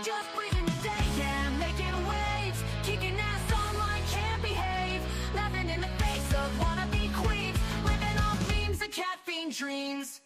Just breathing the day, yeah, making waves, kicking ass online, can't behave, laughing in the face of wannabe queens, living off memes and caffeine dreams.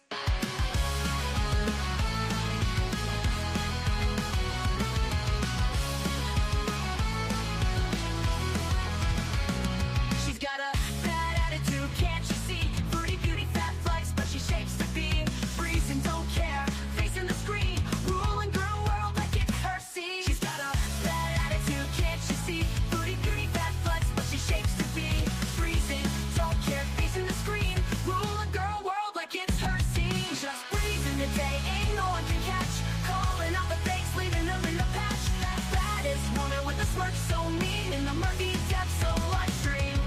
She's got a bad attitude, can't you see? Fruity beauty, fat flex, but she shapes to be. Freezing, don't care, facing the screen, ruling girl world like it's her scene. She's got a bad attitude, can't you see? Fruity beauty, fat flex, but she shapes to be. Freezing, don't care, facing the screen, ruling girl world like it's her scene. Just breathing the day, ain't no one can catch. Calling out the fakes, leaving them in the patch. That baddest woman with a smirk so mean in the murky depths of live stream.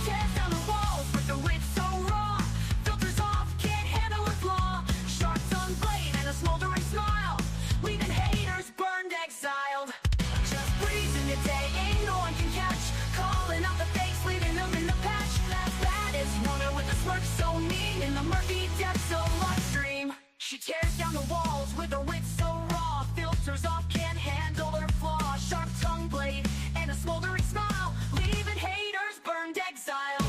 Tears down the walls with the wit so raw. Filters off, can't handle her flaw. Sharp tongue blade and a smoldering smile, leaving haters burned, exiled. Just breezing the day, ain't no one can catch. Calling out the fakes, leaving them in the patch. That baddest woman with a smirk so mean in the murky depths of live stream. She tears down the walls with her wit so raw. Filters off, can't handle her flaw. Sharp tongue blade and a smoldering smile, leaving haters burned, exiled.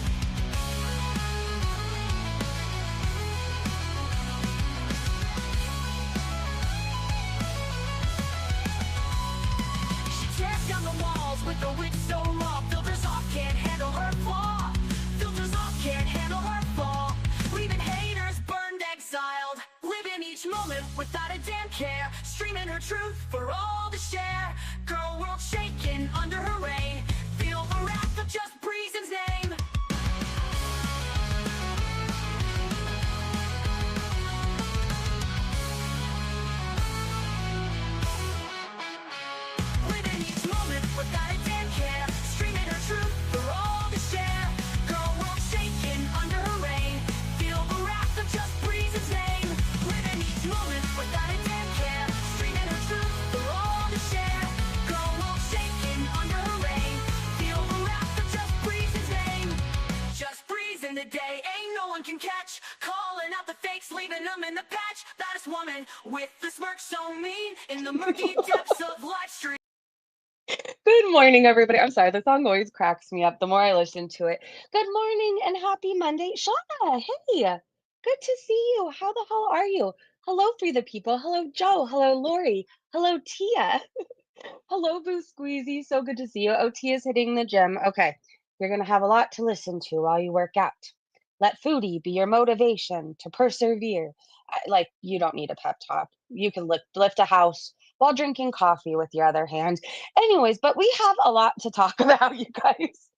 She tears down the walls with her wit so raw. Filters off, can't handle her flaw. Filters off, can't handle her flaw, leaving haters burned, exiled. Living each moment without a damn care, streaming her truth for all to share. Girl world shaking under her reign, feel the wrath of just Breezen's name. Living each moment without a damn care, streaming her truth for all to share. Girl world shaking under her reign, feel the wrath of just Breezen's name. Living each moment without a damn care, streaming her truth for all to share. Girl world shaking under her reign, feel the wrath of just Breezen's name. Just breezing the day, ain't no one can catch. Calling out the fakes, leaving them in the patch. That is woman with the smirk so mean in the murky depths of live stream. Good morning, everybody. I'm sorry, the song always cracks me up the more I listen to it. Good morning and happy Monday. Shauna, hey, good to see you. How the hell are you? Hello, Free the People. Hello, Joe. Hello, Lori. Hello, Tia. Hello, Boo Squeezy. So good to see you. Oh, Tia's hitting the gym. Okay, you're going to have a lot to listen to while you work out. Let Foodie be your motivation to persevere. Like, you don't need a pep talk. You can lift a house while drinking coffee with your other hand. Anyways, but we have a lot to talk about, you guys.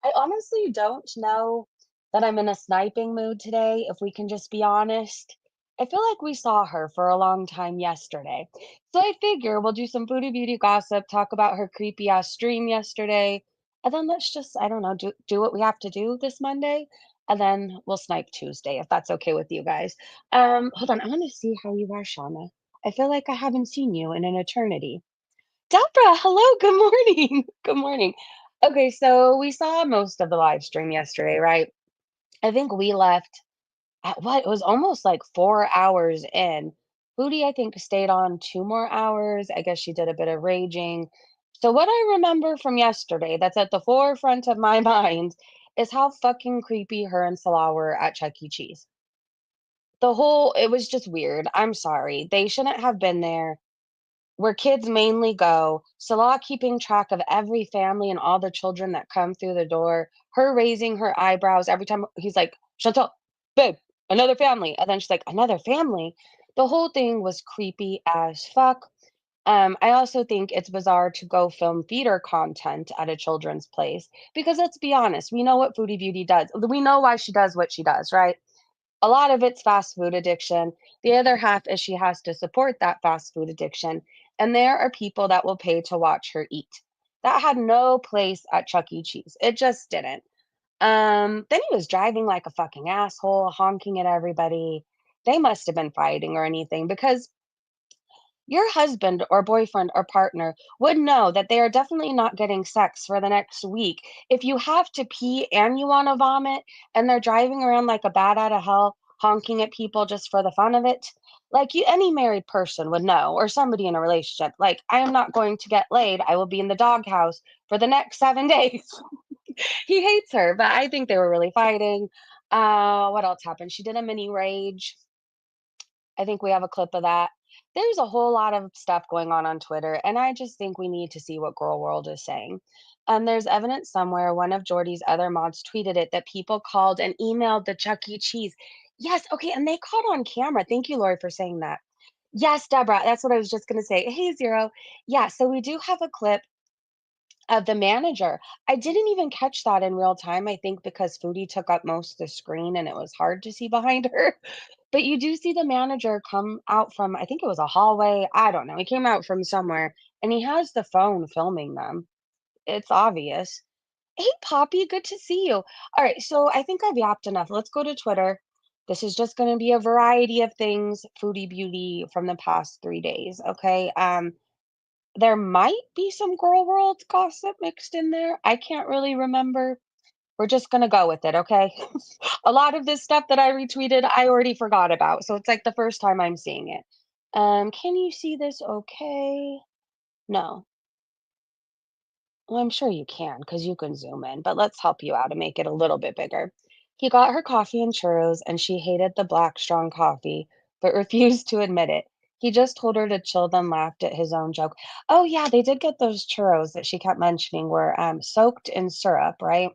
I honestly don't know that I'm in a sniping mood today, if we can just be honest. I feel like we saw her for a long time yesterday. So I figure we'll do some foodie beauty gossip, talk about her creepy ass stream yesterday, and then let's just, I don't know, do what we have to do this Monday, and then we'll snipe Tuesday, if that's okay with you guys. Hold on, I want to see how you are, Shauna. I feel like I haven't seen you in an eternity. Deborah, hello, good morning. Good morning. Okay, so we saw most of the live stream yesterday, right? I think we left at what? It was almost like 4 hours in. Foodie, I think, stayed on 2 more hours. I guess she did a bit of raging. So, what I remember from yesterday that's at the forefront of my mind is how fucking creepy her and Salah were at Chuck E. Cheese. It was just weird. I'm sorry. They shouldn't have been there where kids mainly go. Salah keeping track of every family and all the children that come through the door. Her raising her eyebrows every time he's like, Chantal, babe, another family. And then she's like, another family. The whole thing was creepy as fuck. I also think it's bizarre to go film theater content at a children's place because let's be honest, we know what Foodie Beauty does. We know why she does what she does, right? A lot of it's fast food addiction. The other half is she has to support that fast food addiction. And there are people that will pay to watch her eat. That had no place at Chuck E. Cheese. It just didn't. Then he was driving like a fucking asshole, honking at everybody. They must have been fighting or anything because your husband or boyfriend or partner would know that they are definitely not getting sex for the next week. If you have to pee and you want to vomit and they're driving around like a bat out of hell, honking at people just for the fun of it. Like any married person would know, or somebody in a relationship. Like, I am not going to get laid. I will be in the doghouse for the next 7 days. He hates her, but I think they were really fighting. What else happened? She did a mini rage. I think we have a clip of that. There's a whole lot of stuff going on Twitter, and I just think we need to see what Girl World is saying. There's evidence somewhere, one of Jordy's other mods tweeted it, that people called and emailed the Chuck E. Cheese. Yes, okay, and they caught on camera. Thank you, Lori, for saying that. Yes, Deborah, that's what I was just gonna say. Hey, Zero. Yeah, so we do have a clip of the manager. I didn't even catch that in real time, I think because Foodie took up most of the screen and it was hard to see behind her. But you do see the manager come out from, I think it was a hallway. I don't know. He came out from somewhere and he has the phone filming them. It's obvious. Hey, Poppy, good to see you. All right, so I think I've yapped enough. Let's go to Twitter. This is just going to be a variety of things, foodie beauty from the past 3 days. Okay. There might be some girl world gossip mixed in there. I can't really remember. We're just gonna go with it, okay? A lot of this stuff that I retweeted, I already forgot about, so it's like the first time I'm seeing it. Can you see this okay? No. Well, I'm sure you can because you can zoom in, but let's help you out and make it a little bit bigger. He got her coffee and churros, and she hated the black strong coffee, but refused to admit it. He just told her to chill, then laughed at his own joke. Oh, yeah, they did get those churros that she kept mentioning were soaked in syrup, right?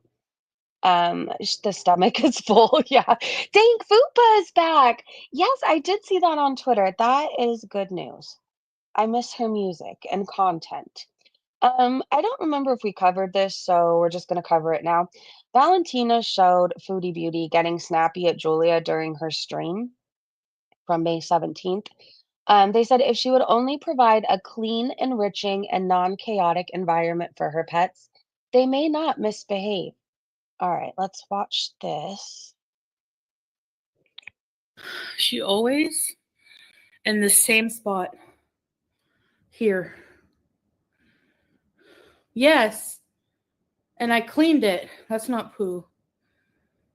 The stomach is full. Yeah. Dang, Fupa is back. Yes, I did see that on Twitter. That is good news. I miss her music and content. I don't remember if we covered this, so we're just going to cover it now. Valentina showed Foodie Beauty getting snappy at Julia during her stream from May 17th. They said if she would only provide a clean, enriching, and non chaotic environment for her pets, they may not misbehave. All right, let's watch this. She always in the same spot. Here. Yes. And I cleaned it. That's not poo.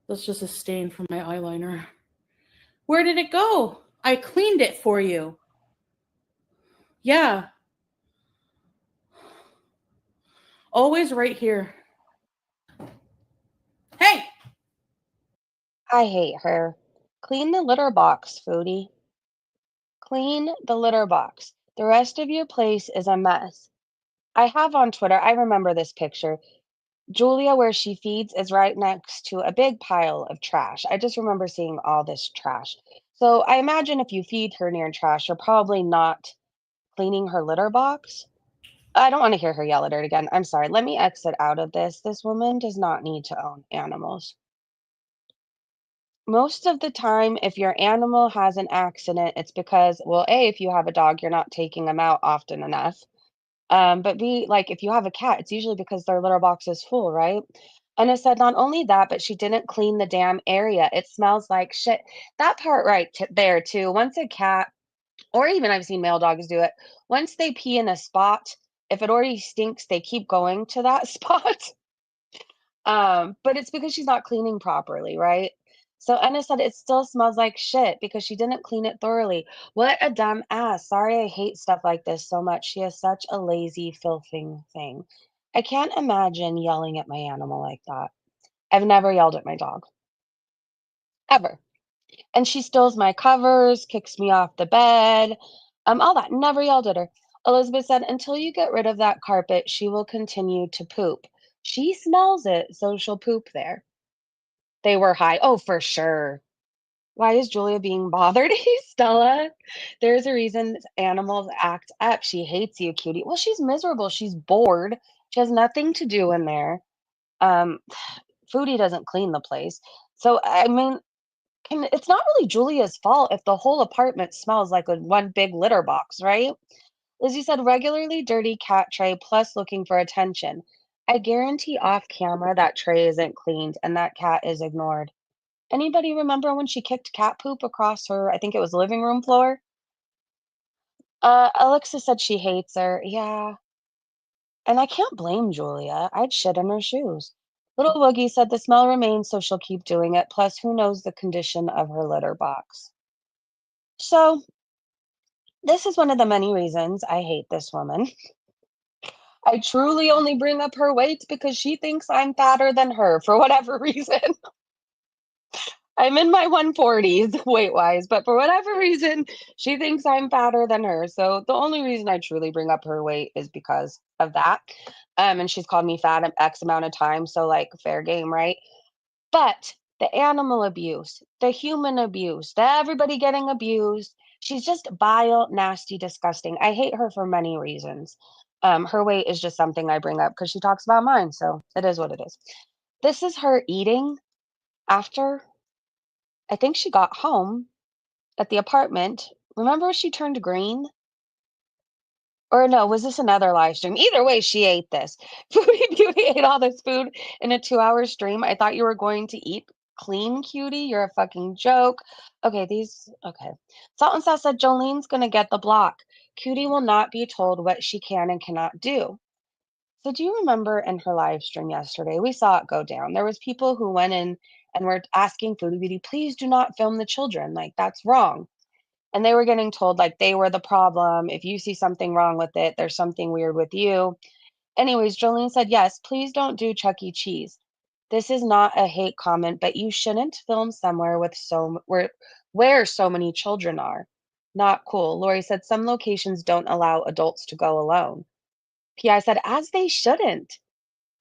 That's just a stain from my eyeliner. Where did it go? I cleaned it for you. Yeah. Always right here. Hey! I hate her. Clean the litter box, Foodie. Clean the litter box. The rest of your place is a mess. I have on Twitter, I remember this picture. Julia, where she feeds, is right next to a big pile of trash. I just remember seeing all this trash. So I imagine if you feed her near trash, you're probably not cleaning her litter box. I don't want to hear her yell at her again. I'm sorry. Let me exit out of this. This woman does not need to own animals. Most of the time, if your animal has an accident, it's because, well, A, if you have a dog, you're not taking them out often enough. But B, like if you have a cat, it's usually because their litter box is full, right? And it said not only that, but she didn't clean the damn area. It smells like shit. That part right there too. Once a cat, or even I've seen male dogs do it, once they pee in a spot, if it already stinks, they keep going to that spot. But it's because she's not cleaning properly, right? So Anna said it still smells like shit because she didn't clean it thoroughly. What a dumb ass. Sorry, I hate stuff like this so much. She is such a lazy, filthing thing. I can't imagine yelling at my animal like that. I've never yelled at my dog. Ever. And she steals my covers, kicks me off the bed, all that. Never yelled at her. Elizabeth said, until you get rid of that carpet, she will continue to poop. She smells it, so she'll poop there. They were high. Oh, for sure. Why is Julia being bothered? Hey, Stella. There's a reason animals act up. She hates you, cutie. Well, she's miserable. She's bored. She has nothing to do in there. Um, Foodie doesn't clean the place. So, I mean, it's not really Julia's fault if the whole apartment smells like a one big litter box, right? Lizzie said regularly dirty cat tray plus looking for attention. I guarantee off camera that tray isn't cleaned and that cat is ignored. Anybody remember when she kicked cat poop across her, I think it was living room floor? Alexa said she hates her. Yeah. And I can't blame Julia. I'd shit in her shoes. Little Woogie said the smell remains, so she'll keep doing it. Plus, who knows the condition of her litter box. So, this is one of the many reasons I hate this woman. I truly only bring up her weight because she thinks I'm fatter than her for whatever reason. I'm in my 140s weight-wise, but for whatever reason, she thinks I'm fatter than her. So the only reason I truly bring up her weight is because of that. And she's called me fat X amount of times, so like fair game, right? But the animal abuse, the human abuse, the everybody getting abused, she's just vile, nasty, disgusting. I hate her for many reasons. Her weight is just something I bring up because she talks about mine, so it is what it is. This is her eating after I think she got home at the apartment. Remember she turned green? Or no, was this another live stream? Either way, she ate this. Foodie Beauty ate all this food in a 2-hour stream. I thought you were going to eat clean, cutie. You're a fucking joke. Okay, okay. Salt and Sauce said Jolene's gonna get the block. Cutie will not be told what she can and cannot do. So do you remember in her live stream yesterday, we saw it go down. There was people who went in and were asking Foodie Beauty, please do not film the children. Like, that's wrong. And they were getting told like they were the problem. If you see something wrong with it, there's something weird with you. Anyways, Jolene said, yes, please don't do Chuck E. Cheese. This is not a hate comment, but you shouldn't film somewhere with where so many children are. Not cool. Lori said some locations don't allow adults to go alone. PI said, as they shouldn't,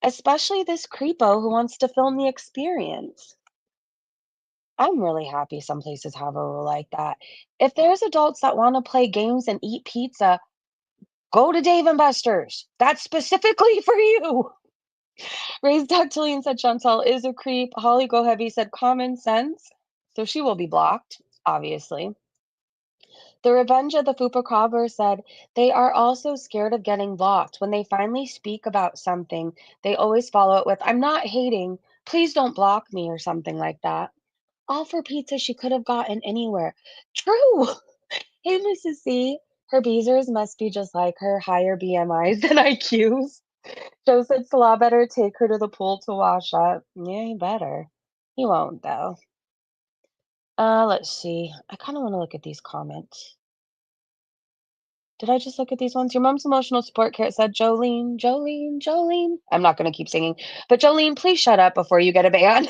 especially this creepo who wants to film the experience. I'm really happy some places have a rule like that. If there's adults that want to play games and eat pizza, go to Dave and Buster's. That's specifically for you. Raised Ductillion said Chantel is a creep. Holly Go Heavy said common sense. So she will be blocked, obviously. The Revenge of the Fupa Cobbler said they are also scared of getting blocked. When they finally speak about something, they always follow it with, I'm not hating. Please don't block me or something like that. All for pizza she could have gotten anywhere. True. Hey, Mrs. C. Her beezers must be just like her, higher BMIs than IQs. Joe said Salah better take her to the pool to wash up. Yeah, he better. He won't, though. Let's see. I kind of want to look at these comments. Did I just look at these ones? Your mom's emotional support care said, Jolene, Jolene, Jolene. I'm not going to keep singing, but Jolene, please shut up before you get a ban.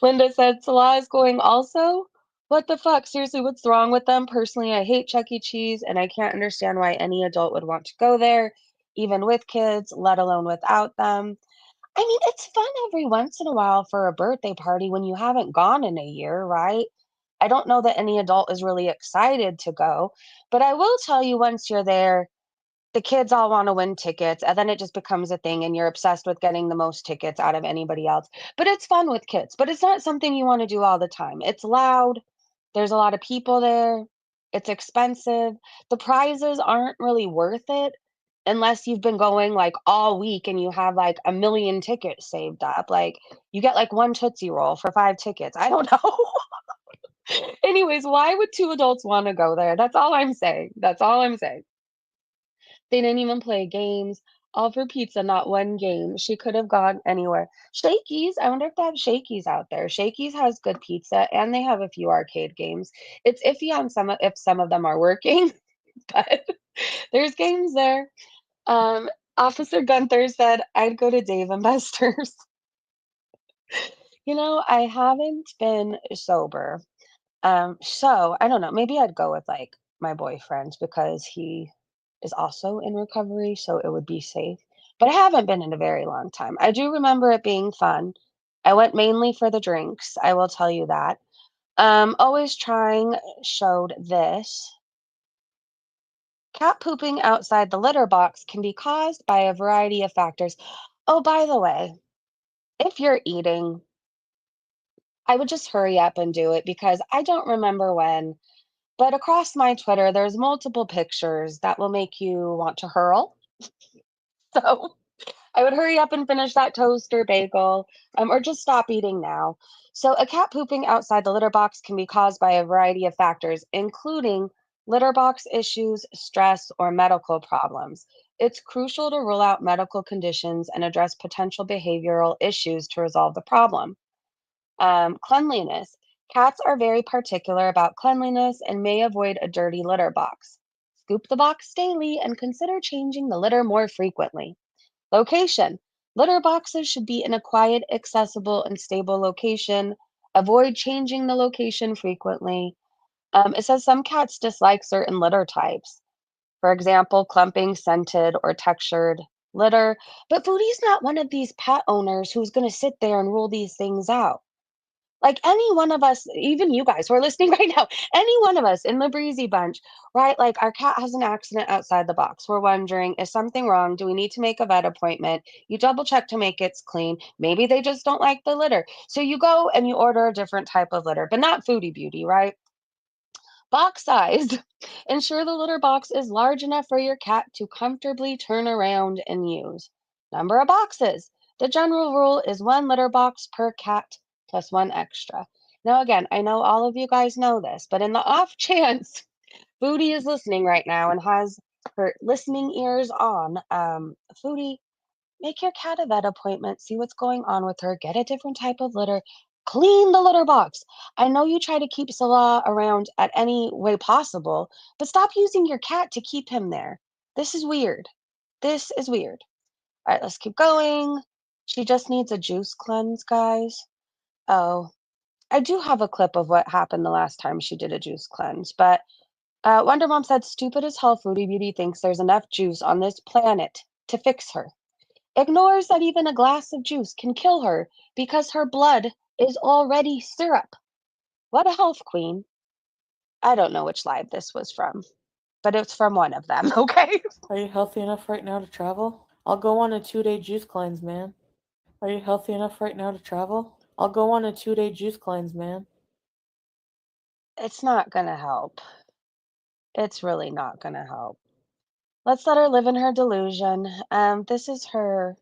Linda said, Salah is going also? What the fuck? Seriously, what's wrong with them? Personally, I hate Chuck E. Cheese, and I can't understand why any adult would want to go there, even with kids, let alone without them. I mean, it's fun every once in a while for a birthday party when you haven't gone in a year, right? I don't know that any adult is really excited to go, but I will tell you once you're there, the kids all want to win tickets, and then it just becomes a thing, and you're obsessed with getting the most tickets out of anybody else. But it's fun with kids, but it's not something you want to do all the time. It's loud. There's a lot of people there. It's expensive. The prizes aren't really worth it unless you've been going like all week and you have like a million tickets saved up. Like you get like one Tootsie Roll for 5 tickets. I don't know. Anyways, why would two adults want to go there? That's all I'm saying. That's all I'm saying. They didn't even play games. All for pizza, not one game. She could have gone anywhere. Shakey's, I wonder if they have Shakey's out there. Shakey's has good pizza and they have a few arcade games. It's iffy on if some of them are working, but there's games there. Officer Gunther said, I'd go to Dave and Buster's. I haven't been sober. So I don't know. Maybe I'd go with like my boyfriend because he is also in recovery, so it would be safe. But I haven't been in a very long time. I do remember it being fun. I went mainly for the drinks, I will tell you that. Always Trying showed this. Cat pooping outside the litter box can be caused by a variety of factors. Oh, by the way, if you're eating, I would just hurry up and do it because I don't remember when, but across my Twitter, there's multiple pictures that will make you want to hurl. So I would hurry up and finish that toast or bagel, or just stop eating now. So a cat pooping outside the litter box can be caused by a variety of factors, including litter box issues, stress, or medical problems. It's crucial to rule out medical conditions and address potential behavioral issues to resolve the problem. Cleanliness. Cats are very particular about cleanliness and may avoid a dirty litter box. Scoop the box daily and consider changing the litter more frequently. Location. Litter boxes should be in a quiet, accessible, and stable location. Avoid changing the location frequently. It says some cats dislike certain litter types. For example, clumping, scented, or textured litter. But Foodie's not one of these pet owners who's going to sit there and rule these things out. Like any one of us, even you guys who are listening right now, any one of us in the breezy bunch, right? Like our cat has an accident outside the box. We're wondering, is something wrong? Do we need to make a vet appointment? You double check to make it clean. Maybe they just don't like the litter. So you go and you order a different type of litter, but not Foodie Beauty, right? Box size. Ensure the litter box is large enough for your cat to comfortably turn around and use. Number of boxes. The general rule is one litter box per cat plus one extra. Now, again, I know all of you guys know this, but in the off chance Foodie is listening right now and has her listening ears on, Foodie, make your cat a vet appointment, see what's going on with her, get a different type of litter, clean the litter box. I know you try to keep Salah around at any way possible, but stop using your cat to keep him there. This is weird. This is weird. All right, let's keep going. She just needs a juice cleanse, guys. Oh, I do have a clip of what happened the last time she did a juice cleanse, but Wonder Mom said, stupid as hell, Foodie Beauty thinks there's enough juice on this planet to fix her. Ignores that even a glass of juice can kill her because her blood is already syrup. What a health queen. I don't know which live this was from, but it's from one of them, okay? Are you healthy enough right now to travel? I'll go on a 2-day juice cleanse, man. Are you healthy enough right now to travel? I'll go on a 2-day juice cleanse, man. It's not gonna help. It's really not gonna help. Let's let her live in her delusion. This is her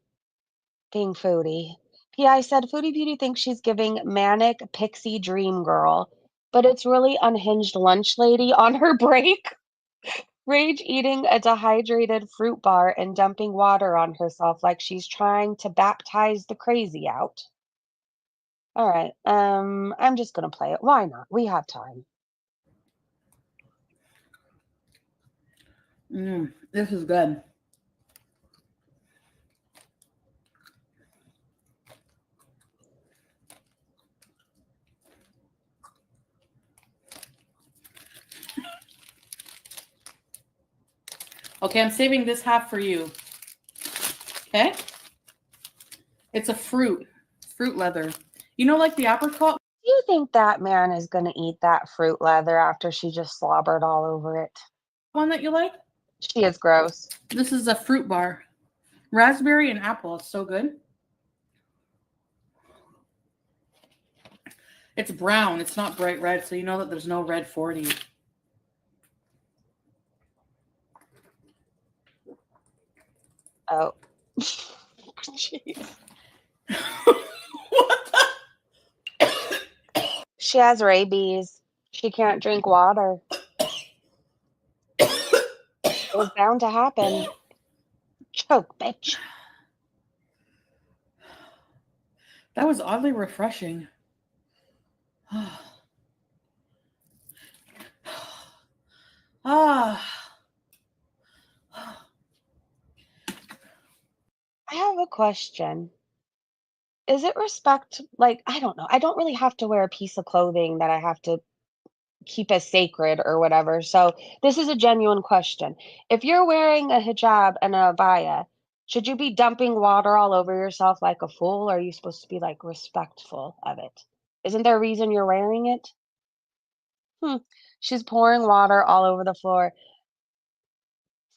being Foodie. PI said Foodie Beauty thinks she's giving manic pixie dream girl, but it's really unhinged lunch lady on her break. Rage eating a dehydrated fruit bar and dumping water on herself like she's trying to baptize the crazy out. All right, I'm just gonna play it. Why not? We have time. This is good. Okay, I'm saving this half for you. Okay? It's a fruit leather. You know, like the apricot? Do you think that man is gonna eat that fruit leather after she just slobbered all over it? One that you like? She is gross. This is a fruit bar. Raspberry and apple. It's so good. It's brown. It's not bright red, so you know that there's no red 40. Oh. Jeez. What the? She has rabies. She can't drink water. It was bound to happen. Choke, bitch. That was oddly refreshing. Ah. I have a question. Is it respect? Like, I don't know. I don't really have to wear a piece of clothing that I have to keep as sacred or whatever. So this is a genuine question. If you're wearing a hijab and a abaya, should you be dumping water all over yourself like a fool? Or are you supposed to be like respectful of it? Isn't there a reason you're wearing it? She's pouring water all over the floor.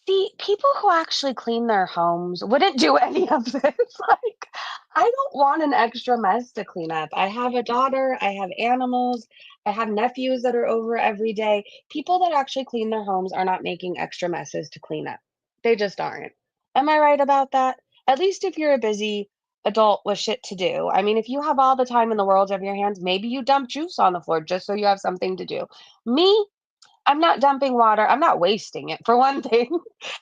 See, people who actually clean their homes wouldn't do any of this. Like, I don't want an extra mess to clean up. I have a daughter, I have animals, I have nephews that are over every day. People that actually clean their homes are not making extra messes to clean up. They just aren't. Am I right about that? At least if you're a busy adult with shit to do. I mean, if you have all the time in the world of your hands, maybe you dump juice on the floor just so you have something to do. Me, I'm not dumping water. I'm not wasting it, for one thing.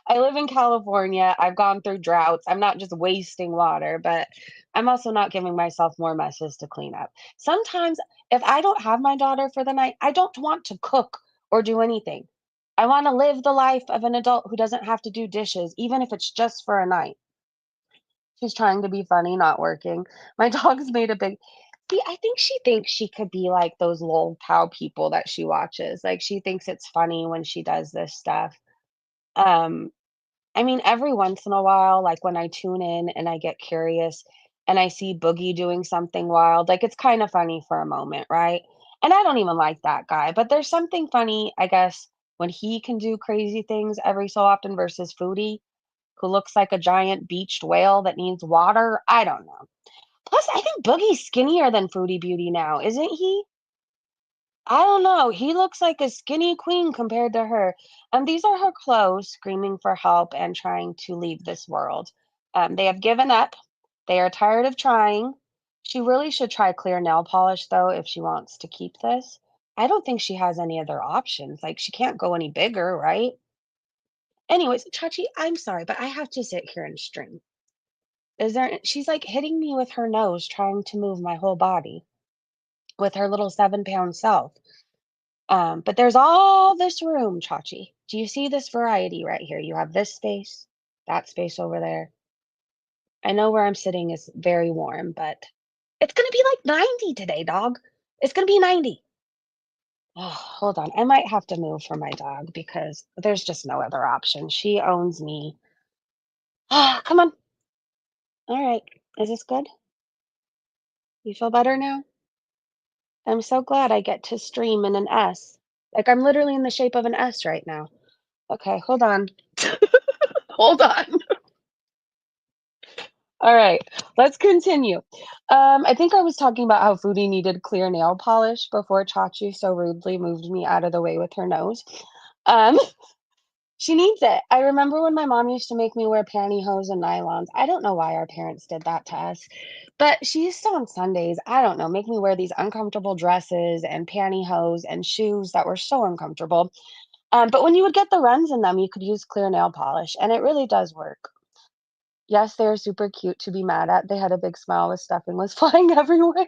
I live in California. I've gone through droughts. I'm not just wasting water, but I'm also not giving myself more messes to clean up. Sometimes, if I don't have my daughter for the night, I don't want to cook or do anything. I want to live the life of an adult who doesn't have to do dishes, even if it's just for a night. She's trying to be funny, not working. My dog's made a big see, I think she thinks she could be like those lol cow people that she watches. Like, she thinks it's funny when she does this stuff. Um, I mean, every once in a while, like when I tune in and I get curious and I see Boogie doing something wild, like it's kind of funny for a moment, right? And I don't even like that guy, but there's something funny, I guess, when he can do crazy things every so often versus Foodie, who looks like a giant beached whale that needs water. I don't know. Plus, I think Boogie's skinnier than Fruity Beauty now, isn't he? I don't know. He looks like a skinny queen compared to her. And these are her clothes, screaming for help and trying to leave this world. They have given up. They are tired of trying. She really should try clear nail polish, though, if she wants to keep this. I don't think she has any other options. Like, she can't go any bigger, right? Anyways, Chachi, I'm sorry, but I have to sit here and stream. Is there she's, like, hitting me with her nose, trying to move my whole body with her little 7-pound self. But there's all this room, Chachi. Do you see this variety right here? You have this space, that space over there. I know where I'm sitting is very warm, but it's gonna be like 90 today, dog. It's gonna be 90. Oh, hold on. I might have to move for my dog because there's just no other option. She owns me. Ah, come on. All right. Is this good? You feel better now? I'm so glad I get to stream in an S. Like, I'm literally in the shape of an S right now. Okay, hold on. Hold on. All right, let's continue. I think I was talking about how Foodie needed clear nail polish before Chachi so rudely moved me out of the way with her nose. Um, she needs it. I remember when my mom used to make me wear pantyhose and nylons. I don't know why our parents did that to us, but she used to on Sundays, I don't know, make me wear these uncomfortable dresses and pantyhose and shoes that were so uncomfortable. But when you would get the runs in them, you could use clear nail polish, and it really does work. Yes, they're super cute to be mad at. They had a big smile, the stuffing was flying everywhere.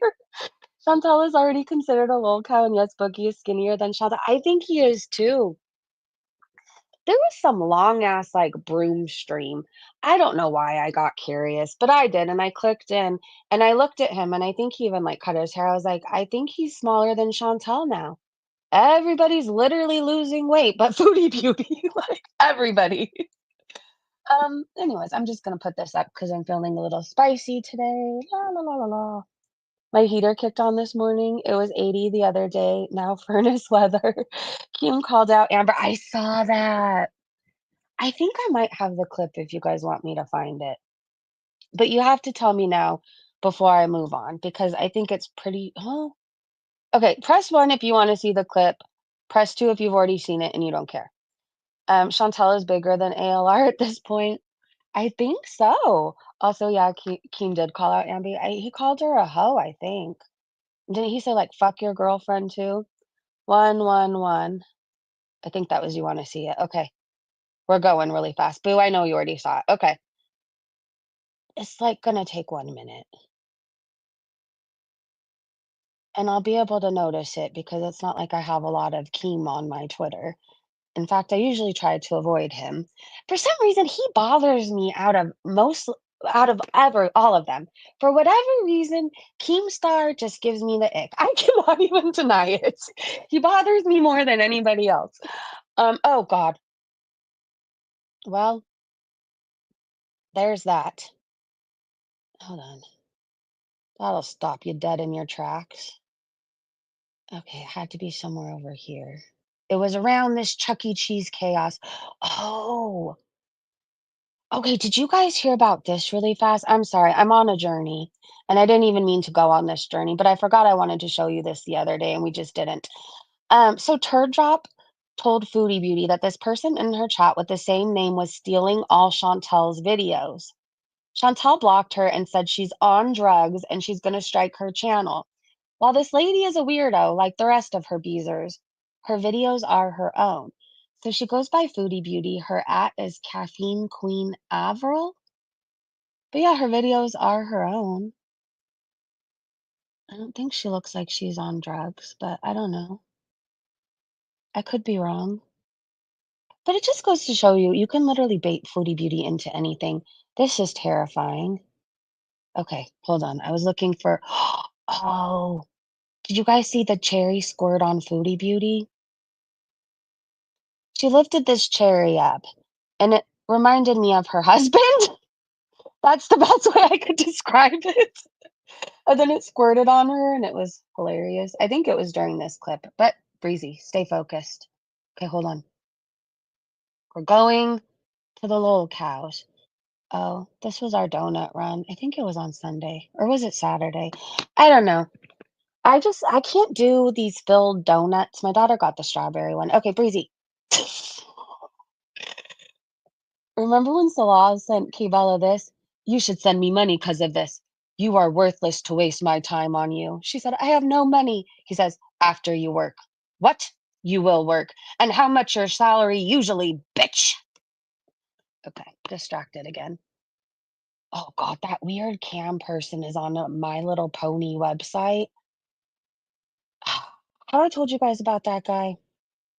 Chantal is already considered a lol cow, and yes, Boogie is skinnier than Chantal. I think he is too. There was some long ass like broom stream. I don't know why I got curious, but I did, and I clicked in and I looked at him, and I think he even like cut his hair. I was like, I think he's smaller than Chantal now. Everybody's literally losing weight, but Foodie Beauty, like everybody. Anyways, I'm just gonna put this up because I'm feeling a little spicy today. La la la la la. My heater kicked on this morning. It was 80 the other day. Now furnace weather. Kim called out Amber. I saw that. I think I might have the clip if you guys want me to find it. But you have to tell me now before I move on because I think it's pretty. Oh, okay. Press one if you want to see the clip. Press two if you've already seen it and you don't care. Chantel is bigger than ALR at this point. I think so. Also, yeah, Keem did call out Ambi. He called her a hoe, I think. Didn't he say like "fuck your girlfriend" too? 111. I think that was you want to see it. Okay, we're going really fast. Boo, I know you already saw it. Okay, it's like gonna take 1 minute, and I'll be able to notice it because it's not like I have a lot of Keem on my Twitter. In fact, I usually try to avoid him. For some reason, he bothers me out of ever all of them. For whatever reason, Keemstar just gives me the ick. I cannot even deny it. He bothers me more than anybody else. Oh God. Well, there's that. Hold on. That'll stop you dead in your tracks. Okay, it had to be somewhere over here. It was around this Chuck E. Cheese chaos. Oh, okay, did you guys hear about this really fast? I'm sorry, I'm on a journey, and I didn't even mean to go on this journey, but I forgot I wanted to show you this the other day, and we just didn't. So Turd Drop told Foodie Beauty that this person in her chat with the same name was stealing all Chantel's videos. Chantel blocked her and said she's on drugs and she's gonna strike her channel. While this lady is a weirdo, like the rest of her beezers, Her videos are her own. So she goes by Foodie Beauty. Her @ is Caffeine Queen Avril. But yeah, her videos are her own. I don't think she looks like she's on drugs, but I don't know. I could be wrong. But it just goes to show you, you can literally bait Foodie Beauty into anything. This is terrifying. Okay, hold on. I was looking for oh, did you guys see the cherry squirt on Foodie Beauty? She lifted this cherry up, and it reminded me of her husband. That's the best way I could describe it. And then it squirted on her, and it was hilarious. I think it was during this clip, but Breezy, stay focused. Okay, hold on. We're going to the Lol Cows. Oh, this was our donut run. I think it was on Sunday, or was it Saturday? I don't know. I can't do these filled donuts. My daughter got the strawberry one. Okay, Breezy. Remember when Salah sent Kibella this? You should send me money because of this. You are worthless to waste my time on you. She said, I have no money. He says, after you work. What? You will work. And how much your salary usually, bitch? Okay, distracted again. Oh God, that weird cam person is on a My Little Pony website. Have I told you guys about that guy?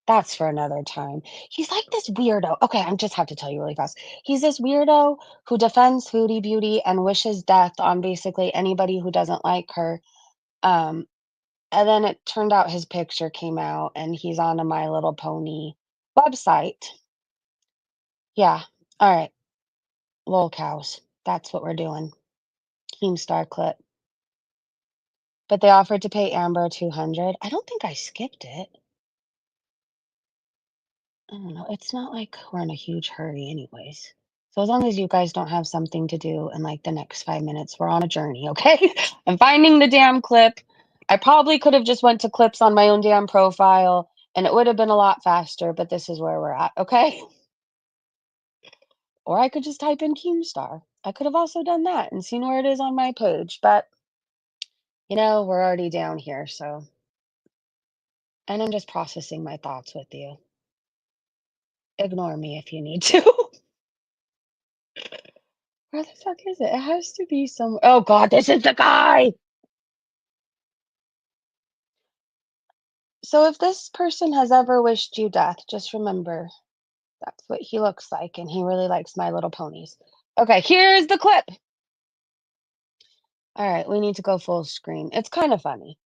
That's for another time. He's like this weirdo. Okay, I just have to tell you really fast. He's this weirdo who defends Foodie Beauty and wishes death on basically anybody who doesn't like her. Um, and then it turned out his picture came out and he's on a My Little Pony website. Yeah. All right. Lol cows. That's what we're doing. Keemstar clip. But they offered to pay Amber 200. I don't think I skipped it. I don't know. It's not like we're in a huge hurry anyways. So as long as you guys don't have something to do in like the next 5 minutes, we're on a journey, okay? I'm finding the damn clip. I probably could have just went to clips on my own damn profile and it would have been a lot faster, but this is where we're at, okay? Or I could just type in Keemstar. I could have also done that and seen where it is on my page, but you know, we're already down here, so. And I'm just processing my thoughts with you. Ignore me if you need to. Where the fuck is it? It has to be somewhere. Oh God, this is the guy. So if this person has ever wished you death, just remember that's what he looks like, and he really likes My Little Ponies. Okay, here's the clip. All right, we need to go full screen. It's kind of funny.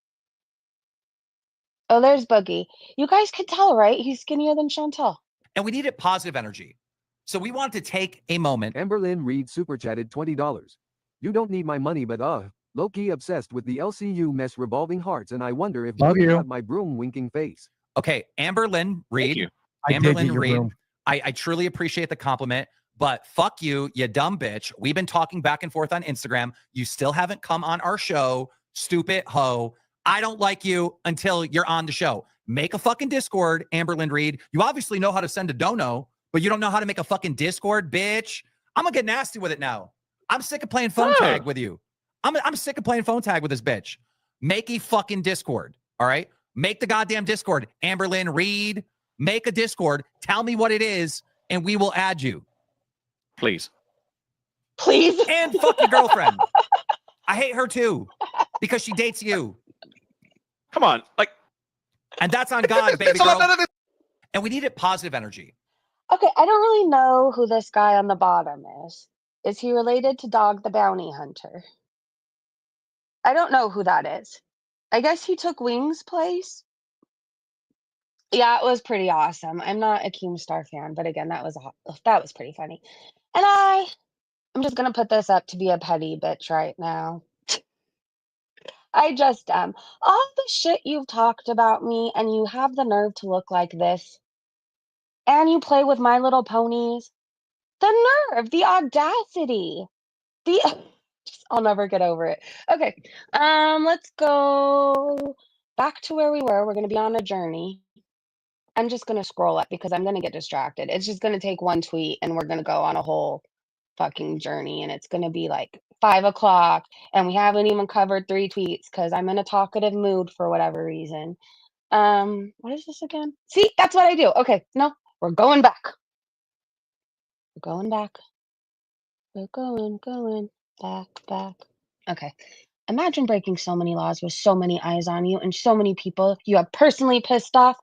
Oh, there's Boogie. You guys could tell, right? He's skinnier than Chantel. And we needed positive energy. So we wanted to take a moment. Amberlynn Reed super chatted $20. You don't need my money, but low-key obsessed with the LCU mess revolving hearts, and I wonder if you got my broom winking face. Okay, Amberlynn Reed. Thank you. Amberlynn Reed. I truly appreciate the compliment, but fuck you, you dumb bitch. We've been talking back and forth on Instagram. You still haven't come on our show, stupid hoe. I don't like you until you're on the show. Make a fucking Discord, Amberlynn Reed. You obviously know how to send a dono, but you don't know how to make a fucking Discord, bitch. I'm gonna get nasty with it now. I'm sick of playing phone tag with you. I'm sick of playing phone tag with this bitch. Make a fucking Discord, all right? Make the goddamn Discord. Amberlynn Reed, make a Discord. Tell me what it is, and we will add you. Please. Please. And fuck your girlfriend. I hate her too, because she dates you. Come on. Like, and that's on God, baby girl. And we needed positive energy. Okay, I don't really know who this guy on the bottom is. Is he related to Dog the Bounty Hunter? I don't know who that is. I guess he took Wing's place. Yeah, it was pretty awesome. I'm not a Keemstar fan, but again, that was pretty funny. And I'm just gonna put this up to be a petty bitch right now. I just am. All the shit you've talked about me, and you have the nerve to look like this, and you play with My Little Ponies. The nerve, the audacity, I'll never get over it. Okay, let's go back to where we were. We're gonna be on a journey. I'm just gonna scroll up because I'm gonna get distracted. It's just gonna take one tweet, and we're gonna go on a whole fucking journey, and it's gonna be like 5 o'clock, and we haven't even covered 3 tweets because I'm in a talkative mood for whatever reason. What is this again? See, that's what I do. Okay, no, we're going back. We're going back. We're going back. Okay. Imagine breaking so many laws with so many eyes on you and so many people you have personally pissed off.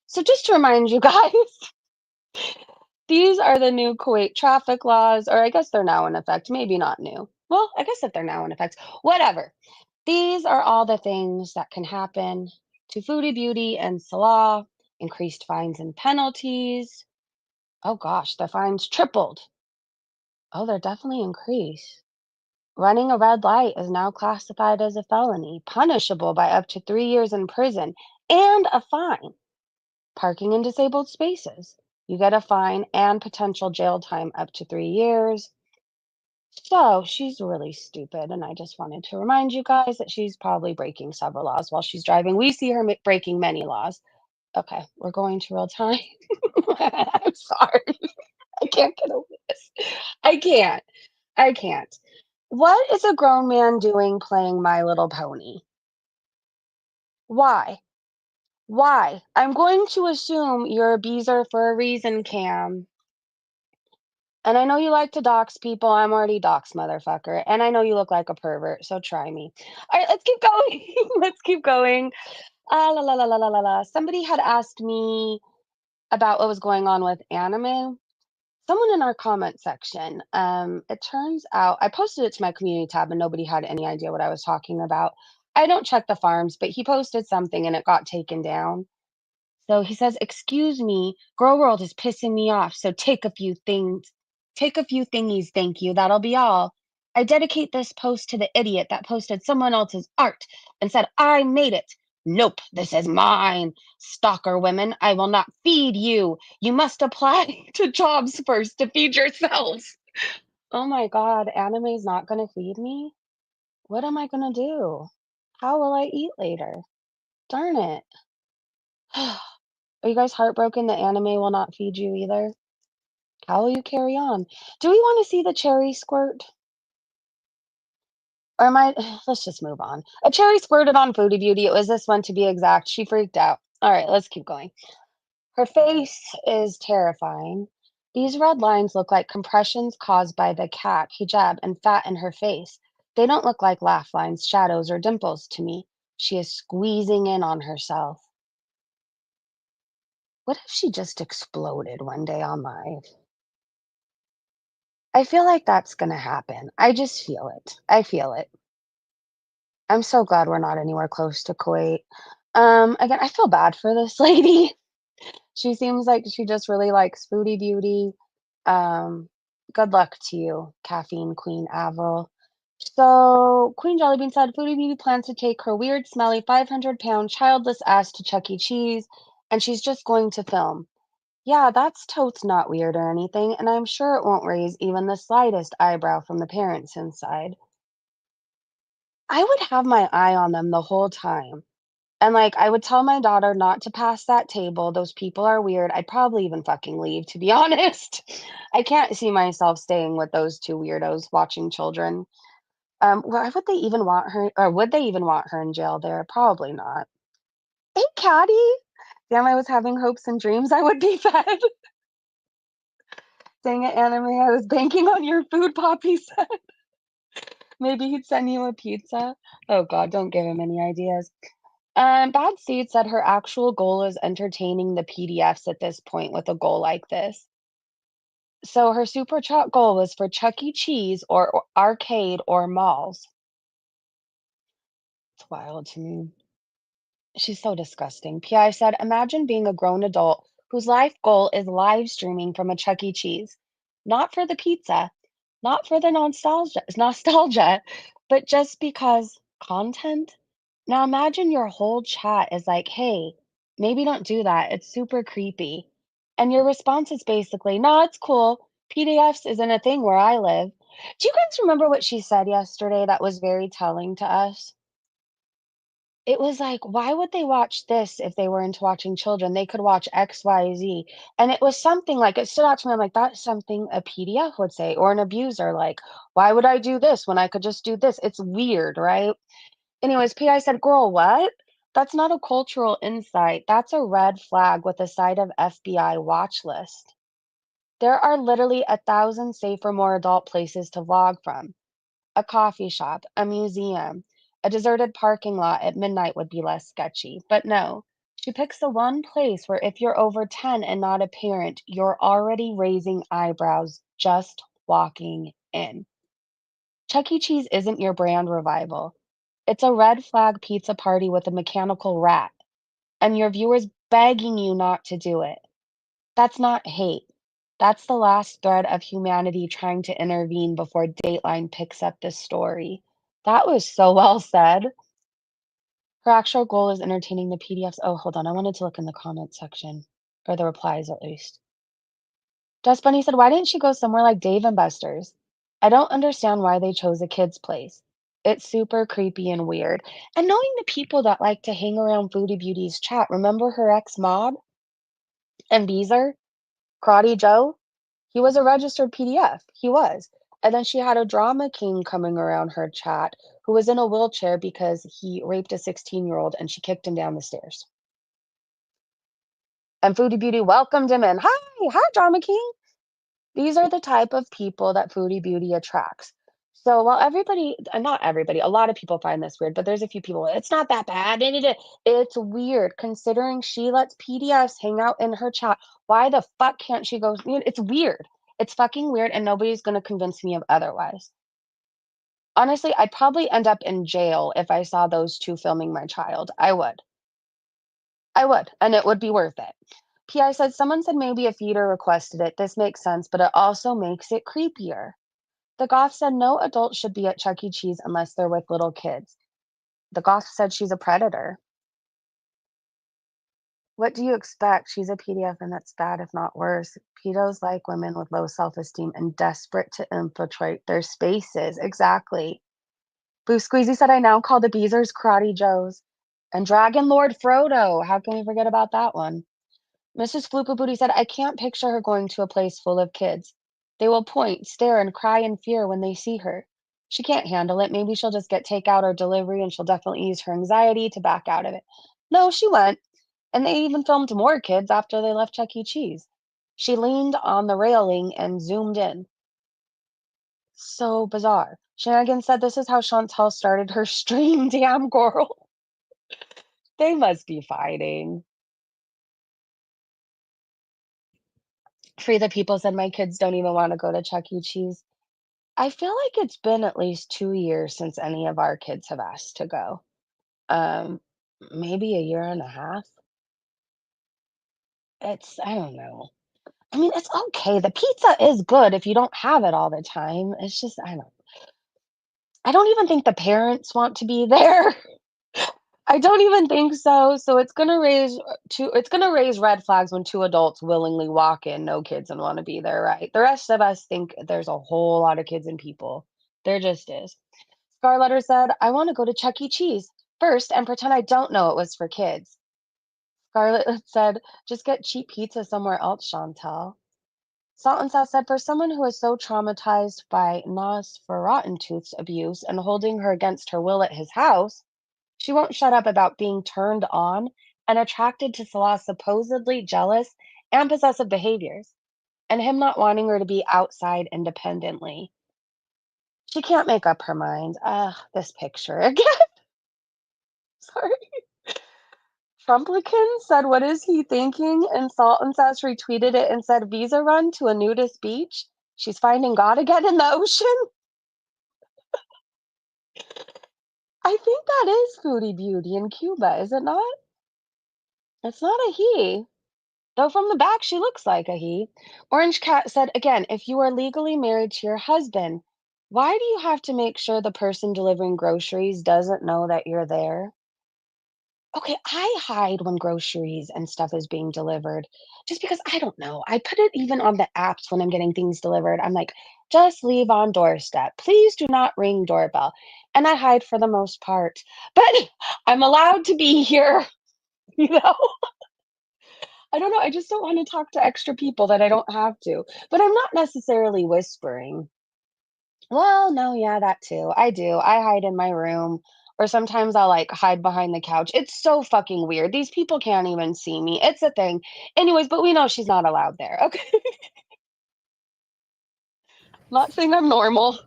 So just to remind you guys, these are the new Kuwait traffic laws, or I guess they're now in effect. Maybe not new. Well, I guess that they're now in effect. Whatever. These are all the things that can happen to Foodie Beauty and Salah. Increased fines and penalties. Oh gosh, the fines tripled. Oh, they're definitely increased. Running a red light is now classified as a felony, punishable by up to 3 years in prison and a fine. Parking in disabled spaces. You get a fine and potential jail time up to 3 years. So she's really stupid, and I just wanted to remind you guys that she's probably breaking several laws while she's driving. We see her breaking many laws. Okay, we're going to real time. I'm sorry. I can't get over this. I can't. I can't. What is a grown man doing playing My Little Pony? Why? Why? I'm going to assume you're a beezer for a reason, Cam. And I know you like to dox people. I'm already dox, motherfucker. And I know you look like a pervert, so try me. All right, let's keep going. Let's keep going. La la la la la la la. Somebody had asked me about what was going on with anime. Someone in our comment section, it turns out I posted it to my community tab and nobody had any idea what I was talking about. I don't check the farms, but he posted something and it got taken down. So he says, "Excuse me, Girl World is pissing me off. So take a few thingies, thank you. That'll be all. I dedicate this post to the idiot that posted someone else's art and said, I made it. Nope, this is mine. Stalker women, I will not feed you. You must apply to jobs first to feed yourselves." Oh my God, anime's not gonna feed me? What am I gonna do? How will I eat later? Darn it. Are you guys heartbroken that anime will not feed you either? How will you carry on? Do we want to see the cherry squirt? Or am I? Let's just move on. A cherry squirted on Foodie Beauty. It was this one to be exact. She freaked out. All right, let's keep going. Her face is terrifying. These red lines look like compressions caused by the cap, hijab, and fat in her face. They don't look like laugh lines, shadows, or dimples to me. She is squeezing in on herself. What if she just exploded one day on live? I feel like that's gonna happen. I just feel it. I feel it. I'm so glad we're not anywhere close to Kuwait. Again, I feel bad for this lady. She seems like she just really likes Foodie Beauty. Um, Good luck to you, Caffeine Queen Avril. So Queen Jellybean said Foodie Beauty plans to take her weird, smelly, 500-pound childless ass to Chuck E. Cheese, and she's just going to film. Yeah, that's totes not weird or anything, and I'm sure it won't raise even the slightest eyebrow from the parents inside. I would have my eye on them the whole time. And like, I would tell my daughter not to pass that table. Those people are weird. I'd probably even fucking leave, to be honest. I can't see myself staying with those two weirdos watching children. Why would they even want her, or would they even want her in jail there? Probably not. Hey, Caddy. Damn, I was having hopes and dreams I would be fed. Dang it, Anime, I was banking on your food, Poppy said. Maybe he'd send you a pizza. Oh God, don't give him any ideas. Bad Seed said her actual goal is entertaining the PDFs at this point with a goal like this. So her super chat goal was for Chuck E. Cheese or arcade or malls. It's wild to me. She's so disgusting. PI said, imagine being a grown adult whose life goal is live streaming from a Chuck E. Cheese. Not for the pizza, not for the nostalgia, but just because content. Now imagine your whole chat is like, hey, maybe don't do that. It's super creepy. And your response is basically, no, it's cool. PDFs isn't a thing where I live. Do you guys remember what she said yesterday that was very telling to us? It was like, why would they watch this if they were into watching children? They could watch XYZ. And it was something like, it stood out to me. I'm like, that's something a PDF would say, or an abuser. Like, why would I do this when I could just do this? It's weird, right? Anyways, PI said, girl, what? That's not a cultural insight. That's a red flag with a side of FBI watch list. There are literally 1,000 safer, more adult places to vlog from. A coffee shop, a museum, a deserted parking lot at midnight would be less sketchy. But no, she picks the one place where if you're over 10 and not a parent, you're already raising eyebrows just walking in. Chuck E. Cheese isn't your brand revival. It's a red flag pizza party with a mechanical rat, and your viewers begging you not to do it. That's not hate. That's the last thread of humanity trying to intervene before Dateline picks up the story. That was so well said. Her actual goal is entertaining the PDFs. Oh, hold on. I wanted to look in the comment section, or the replies at least. Dust Bunny said, why didn't she go somewhere like Dave and Buster's? I don't understand why they chose a kid's place. It's super creepy and weird. And knowing the people that like to hang around Foodie Beauty's chat, remember her ex-mob and Beezer? Karate Joe? He was a registered PDF. He was. And then she had a drama king coming around her chat who was in a wheelchair because he raped a 16-year-old and she kicked him down the stairs. And Foodie Beauty welcomed him in. Hi, drama king. These are the type of people that Foodie Beauty attracts. So while everybody, not everybody, a lot of people find this weird, but there's a few people, it's not that bad. It's weird considering she lets PDFs hang out in her chat. Why the fuck can't she go? It's weird. It's fucking weird, and nobody's going to convince me of otherwise. Honestly, I'd probably end up in jail if I saw those two filming my child. I would, and it would be worth it. PI said, someone said maybe a feeder requested it. This makes sense, but it also makes it creepier. The Goth said no adult should be at Chuck E. Cheese unless they're with little kids. The Goth said she's a predator. What do you expect? She's a PDF and that's bad, if not worse. Pedos like women with low self-esteem and desperate to infiltrate their spaces. Exactly. Boo Squeezy said, I now call the Beezers Karate Joes. And Dragon Lord Frodo. How can we forget about that one? Mrs. Floopa Booty said, I can't picture her going to a place full of kids. They will point, stare, and cry in fear when they see her. She can't handle it. Maybe she'll just get takeout or delivery and she'll definitely use her anxiety to back out of it. No, she went. And they even filmed more kids after they left Chuck E. Cheese. She leaned on the railing and zoomed in. So bizarre. Shenanigans said this is how Chantal started her stream. Damn girl. They must be fighting. Free the People said my kids don't even want to go to Chuck E. Cheese. I feel like it's been at least 2 years since any of our kids have asked to go. Um, Maybe a year and a half. I don't know. I mean, it's okay. The pizza is good if you don't have it all the time. It's just, I don't even think the parents want to be there. I don't even think so. So it's gonna raise red flags when two adults willingly walk in, no kids, and want to be there, right? The rest of us think there's a whole lot of kids and people. There just is. Scarletter said, I want to go to Chuck E. Cheese first and pretend I don't know it was for kids. Scarlett said, just get cheap pizza somewhere else, Chantal. Salt and South said, for someone who is so traumatized by Nosferatu abuse and holding her against her will at his house, she won't shut up about being turned on and attracted to Salah's supposedly jealous and possessive behaviors, and him not wanting her to be outside independently. She can't make up her mind. This picture again. Sorry. Trumplican said, what is he thinking? And Salt and Sass retweeted it and said, visa run to a nudist beach? She's finding God again in the ocean? I think that is Foodie Beauty in Cuba, is it not? It's not a he. Though from the back, she looks like a he. Orange Cat said, again, if you are legally married to your husband, why do you have to make sure the person delivering groceries doesn't know that you're there? Okay, I hide when groceries and stuff is being delivered just because I don't know. I put it even on the apps when I'm getting things delivered. I'm like, just leave on doorstep. Please do not ring doorbell. And I hide for the most part. But I'm allowed to be here, you know? I don't know. I just don't want to talk to extra people that I don't have to. But I'm not necessarily whispering. Well, no, yeah, that too. I do. I hide in my room or sometimes I'll like hide behind the couch. It's so fucking weird. These people can't even see me. It's a thing. Anyways, but we know she's not allowed there. Okay. Not saying I'm normal.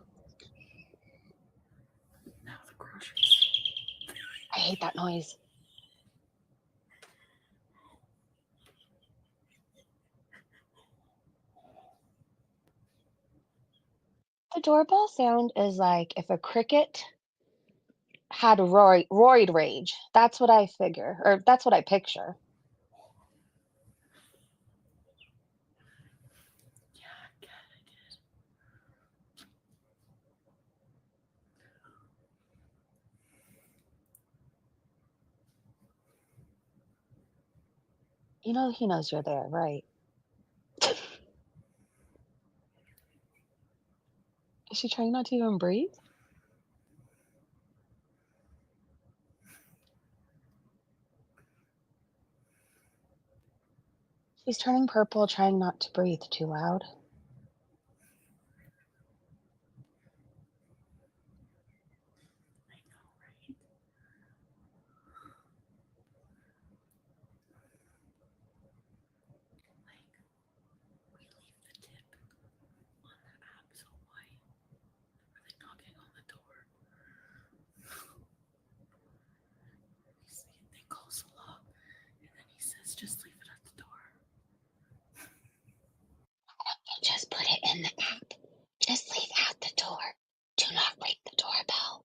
Now the groceries. I hate that noise. The doorbell sound is like if a cricket had roid rage. That's what I figure, or that's what I picture. Yeah, I get it. You know he knows you're there, right? Is she trying not to even breathe? She's turning purple, trying not to breathe too loud. I know, right? Like, we leave the tip on the app, so why are they knocking on the door? We see it, they call Salah, and then he says, just leave it at the door. Just put it in the app. Just leave at the door. Do not ring the doorbell.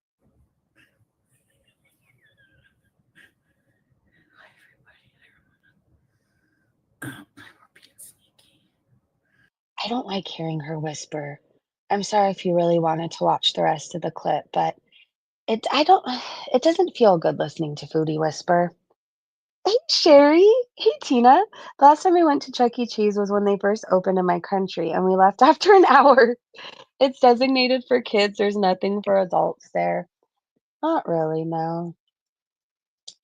Hi, everybody. We're being sneaky. I don't like hearing her whisper. I'm sorry if you really wanted to watch the rest of the clip, but it doesn't feel good listening to Foodie whisper. Hey, Sherry. Hey, Tina. The last time I went to Chuck E. Cheese was when they first opened in my country, and we left after an hour. It's designated for kids. There's nothing for adults there. Not really, no.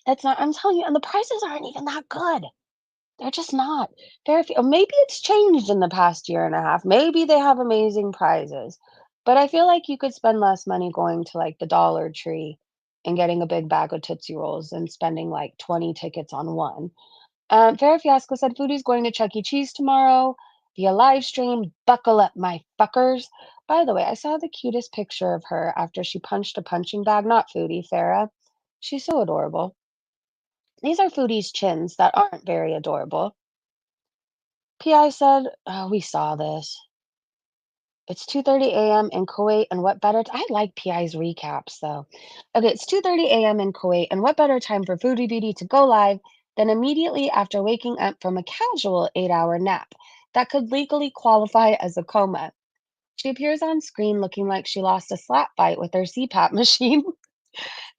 It's not. I'm telling you, and the prices aren't even that good. They're just not. Very few. Maybe it's changed in the past year and a half. Maybe they have amazing prizes. But I feel like you could spend less money going to like the Dollar Tree and getting a big bag of Tootsie Rolls and spending like 20 tickets on one. Farrah Fiasco said Foodie's going to Chuck E. Cheese tomorrow via live stream. Buckle up, my fuckers. By the way, I saw the cutest picture of her after she punched a punching bag. Not Foodie, Farrah. She's so adorable. These are Foodie's chins that aren't very adorable. PI said, oh, we saw this. It's 2:30 a.m. in Kuwait, and what better I like PI's recaps though. Okay, it's 2:30 a.m. in Kuwait, and what better time for Foodie Beauty to go live than immediately after waking up from a casual 8-hour nap that could legally qualify as a coma. She appears on screen looking like she lost a slap fight with her CPAP machine.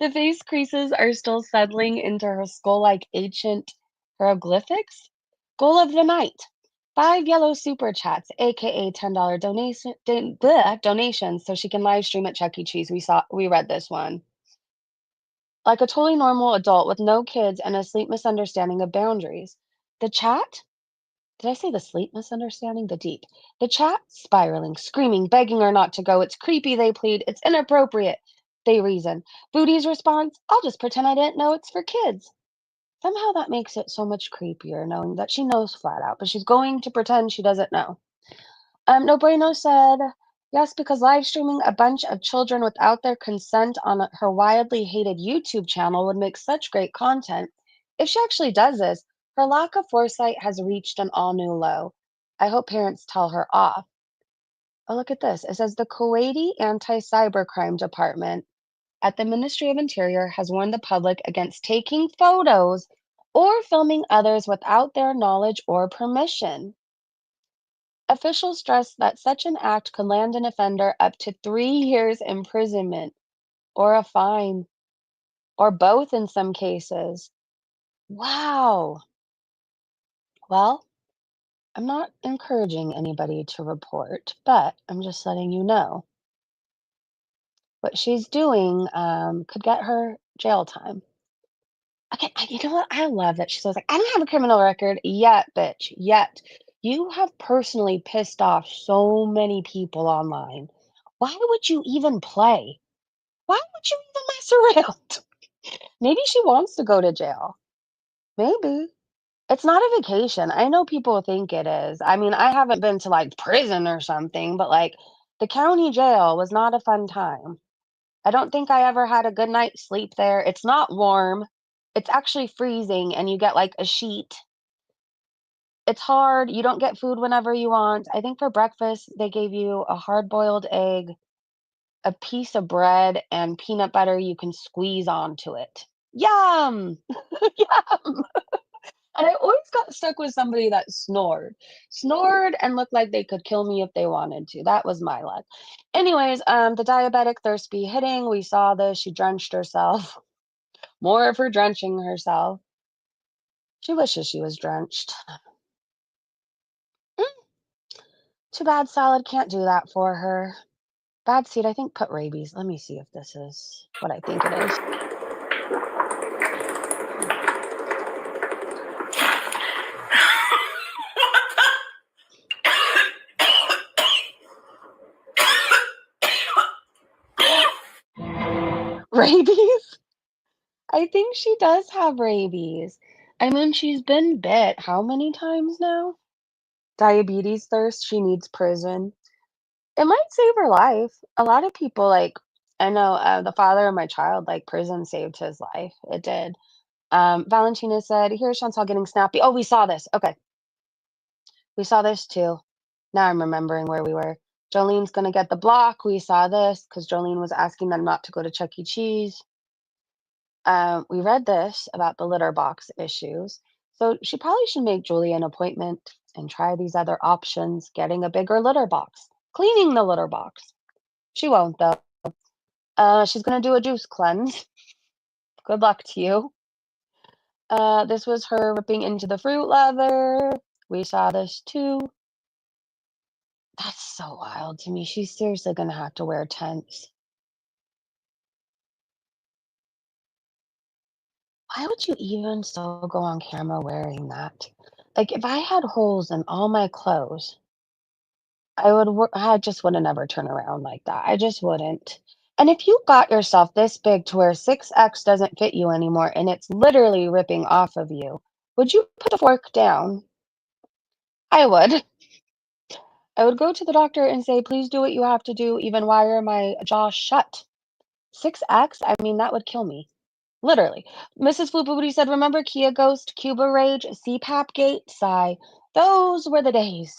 The face creases are still settling into her skull-like ancient hieroglyphics. Goal of the night. 5 yellow super chats, aka $10 donations, so she can live stream at Chuck E. Cheese. We read this one. Like a totally normal adult with no kids and a sleep misunderstanding of boundaries. The chat? Did I say the sleep misunderstanding? The deep. The chat? Spiraling, screaming, begging her not to go. It's creepy, they plead. It's inappropriate, they reason. Booty's response? I'll just pretend I didn't know it's for kids. Somehow that makes it so much creepier, knowing that she knows flat out, but she's going to pretend she doesn't know. No Bueno said, yes, because live streaming a bunch of children without their consent on her wildly hated YouTube channel would make such great content. If she actually does this, her lack of foresight has reached an all-new low. I hope parents tell her off. Oh, look at this. It says the Kuwaiti Anti-Cybercrime Department at the Ministry of Interior has warned the public against taking photos or filming others without their knowledge or permission. Officials stress that such an act could land an offender up to 3 years imprisonment or a fine, or both in some cases. Wow. Well, I'm not encouraging anybody to report, but I'm just letting you know what she's doing could get her jail time. Okay, you know what? I love that she says, like, I don't have a criminal record yet, bitch, yet. You have personally pissed off so many people online. Why would you even play? Why would you even mess around? Maybe she wants to go to jail. Maybe. It's not a vacation. I know people think it is. I mean, I haven't been to like prison or something, but like the county jail was not a fun time. I don't think I ever had a good night's sleep there. It's not warm. It's actually freezing and you get like a sheet. It's hard. You don't get food whenever you want. I think for breakfast they gave you a hard-boiled egg, a piece of bread, and peanut butter you can squeeze onto it. Yum! Yum! And I always got stuck with somebody that snored and looked like they could kill me if they wanted to. That was my luck. Anyways, the diabetic thirst be hitting. We saw this. She drenched herself. More of her drenching herself. She wishes she was drenched. Mm, too bad salad can't do that for her. Bad seed, I think put rabies. Let me see if this is what I think it is. Rabies? I think she does have rabies. I mean, she's been bit how many times now? Diabetes thirst, she needs prison. It might save her life. A lot of people, like, I know the father of my child, like, prison saved his life. It did. Valentina said, here's Chantal getting snappy. Oh, we saw this. Okay. We saw this too. Now I'm remembering where we were. Jolene's going to get the block. We saw this because Jolene was asking them not to go to Chuck E. Cheese. We read this about the litter box issues. So she probably should make Julie an appointment and try these other options, getting a bigger litter box, cleaning the litter box. She won't, though. She's going to do a juice cleanse. Good luck to you. This was her ripping into the fruit leather. We saw this too. That's so wild to me. She's seriously going to have to wear tents. Why would you even still go on camera wearing that? Like, if I had holes in all my clothes, I just wouldn't ever turn around like that. I just wouldn't. And if you got yourself this big to where 6X doesn't fit you anymore and it's literally ripping off of you, would you put the fork down? I would. I would go to the doctor and say, please do what you have to do, even wire my jaw shut. 6X? I mean, that would kill me. Literally. Mrs. Foodie said, remember Kia Ghost, Cuba Rage, CPAP Gate? Sigh. Those were the days.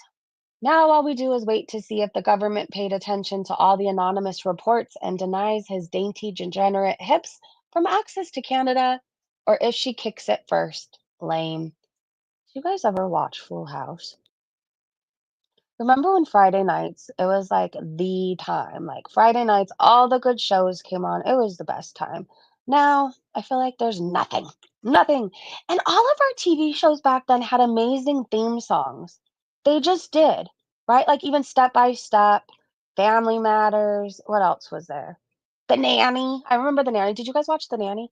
Now all we do is wait to see if the government paid attention to all the anonymous reports and denies his dainty, degenerate hips from access to Canada, or if she kicks it first. Lame. Do you guys ever watch Full House? Remember when Friday nights, it was like the time. Like Friday nights, all the good shows came on. It was the best time. Now, I feel like there's nothing. Nothing. And all of our TV shows back then had amazing theme songs. They just did, right? Like even Step by Step, Family Matters. What else was there? The Nanny. I remember The Nanny. Did you guys watch The Nanny?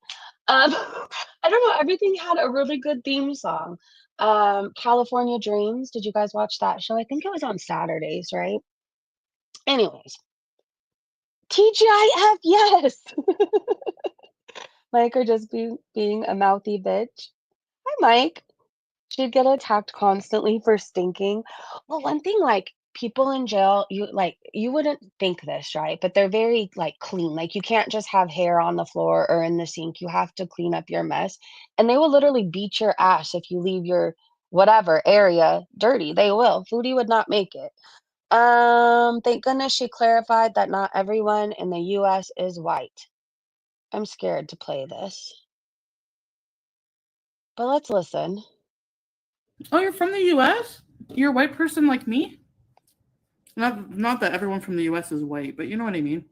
I don't know. Everything had a really good theme song. California Dreams. Did you guys watch that show? I think it was on Saturdays, right? Anyways, TGIF, yes. Mike are just being a mouthy bitch. Hi, Mike. She'd get attacked constantly for stinking. Well, one thing, like people in jail, you wouldn't think this, right? But they're very like clean. Like you can't just have hair on the floor or in the sink. You have to clean up your mess. And they will literally beat your ass if you leave your whatever area dirty. They will. Foodie would not make it. Thank goodness she clarified that not everyone in the US is white. I'm scared to play this. But let's listen. Oh, you're from the US? You're a white person like me? Not that everyone from the US is white, but you know what I mean.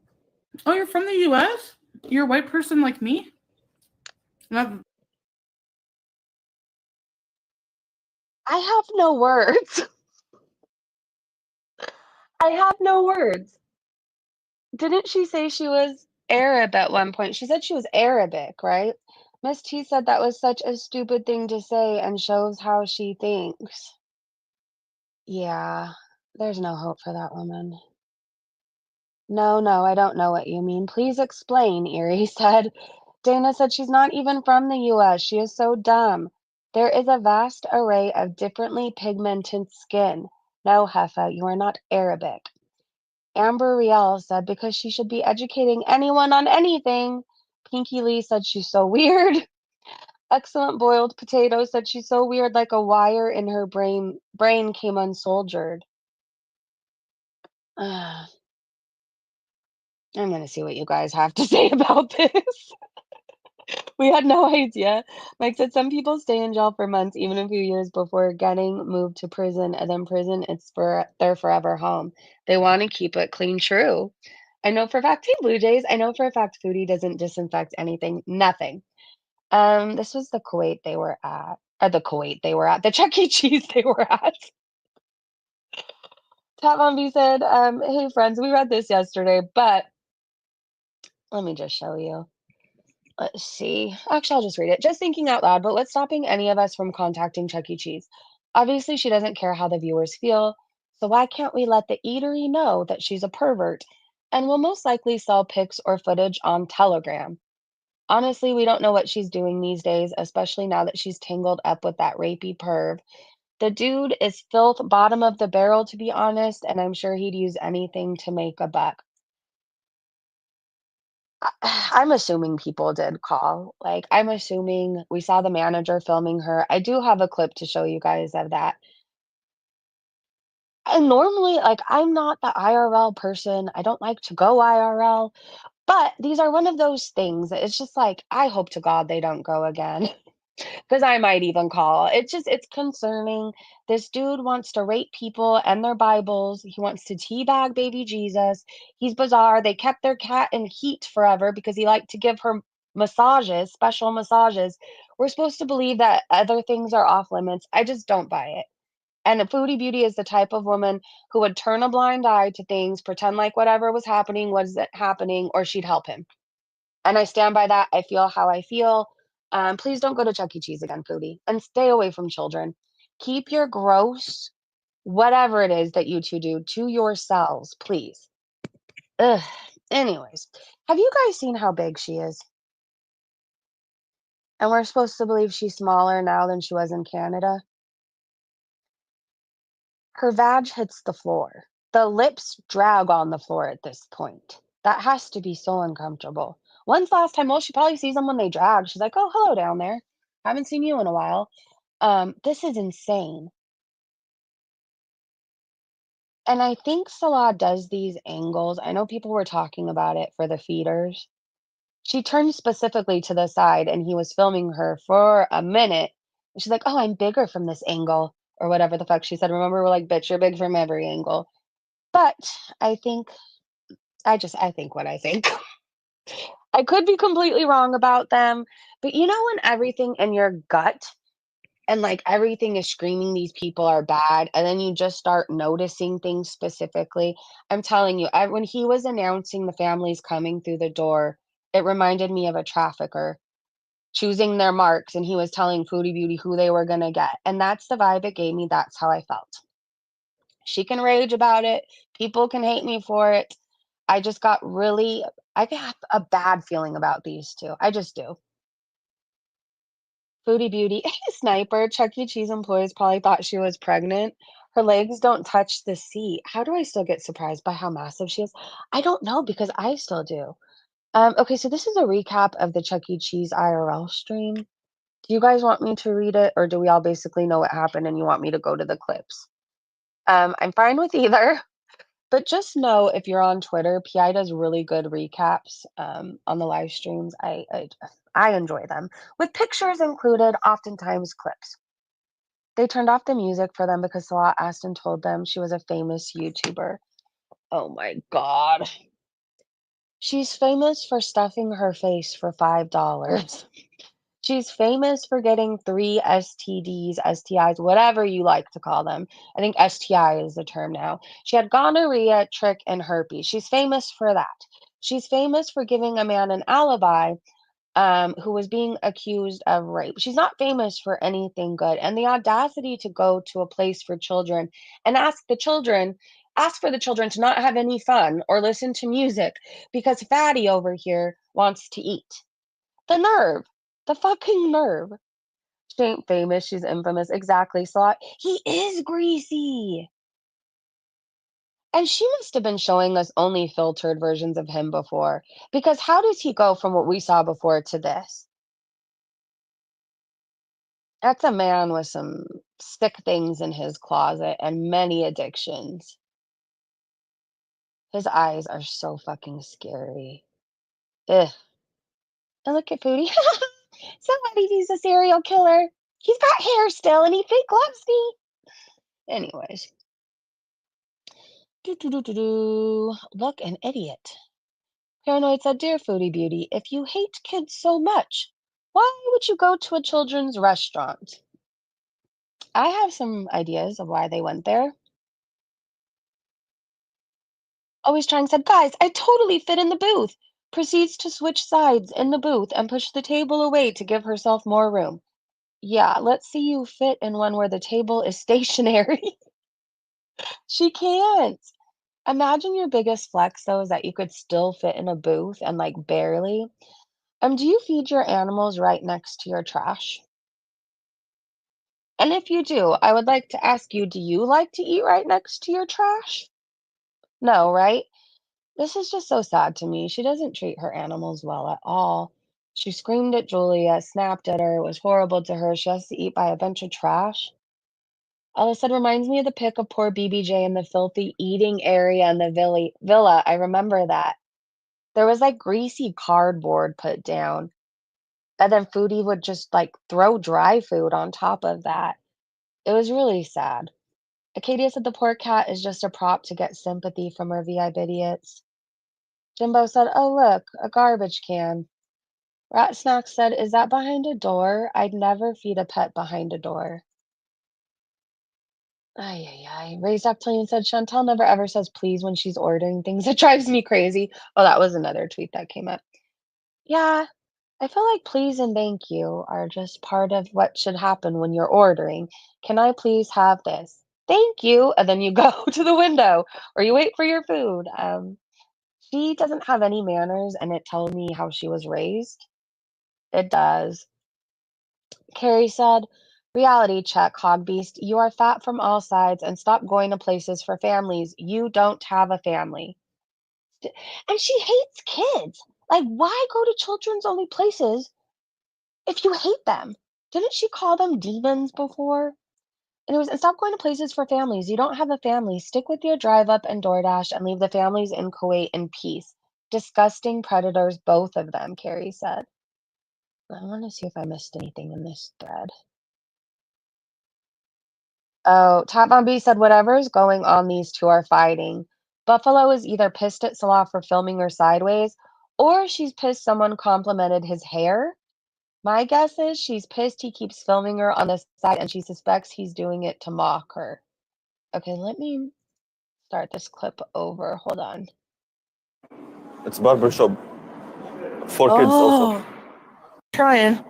Oh, you're from the US? You're a white person like me? Not I have no words. I have no words. Didn't she say she was Arab at one point? She said she was Arabic, right? Miss T said that was such a stupid thing to say and shows how she thinks. Yeah, there's no hope for that woman. No, I don't know what you mean. Please explain, Erie said. Dana said she's not even from the US. She is so dumb. There is a vast array of differently pigmented skin. No, Heffa, you are not Arabic. Amber Riel said because she should be educating anyone on anything. Pinky Lee said she's so weird. Excellent Boiled Potato said she's so weird, like a wire in her brain came unsoldiered. I'm gonna see what you guys have to say about this. We had no idea. Mike said some people stay in jail for months, even a few years before getting moved to prison, and then prison, it's for their forever home. They want to keep it clean. True. I know for a fact, hey Blue Jays, I know for a fact Foodie doesn't disinfect anything. Nothing. This was the Kuwait they were at. Or the Kuwait they were at. The Chuck E. Cheese they were at. Tat Von B said, hey friends, we read this yesterday, but let me just show you. Let's see. Actually, I'll just read it. Just thinking out loud, but what's stopping any of us from contacting Chuck E. Cheese? Obviously, she doesn't care how the viewers feel, so why can't we let the eatery know that she's a pervert and will most likely sell pics or footage on Telegram? Honestly, we don't know what she's doing these days, especially now that she's tangled up with that rapey perv. The dude is filth bottom of the barrel, to be honest, and I'm sure he'd use anything to make a buck. I'm assuming people did call. Like, I'm assuming we saw the manager filming her. I do have a clip to show you guys of that. And normally, like, I'm not the IRL person. I don't like to go IRL, but these are one of those things that it's just like, I hope to God they don't go again. Because I might even call. It's concerning. This dude wants to rape people and their Bibles. He wants to teabag baby Jesus. He's bizarre. They kept their cat in heat forever because he liked to give her massages, special massages. We're supposed to believe that other things are off limits. I just don't buy it. And Foodie Beauty is the type of woman who would turn a blind eye to things, pretend like whatever was happening wasn't happening, or she'd help him. And I stand by that. I feel how I feel. Please don't go to Chuck E. Cheese again, Foodie, and stay away from children. Keep your gross, whatever it is that you two do, to yourselves, please. Ugh. Anyways, have you guys seen how big she is? And we're supposed to believe she's smaller now than she was in Canada. Her vag hits the floor. The lips drag on the floor at this point. That has to be so uncomfortable. When's the last time? Well, she probably sees them when they drag. She's like, oh, hello down there. Haven't seen you in a while. This is insane. And I think Salah does these angles. I know people were talking about it for the feeders. She turned specifically to the side and he was filming her for a minute. And she's like, oh, I'm bigger from this angle or whatever the fuck she said. Remember, we're like, bitch, you're big from every angle. But I think I think what I think. I could be completely wrong about them, but you know when everything in your gut and like everything is screaming these people are bad, and then you just start noticing things specifically. I'm telling you, when he was announcing the families coming through the door, it reminded me of a trafficker choosing their marks, and he was telling Foodie Beauty who they were gonna get, and that's the vibe it gave me. That's how I felt. She can rage about it. People can hate me for it. I just got really, I got a bad feeling about these two. I just do. Foodie Beauty, Sniper, Chuck E. Cheese employees probably thought she was pregnant. Her legs don't touch the seat. How do I still get surprised by how massive she is? I don't know because I still do. Okay, so this is a recap of the Chuck E. Cheese IRL stream. Do you guys want me to read it, or do we all basically know what happened and you want me to go to the clips? I'm fine with either. But just know if you're on Twitter, PI does really good recaps on the live streams. I enjoy them with pictures included, oftentimes clips. They turned off the music for them because Salah asked and told them she was a famous YouTuber. Oh my God. She's famous for stuffing her face for $5. She's famous for getting 3 STDs, STIs, whatever you like to call them. I think STI is the term now. She had gonorrhea, trick, and herpes. She's famous for that. She's famous for giving a man an alibi who was being accused of rape. She's not famous for anything good. And the audacity to go to a place for children and ask the children, ask for the children to not have any fun or listen to music because Fatty over here wants to eat. The nerve. The fucking nerve. She ain't famous, she's infamous. Exactly, Salah. He is greasy. And she must have been showing us only filtered versions of him before. Because how does he go from what we saw before to this? That's a man with some sick things in his closet and many addictions. His eyes are so fucking scary. Ugh. And look at Foodie. Somebody he's a serial killer. He's got hair still and he fake loves me. Anyways. Look, an idiot. Paranoid said, Dear Foodie Beauty, if you hate kids so much, why would you go to a children's restaurant? I have some ideas of why they went there. Always Trying said, Guys, I totally fit in the booth. Proceeds to switch sides in the booth and push the table away to give herself more room. Yeah, let's see you fit in one where the table is stationary. She can't. Imagine your biggest flex, though, is that you could still fit in a booth and like barely. Do you feed your animals right next to your trash? And if you do, I would like to ask you, do you like to eat right next to your trash? No, right? This is just so sad to me. She doesn't treat her animals well at all. She screamed at Julia, snapped at her, it was horrible to her. She has to eat by a bunch of trash. Ella said, reminds me of the pic of poor BBJ in the filthy eating area in the villa. I remember that. There was like greasy cardboard put down. And then Foodie would just like throw dry food on top of that. It was really sad. Acadia said the poor cat is just a prop to get sympathy from her VIP idiots. Jimbo said, oh, look, a garbage can. Rat Snack said, is that behind a door? I'd never feed a pet behind a door. Ay, ay, ay. Raised Octillion said, Chantal never ever says please when she's ordering things. It drives me crazy. Oh, that was another tweet that came up. Yeah, I feel like please and thank you are just part of what should happen when you're ordering. Can I please have this? Thank you. And then you go to the window or you wait for your food. She doesn't have any manners, and it tells me how she was raised. It does. Carrie said, reality check, hog beast. You are fat from all sides and stop going to places for families. You don't have a family. And she hates kids. Like, why go to children's only places if you hate them? Didn't she call them demons before? And stop going to places for families. You don't have a family. Stick with your drive up and DoorDash and leave the families in Kuwait in peace. Disgusting predators, both of them, Carrie said. I want to see if I missed anything in this thread. Oh, Top Mom B said, whatever is going on, these two are fighting. Buffalo is either pissed at Salah for filming her sideways, or she's pissed someone complimented his hair. My guess is she's pissed he keeps filming her on the side and she suspects he's doing it to mock her. Okay, let me start this clip over. Hold on. It's barbershop for kids also. Trying.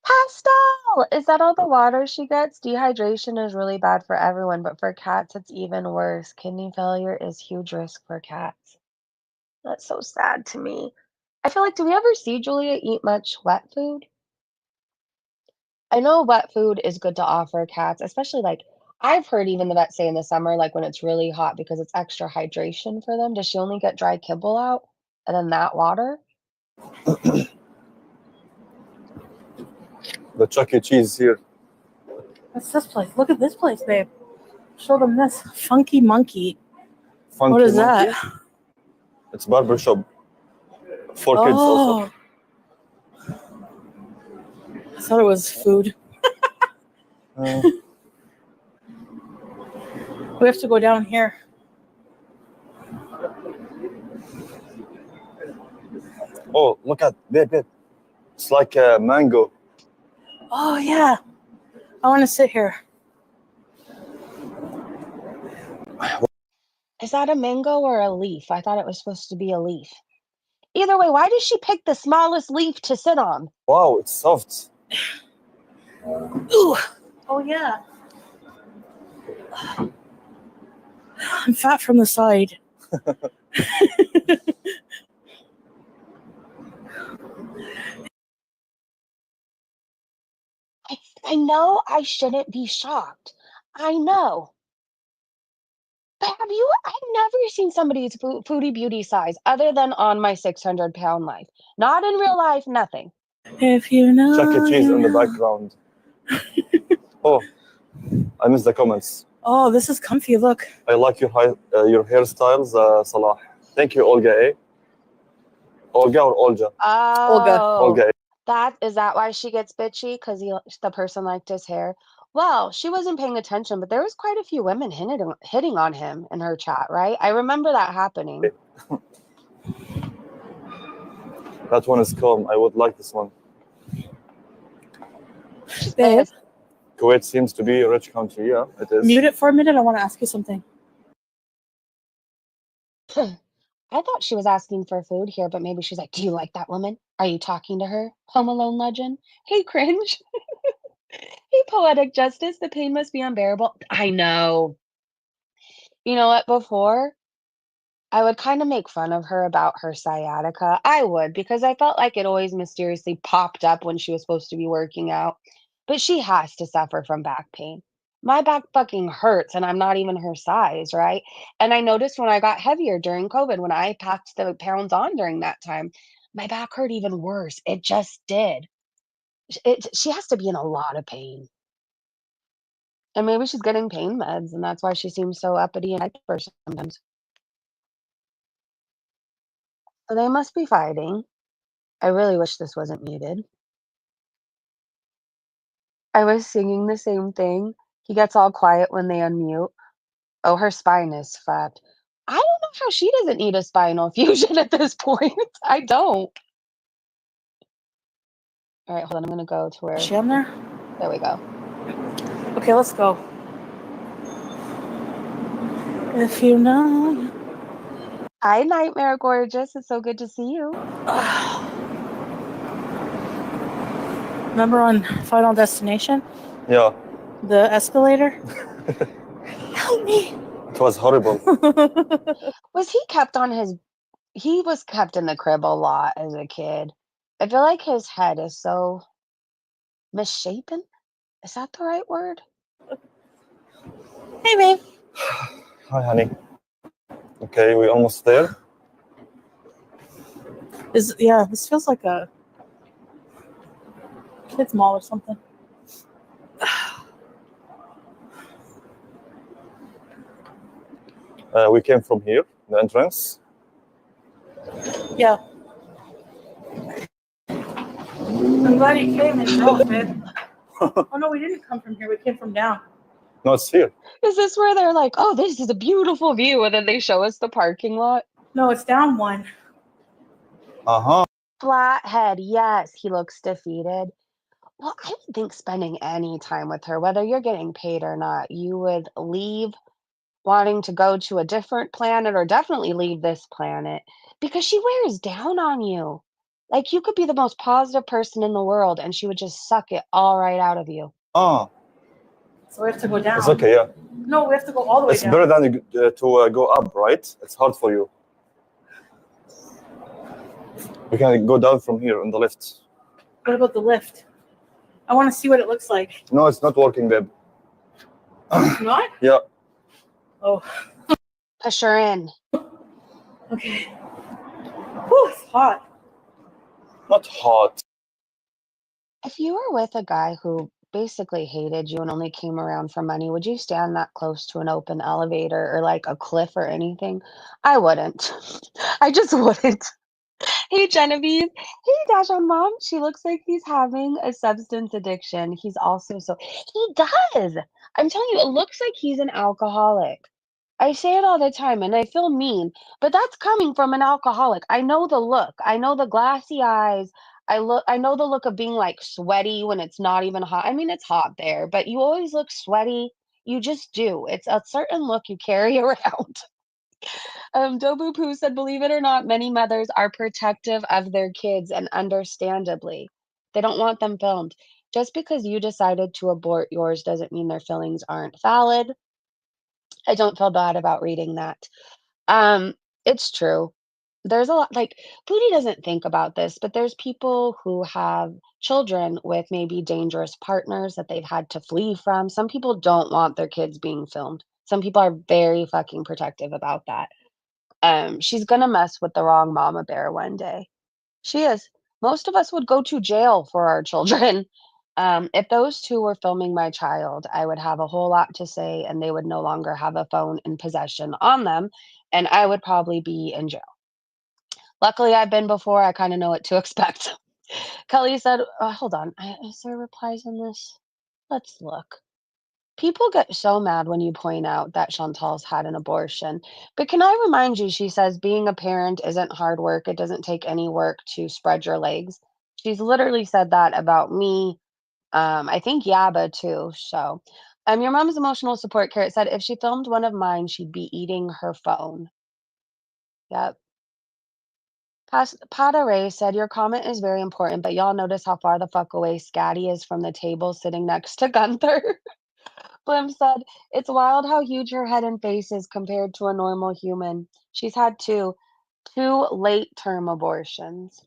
Pastel! Is that all the water she gets? Dehydration is really bad for everyone, but for cats, it's even worse. Kidney failure is huge risk for cats. That's so sad to me. I feel like, do we ever see Julia eat much wet food? I know wet food is good to offer cats, especially like I've heard even the vets say in the summer, like when it's really hot because it's extra hydration for them. Does she only get dry kibble out and then that water? The Chuck E. Cheese here. What's this place? Look at this place, babe. Show them this. Funky Monkey. Funky What is Monkey. that? It's barbershop for kids also. I thought it was food. We have to go down here. Oh, look at that. It's like a mango. Oh, yeah. I want to sit here. Is that a mango or a leaf? I thought it was supposed to be a leaf. Either way, why does she pick the smallest leaf to sit on? Wow, it's soft. Ooh. Oh yeah. I'm fat from the side. I know I shouldn't be shocked. I know. But I've never seen somebody's foodie beauty size other than on my 600-pound life. Not in real life, nothing. If you know. Chuck E. Cheese you in the know. background. Oh, I missed the comments. Oh, this is comfy. Look. I like your hairstyles, Salah. Thank you, Olga. Eh? Olga or Olja? Oh, Olga. is that why she gets bitchy? Because the person liked his hair? Well, she wasn't paying attention, but there was quite a few women hitting on him in her chat, right? I remember that happening. That one is calm. I would like this one. Babe, Kuwait seems to be a rich country. Yeah, it is. mute it for a minute. I want to ask you something. I thought she was asking for food here, but maybe she's like, do you like that woman? Are you talking to her? Home Alone legend? Hey, cringe. Hey, poetic justice. The pain must be unbearable. I know. You know what? Before, I would kind of make fun of her about her sciatica. I would, because I felt like it always mysteriously popped up when she was supposed to be working out. But she has to suffer from back pain. My back fucking hurts, and I'm not even her size, right? And I noticed when I got heavier during COVID, when I packed the pounds on during that time, my back hurt even worse. It just did. She has to be in a lot of pain. And maybe she's getting pain meds, and that's why she seems so uppity and hyper sometimes. So they must be fighting. I really wish this wasn't muted. I was singing the same thing. He gets all quiet when they unmute. Oh, her spine is fucked. I don't know how she doesn't need a spinal fusion at this point. I don't. All right, hold on. I'm gonna go to where. Is she on there? There we go. Okay, let's go. If you know. Hi, Nightmare Gorgeous. It's so good to see you. Remember on Final Destination? Yeah. The escalator? Help me! It was horrible. Was he kept on his... He was kept in the crib a lot as a kid. I feel like his head is so misshapen. Is that the right word? Hey, babe. Hi, honey. Okay, we almost there. Yeah, this feels like a kid's mall or something. We came from here, the entrance. Yeah. I'm glad you came and drove, babe. Oh, no, we didn't come from here. We came from down. No, it's here. Is this where they're like, oh, this is a beautiful view, and then they show us the parking lot? No, it's down one. Uh-huh. Flathead, yes, he looks defeated. Well, I would think spending any time with her, whether you're getting paid or not, you would leave wanting to go to a different planet or definitely leave this planet because she wears down on you. Like you could be the most positive person in the world and she would just suck it all right out of you. Ah, So we have to go down. it's okay, yeah. No, we have to go all the way It's down. better than to go up, right? It's hard for you. We can go down from here on the lift. What about the lift? I want to see what it looks like. No, it's not working, babe. Not? Yeah. Oh, Push her in. okay. Whew, it's hot. Not hot. If you were with a guy who basically hated you and only came around for money, would you stand that close to an open elevator or like a cliff or anything? I wouldn't. I just wouldn't. Hey, Genevieve. Hey, Dash on Mom. She looks like he's having a substance addiction. He's also he does. I'm telling you, it looks like he's an alcoholic. I say it all the time and I feel mean, but that's coming from an alcoholic. I know the look. I know the glassy eyes. I know the look of being like sweaty when it's not even hot. I mean, it's hot there, but you always look sweaty. You just do. It's a certain look you carry around. Dobu Poo said, believe it or not, many mothers are protective of their kids, and understandably, they don't want them filmed. Just because you decided to abort yours doesn't mean their feelings aren't valid. I don't feel bad about reading that. Um, it's true. There's a lot like Foodie doesn't think about this, but there's people who have children with maybe dangerous partners that they've had to flee from. Some people don't want their kids being filmed. Some people are very fucking protective about that. She's gonna mess with the wrong mama bear one day. She is. Most of us would go to jail for our children. If those two were filming my child, I would have a whole lot to say, and they would no longer have a phone in possession on them, and I would probably be in jail. Luckily, I've been before. I kind of know what to expect. Kelly said, hold on. Is there replies in this? Let's look. People get so mad when you point out that Chantal's had an abortion. But can I remind you, she says, being a parent isn't hard work. It doesn't take any work to spread your legs. She's literally said that about me. I think Yaba too. So, your mom's emotional support carrot said if she filmed one of mine, she'd be eating her phone. Yep. Pada Ray said, your comment is very important, but y'all notice how far the fuck away Scatty is from the table sitting next to Gunther? Blim said, it's wild how huge her head and face is compared to a normal human. She's had two late-term abortions.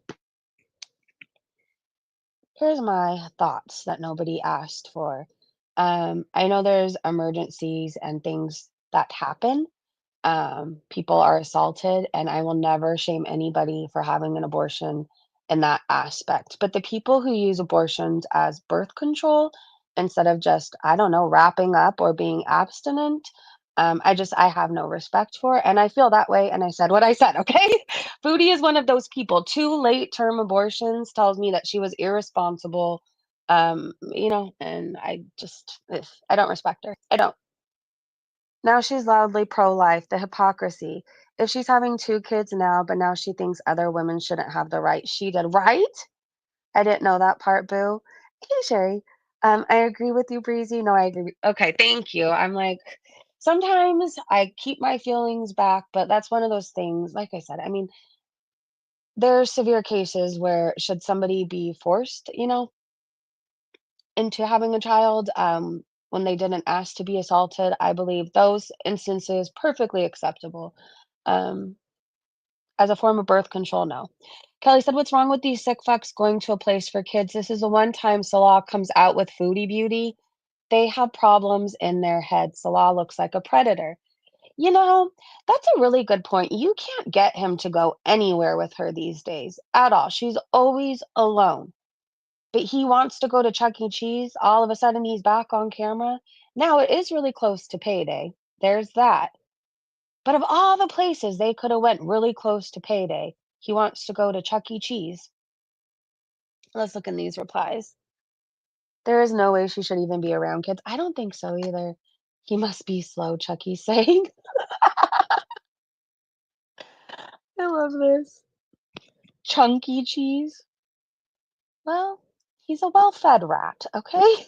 Here's my thoughts that nobody asked for. I know there's emergencies and things that happen. People are assaulted, and I will never shame anybody for having an abortion in that aspect. But the people who use abortions as birth control instead of just, I don't know, wrapping up or being abstinent, I have no respect for. And I feel that way. And I said what I said, okay? Foodie is one of those people. 2 late term abortions tells me that she was irresponsible. And I don't respect her. I don't. Now she's loudly pro-life, the hypocrisy. If she's having 2 kids now, but now she thinks other women shouldn't have the right she did, right? I didn't know that part, boo. Hey, Sherry. I agree with you, Breezy. No, I agree. Okay, thank you. I'm like, sometimes I keep my feelings back, but that's one of those things, like I said, I mean, there are severe cases where should somebody be forced, into having a child, when they didn't ask to be assaulted, I believe those instances perfectly acceptable. Um, as a form of birth control, no. Kelly said, what's wrong with these sick fucks going to a place for kids? This is the one time Salah comes out with Foodie Beauty. They have problems in their head. Salah looks like a predator. That's a really good point. You can't get him to go anywhere with her these days at all. She's always alone. But he wants to go to Chuck E. Cheese. All of a sudden, he's back on camera. Now, it is really close to payday. There's that. But of all the places they could have went really close to payday, he wants to go to Chuck E. Cheese. Let's look in these replies. There is no way she should even be around kids. I don't think so either. He must be slow, Chucky's saying. I love this. Chunky cheese. Well, he's a well-fed rat, okay?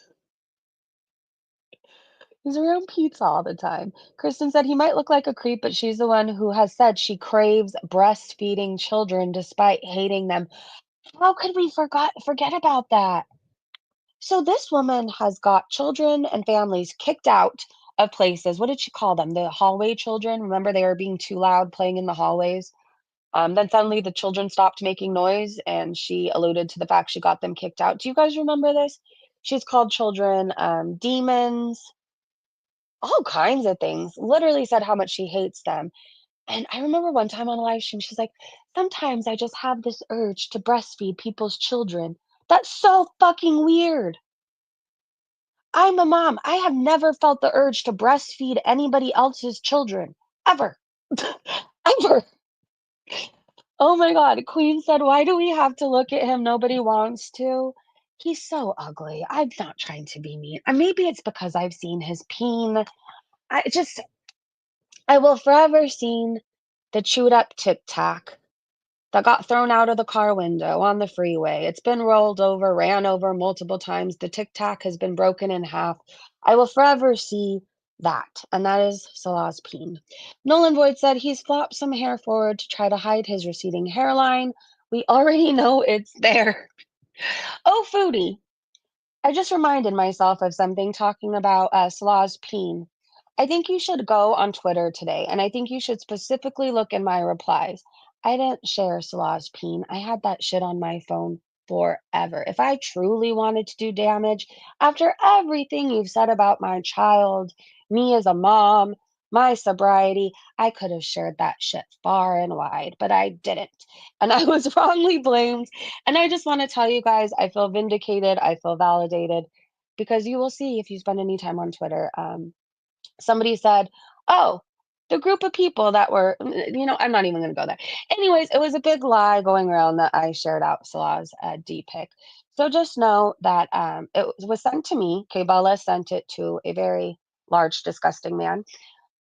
He's around pizza all the time. Kristen said he might look like a creep, but she's the one who has said she craves breastfeeding children despite hating them. How could we forget about that? So this woman has got children and families kicked out of places. What did she call them? The hallway children. Remember, they were being too loud playing in the hallways. Then suddenly the children stopped making noise, and she alluded to the fact she got them kicked out. Do you guys remember this? She's called children demons, all kinds of things. Literally said how much she hates them. And I remember one time on a live stream, she's like, sometimes I just have this urge to breastfeed people's children. That's so fucking weird. I'm a mom. I have never felt the urge to breastfeed anybody else's children. Ever. Ever. Oh my God. Queen said, why do we have to look at him? Nobody wants to. He's so ugly. I'm not trying to be mean. Maybe it's because I've seen his peen. I will forever seen the chewed up Tic Tac that got thrown out of the car window on the freeway. It's been rolled over, ran over multiple times. The Tic Tac has been broken in half. I will forever see that, and that is Salah's peen. Nolan Void said he's flopped some hair forward to try to hide his receding hairline. We already know it's there. Oh, Foodie. I just reminded myself of something talking about Salah's peen. I think you should go on Twitter today, and I think you should specifically look in my replies. I didn't share Salah's peen. I had that shit on my phone forever. If I truly wanted to do damage, after everything you've said about my child, me as a mom, my sobriety, I could have shared that shit far and wide, but I didn't. And I was wrongly blamed. And I just want to tell you guys, I feel vindicated. I feel validated because you will see if you spend any time on Twitter. Somebody said, oh, the group of people that were, I'm not even going to go there. Anyways, it was a big lie going around that I shared out Salah's D pic. So just know that it was sent to me. Kbella sent it to a very large, disgusting man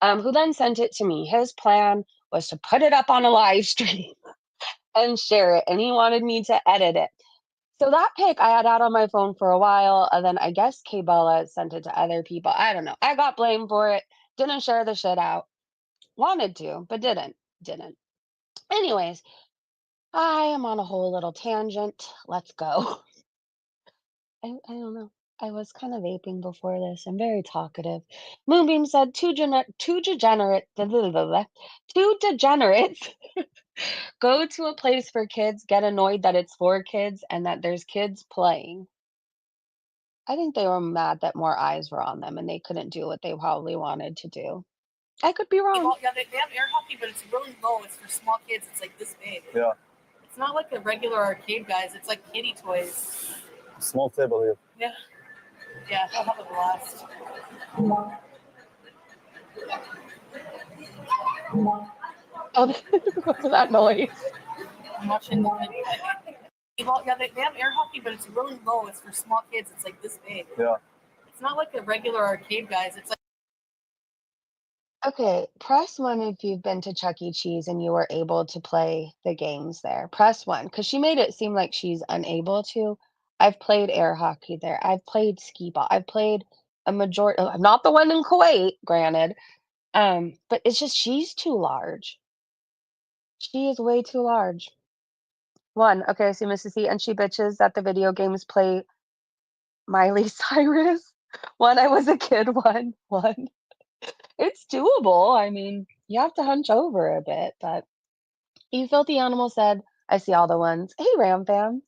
who then sent it to me. His plan was to put it up on a live stream and share it, and he wanted me to edit it. So that pic I had out on my phone for a while, and then I guess Kbella sent it to other people. I don't know. I got blamed for it. Didn't share the shit out. Wanted to, but didn't. Anyways, I am on a whole little tangent. Let's go. I don't know. I was kind of vaping before this. I'm very talkative. Moonbeam said two degenerates go to a place for kids, get annoyed that it's for kids and that there's kids playing. I think they were mad that more eyes were on them and they couldn't do what they probably wanted to do. I could be wrong. Well, yeah, they have air hockey, but it's really low. It's for small kids. It's like this big. Yeah. It's not like a regular arcade, guys. It's like kiddie toys. Small table here. Yeah. Yeah, they'll have a blast. Oh, what's that noise? I'm watching the well, yeah, they have air hockey, but it's really low. It's for small kids. It's like this big. Yeah. It's not like a regular arcade, guys. It's like Okay, press 1 if you've been to Chuck E. Cheese and you were able to play the games there. Press 1, because she made it seem like she's unable to. I've played air hockey there. I've played skee ball. I've played a majority. Not the one in Kuwait, granted. But it's just she's too large. She is way too large. 1, okay, I see Mrs. C, and she bitches that the video games play Miley Cyrus. 1, I was a kid. 1. It's doable. I mean, you have to hunch over a bit, but You Filthy Animal said, I see all the ones. Hey, Ram fam.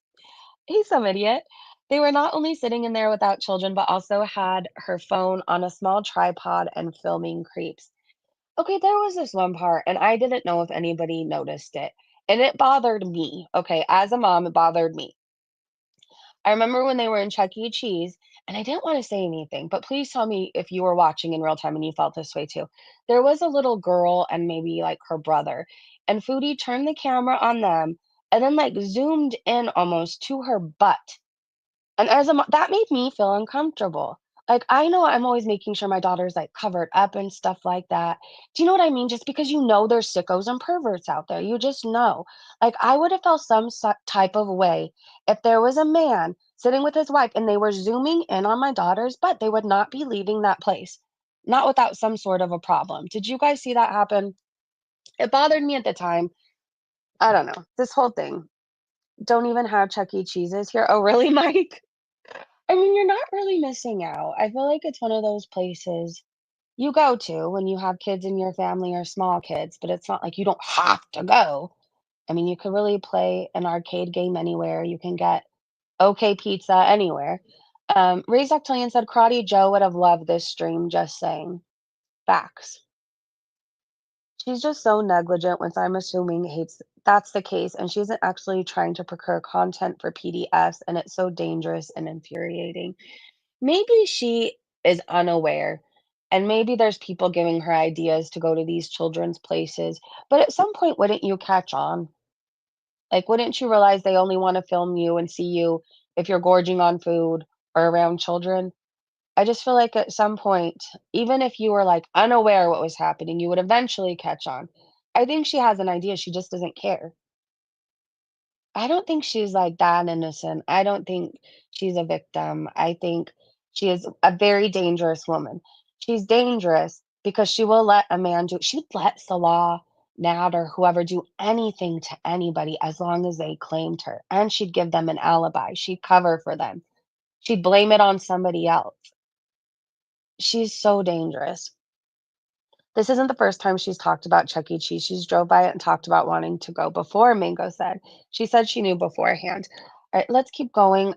He's some idiot. They were not only sitting in there without children, but also had her phone on a small tripod and filming creeps. Okay, there was this one part, and I didn't know if anybody noticed it. And it bothered me. Okay, as a mom, it bothered me. I remember when they were in Chuck E. Cheese, and I didn't want to say anything, but please tell me if you were watching in real time and you felt this way too. There was a little girl and maybe like her brother, and Foodie turned the camera on them and then like zoomed in almost to her butt. And as a that made me feel uncomfortable. Like, I know I'm always making sure my daughter's, like, covered up and stuff like that. Do you know what I mean? Just because you know there's sickos and perverts out there, you just know. Like, I would have felt some type of way if there was a man sitting with his wife and they were zooming in on my daughter's butt. They would not be leaving that place, not without some sort of a problem. Did you guys see that happen? It bothered me at the time. I don't know. This whole thing. Don't even have Chuck E. Cheese's here. Oh, really, Mike? I mean, you're not really missing out. I feel like it's one of those places you go to when you have kids in your family or small kids, but it's not like you don't have to go. I mean, you could really play an arcade game anywhere. You can get okay pizza anywhere. Raised Octillion said Karate Joe would have loved this stream, just saying. Facts. She's just so negligent, which I'm assuming hates that's the case, and she isn't actually trying to procure content for PDFs, and it's so dangerous and infuriating. Maybe she is unaware, and maybe there's people giving her ideas to go to these children's places, but at some point, wouldn't you catch on? Like, wouldn't you realize they only want to film you and see you if you're gorging on food or around children? I just feel like at some point, even if you were like unaware what was happening, you would eventually catch on. I think she has an idea, she just doesn't care. I don't think she's like that innocent. I don't think she's a victim. I think she is a very dangerous woman. She's dangerous because she will let a man she'd let Salah, Nat, or whoever do anything to anybody as long as they claimed her, and she'd give them an alibi. She'd cover for them. She'd blame it on somebody else. She's so dangerous. This isn't the first time she's talked about Chuck E. Cheese. She's drove by it and talked about wanting to go before, Mango said. She said she knew beforehand. All right, let's keep going.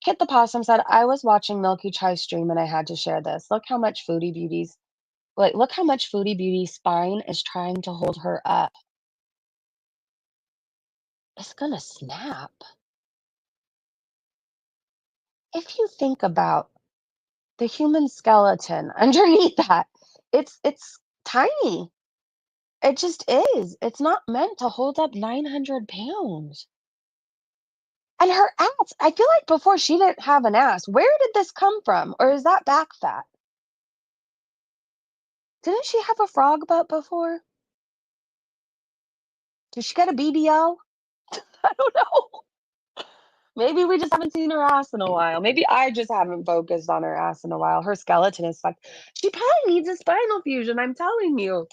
Kit the Possum said, I was watching Milky Chai stream and I had to share this. Look how much Foodie Beauty's spine is trying to hold her up. It's gonna snap. If you think about the human skeleton underneath that, it's tiny. It just is. It's not meant to hold up 900 pounds. And her ass, I feel like before she didn't have an ass. Where did this come from? Or is that back fat? Didn't she have a frog butt before? Did she get a BBL? I don't know. Maybe we just haven't seen her ass in a while. Maybe I just haven't focused on her ass in a while. Her skeleton is fucked. She probably needs a spinal fusion, I'm telling you.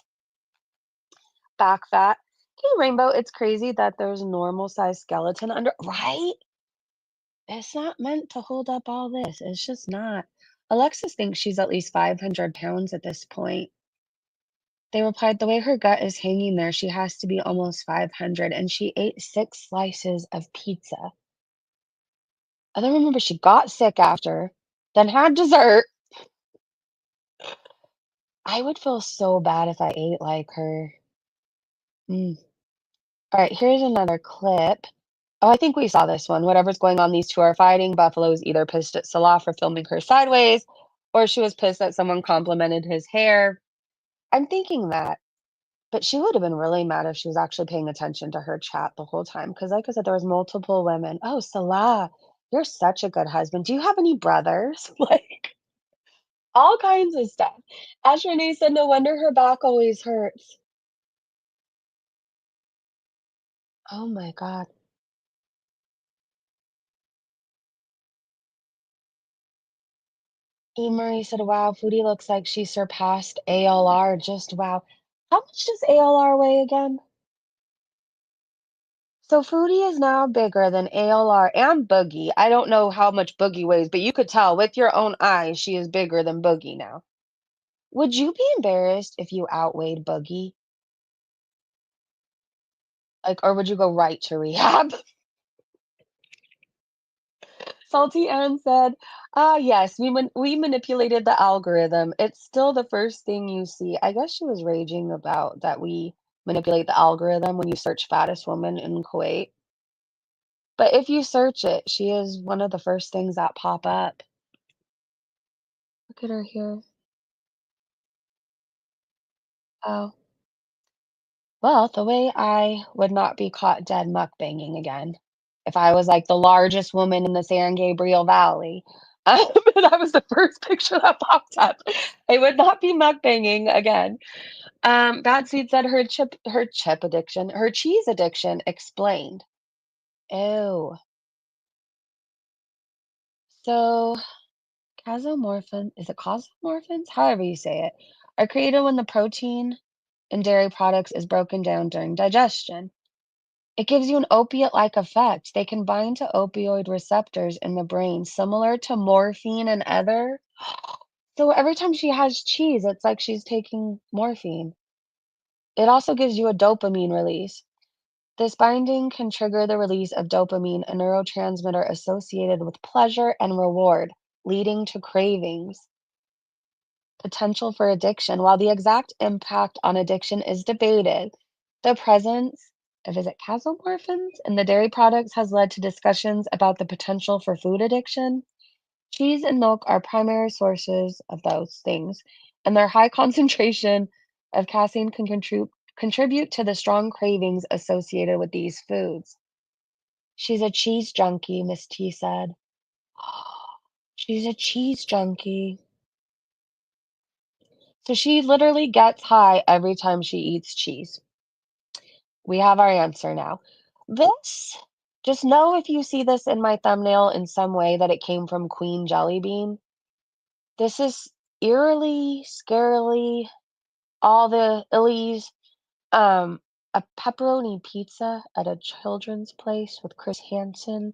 Back fat. Hey, Rainbow, it's crazy that there's a normal size skeleton under, right? It's not meant to hold up all this. It's just not. Alexis thinks she's at least 500 pounds at this point. They replied, the way her gut is hanging there, she has to be almost 500, and she ate 6 slices of pizza. I then remember she got sick after, then had dessert. I would feel so bad if I ate like her. All right, here's another clip. Oh, I think we saw this one. Whatever's going on, these two are fighting. Buffalo's either pissed at Salah for filming her sideways, or she was pissed that someone complimented his hair. I'm thinking that. But she would have been really mad if she was actually paying attention to her chat the whole time. Because like I said, there was multiple women. Oh, Salah, you're such a good husband. Do you have any brothers? Like, all kinds of stuff. Ash Renee said, no wonder her back always hurts. Oh my God. E. Marie said, wow, Foodie looks like she surpassed ALR. Just wow. How much does ALR weigh again? So Foodie is now bigger than ALR and Boogie. I don't know how much Boogie weighs, but you could tell with your own eyes she is bigger than Boogie now. Would you be embarrassed if you outweighed Boogie? Like, or would you go right to rehab? Salty Ann said, yes, we manipulated the algorithm. It's still the first thing you see. I guess she was raging about that we manipulate the algorithm when you search fattest woman in Kuwait. But if you search it, she is one of the first things that pop up. Look at her here. Oh. Well, the way I would not be caught dead mukbanging again if I was like the largest woman in the San Gabriel Valley. That was the first picture that popped up. I would not be mukbanging again. Bad Seed said her cheese addiction explained. Ew. So is it casomorphins? However you say it, are created when the protein in dairy products is broken down during digestion. It gives you an opiate-like effect. They can bind to opioid receptors in the brain, similar to morphine and other. So every time she has cheese, it's like she's taking morphine. It also gives you a dopamine release. This binding can trigger the release of dopamine, a neurotransmitter associated with pleasure and reward, leading to cravings. Potential for addiction. While the exact impact on addiction is debated, the presence of casomorphins in the dairy products has led to discussions about the potential for food addiction. Cheese and milk are primary sources of those things, and their high concentration of casein can contribute to the strong cravings associated with these foods. She's a cheese junkie, Miss T said. She's a cheese junkie. So she literally gets high every time she eats cheese. We have our answer now. This, just know if you see this in my thumbnail in some way that it came from Queen Jelly Bean. This is eerily, scarily, all the illies. A pepperoni pizza at a children's place with Chris Hansen.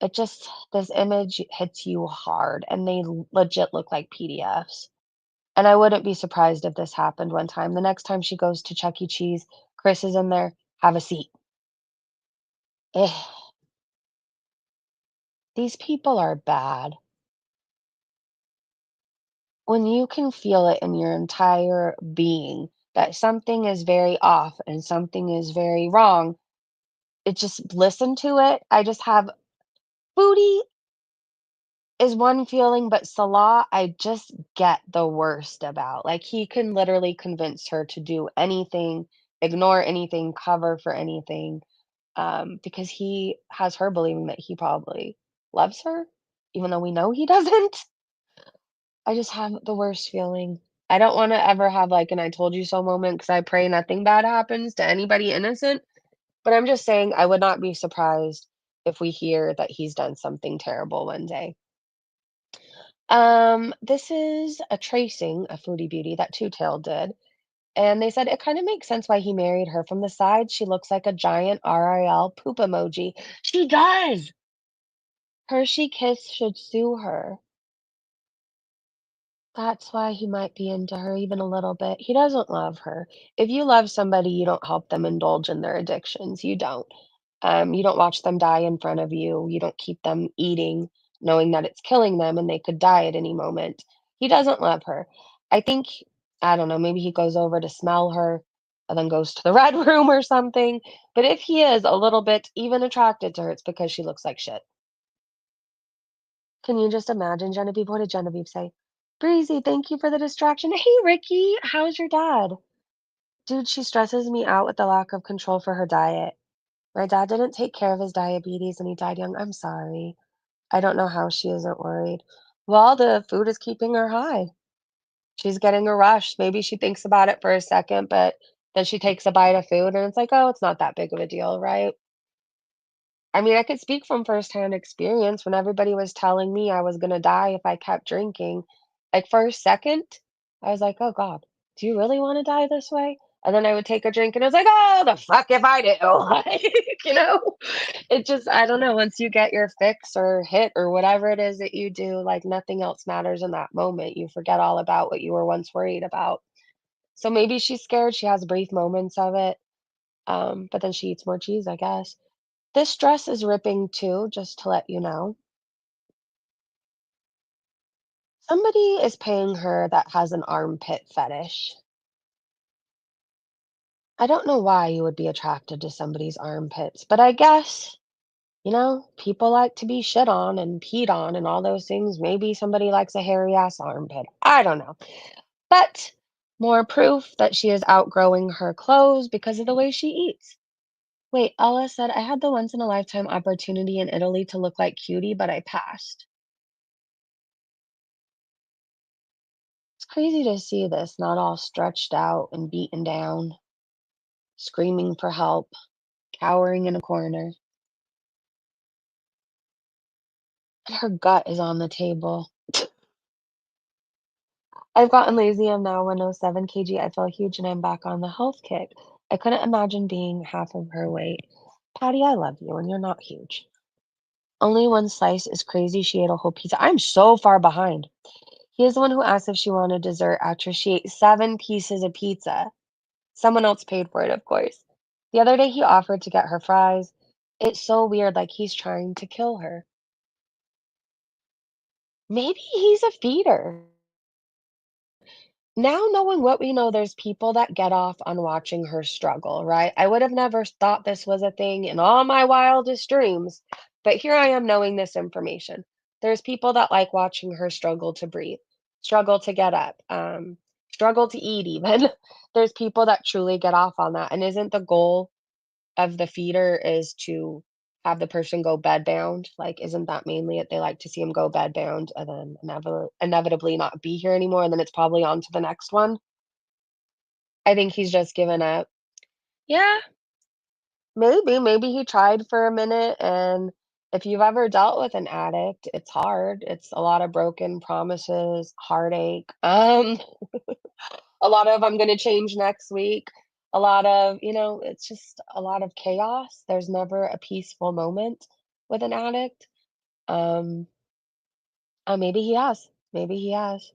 It just, this image hits you hard, and they legit look like PDFs. And I wouldn't be surprised if this happened one time. The next time she goes to Chuck E. Cheese, Chris is in there. Have a seat. Ugh. These people are bad. When you can feel it in your entire being that something is very off and something is very wrong, it just listen to it. I just have Foodie is one feeling, but Salah, I just get the worst about. Like, he can literally convince her to do anything, ignore anything, cover for anything, because he has her believing that he probably loves her, even though we know he doesn't. I just have the worst feeling. I don't want to ever have like an I told you so moment because I pray nothing bad happens to anybody innocent. But I'm just saying I would not be surprised if we hear that he's done something terrible one day. This is a tracing of Foodie Beauty that Two Tail did. And they said it kind of makes sense why he married her. From the side, she looks like a giant RIL poop emoji. She does! Hershey Kiss should sue her. That's why he might be into her even a little bit. He doesn't love her. If you love somebody, you don't help them indulge in their addictions. You don't. You don't watch them die in front of you. You don't keep them eating, knowing that it's killing them and they could die at any moment. He doesn't love her. I think, I don't know, maybe he goes over to smell her and then goes to the red room or something. But if he is a little bit even attracted to her, it's because she looks like shit. Can you just imagine Genevieve? What did Genevieve say? Breezy, thank you for the distraction. Hey, Ricky, how's your dad? Dude, she stresses me out with the lack of control for her diet. My dad didn't take care of his diabetes and he died young. I'm sorry. I don't know how she isn't worried. Well, the food is keeping her high. She's getting a rush. Maybe she thinks about it for a second, but then she takes a bite of food and it's like, oh, it's not that big of a deal, right? I mean, I could speak from firsthand experience when everybody was telling me I was gonna die if I kept drinking. Like, for a second, I was like, "Oh god, do you really wanna die this way?" And then I would take a drink and I was like, "Oh, the fuck if I do." Like, you know? It just I don't know, once you get your fix or hit or whatever it is that you do, like, nothing else matters in that moment. You forget all about what you were once worried about. So maybe she's scared, she has brief moments of it, but then she eats more cheese, I guess. This dress is ripping too, just to let you know. Somebody is paying her that has an armpit fetish. I don't know why you would be attracted to somebody's armpits, but I guess, people like to be shit on and peed on and all those things. Maybe somebody likes a hairy ass armpit. I don't know. But more proof that she is outgrowing her clothes because of the way she eats. Wait, Ella said, I had the once in a lifetime opportunity in Italy to look like Cutie, but I passed. It's crazy to see this, not all stretched out and beaten down, screaming for help, cowering in a corner. And her gut is on the table. I've gotten lazy. I'm now 107 kg. I feel huge and I'm back on the health kick. I couldn't imagine being half of her weight. Patty, I love you, and you're not huge. Only one slice is crazy. She ate a whole pizza. I'm so far behind. He is the one who asked if she wanted dessert after she ate 7 pieces of pizza. Someone else paid for it, of course. The other day he offered to get her fries. It's so weird, like he's trying to kill her. Maybe he's a feeder. Now knowing what we know, there's people that get off on watching her struggle, right? I would have never thought this was a thing in all my wildest dreams, but here I am knowing this information. There's people that like watching her struggle to breathe, struggle to get up, struggle to eat even. There's people that truly get off on that. And isn't the goal of the feeder is to have the person go bedbound? Like, isn't that mainly it? They like to see him go bedbound and then inevitably not be here anymore, and then it's probably on to the next one. I think he's just given up. Yeah, maybe he tried for a minute and If you've ever dealt with an addict, it's hard. It's a lot of broken promises, heartache. A lot of I'm gonna change next week. A lot of, it's just a lot of chaos. There's never a peaceful moment with an addict. Um, maybe he has. Maybe he has.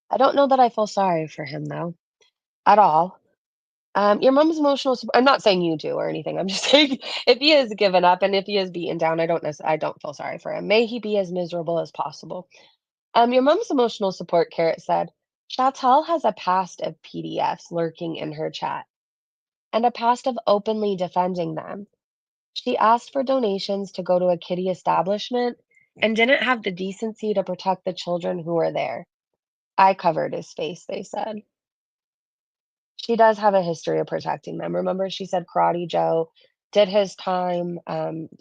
I don't know that I feel sorry for him though, at all. Your mom's emotional support. I'm not saying you do or anything. I'm just saying if he is given up and if he is beaten down, I don't feel sorry for him. May he be as miserable as possible. Your mom's emotional support carrot said, Chantal has a past of PDFs lurking in her chat and a past of openly defending them. She asked for donations to go to a kiddie establishment and didn't have the decency to protect the children who were there. I covered his face, they said. She does have a history of protecting them. Remember, she said Karate Joe did his time.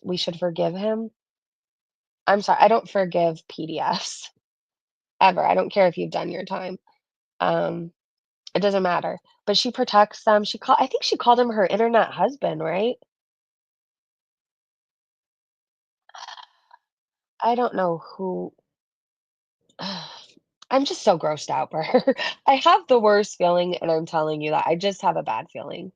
We should forgive him. I'm sorry, I don't forgive PDFs ever. I don't care if you've done your time. It doesn't matter. But she protects them. I think she called him her internet husband, right? I don't know who. I'm just so grossed out for her. I have the worst feeling, and I'm telling you that I just have a bad feeling.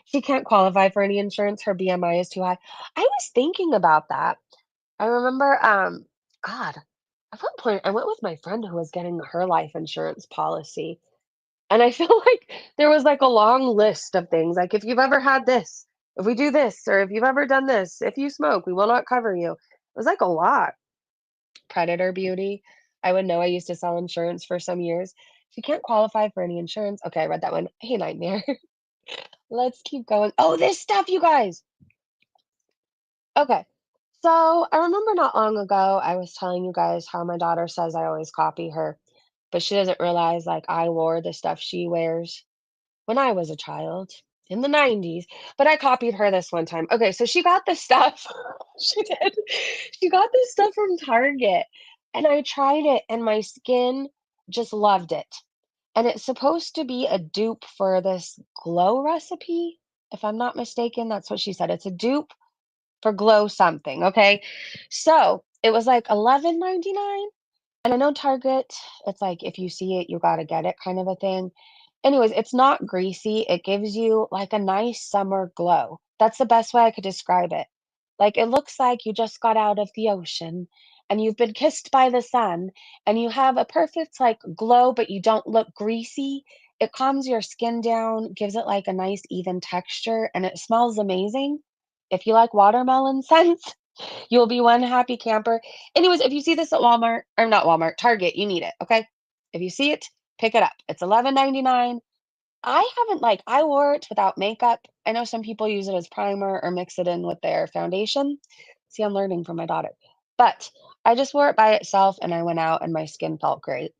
She can't qualify for any insurance. Her BMI is too high. I was thinking about that. I remember, God, at one point I went with my friend who was getting her life insurance policy. And I feel like there was like a long list of things. Like if you've ever had this, if we do this, or if you've ever done this, if you smoke, we will not cover you. It was like a lot. Predator beauty. I would know I used to sell insurance for some years. She can't qualify for any insurance. Okay, I read that one. Hey, nightmare. Let's keep going. Oh, this stuff, you guys. Okay. So I remember not long ago, I was telling you guys how my daughter says I always copy her, but she doesn't realize like I wore the stuff she wears when I was a child in the 90s, but I copied her this one time. Okay, so she got this stuff. She did. She got this stuff from Target, and I tried it, and my skin just loved it. And it's supposed to be a dupe for this glow recipe. If I'm not mistaken, that's what she said. It's a dupe for glow something, okay? So it was like $11.99. And I know Target, it's like if you see it, you gotta get it kind of a thing. Anyways, it's not greasy. It gives you like a nice summer glow. That's the best way I could describe it. Like it looks like you just got out of the ocean and you've been kissed by the sun and you have a perfect like glow, but you don't look greasy. It calms your skin down, gives it like a nice even texture, and it smells amazing. If you like watermelon scents, you'll be one happy camper. Anyways, if you see this at Walmart, or not Walmart, Target, you need it, okay? If you see it, pick it up. It's $11.99. I haven't I wore it without makeup. I know some people use it as primer or mix it in with their foundation. See, I'm learning from my daughter. But I just wore it by itself and I went out and my skin felt great.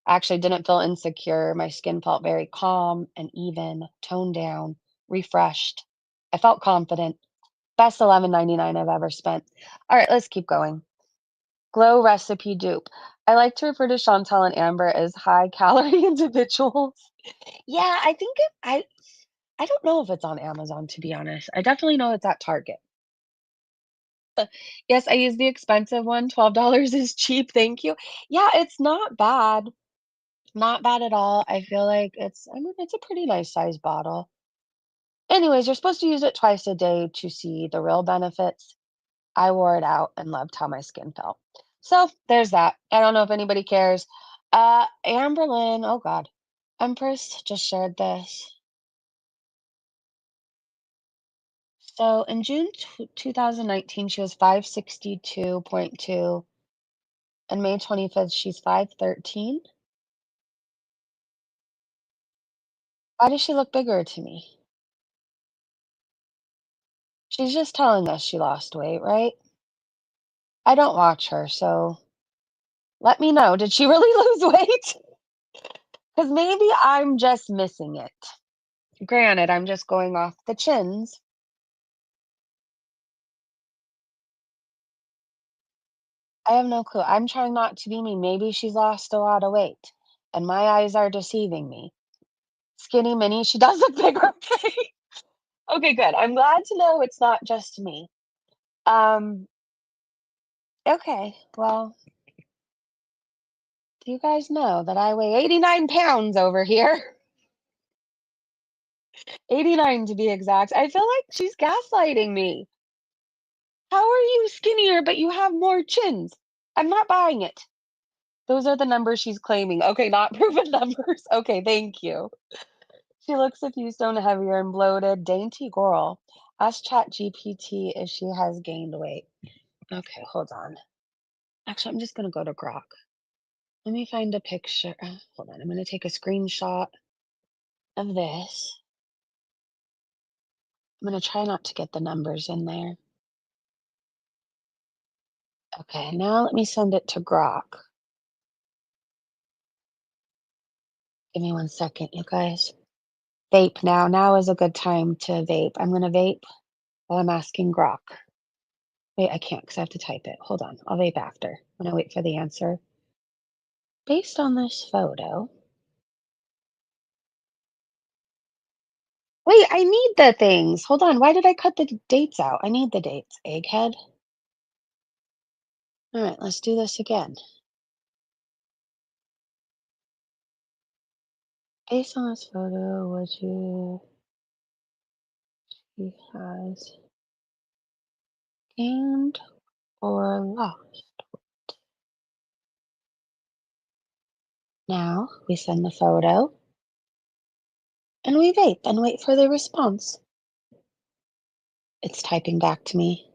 I actually didn't feel insecure. My skin felt very calm and even, toned down, refreshed. I felt confident. Best $11.99 I've ever spent. All right, let's keep going. Glow recipe dupe. I like to refer to Chantal and Amber as high calorie individuals. Yeah, I think I don't know if it's on Amazon, to be honest. I definitely know it's at Target. Yes, I use the expensive one. $12 is cheap, thank you. Yeah, it's not bad. Not bad at all. I feel like it's a pretty nice size bottle. Anyways, you're supposed to use it twice a day to see the real benefits. I wore it out and loved how my skin felt. So there's that. I don't know if anybody cares. Amberlynn, oh God. Empress just shared this. So in June 2019, she was 562.2. And May 25th, she's 513. Why does she look bigger to me? She's just telling us she lost weight, right? I don't watch her, so let me know. Did she really lose weight? Because maybe I'm just missing it. Granted, I'm just going off the chins. I have no clue. I'm trying not to be mean. Maybe she's lost a lot of weight, and my eyes are deceiving me. Skinny mini, she does look bigger. Okay, good. I'm glad to know it's not just me. Okay, well, do you guys know that I weigh 89 pounds over here? 89 to be exact. I feel like she's gaslighting me. How are you skinnier, but you have more chins? I'm not buying it. Those are the numbers she's claiming. Okay, not proven numbers. Okay, thank you. She looks a few stone heavier and bloated. Dainty girl. Ask ChatGPT if she has gained weight. Okay, hold on. Actually, I'm just going to go to Grok. Let me find a picture. Hold on. I'm going to take a screenshot of this. I'm going to try not to get the numbers in there. Okay, now let me send it to Grok. Give me 1 second, you guys. Vape now. Now is a good time to vape. I'm going to vape while I'm asking Grok. Wait, I can't because I have to type it. Hold on. I'll vape after when I wait for the answer. Based on this photo. Wait, I need the things. Hold on. Why did I cut the dates out? I need the dates. Egghead. All right, let's do this again. Based on this photo, would you... She has gained or lost. Now we send the photo and we vape and wait for the response. It's typing back to me.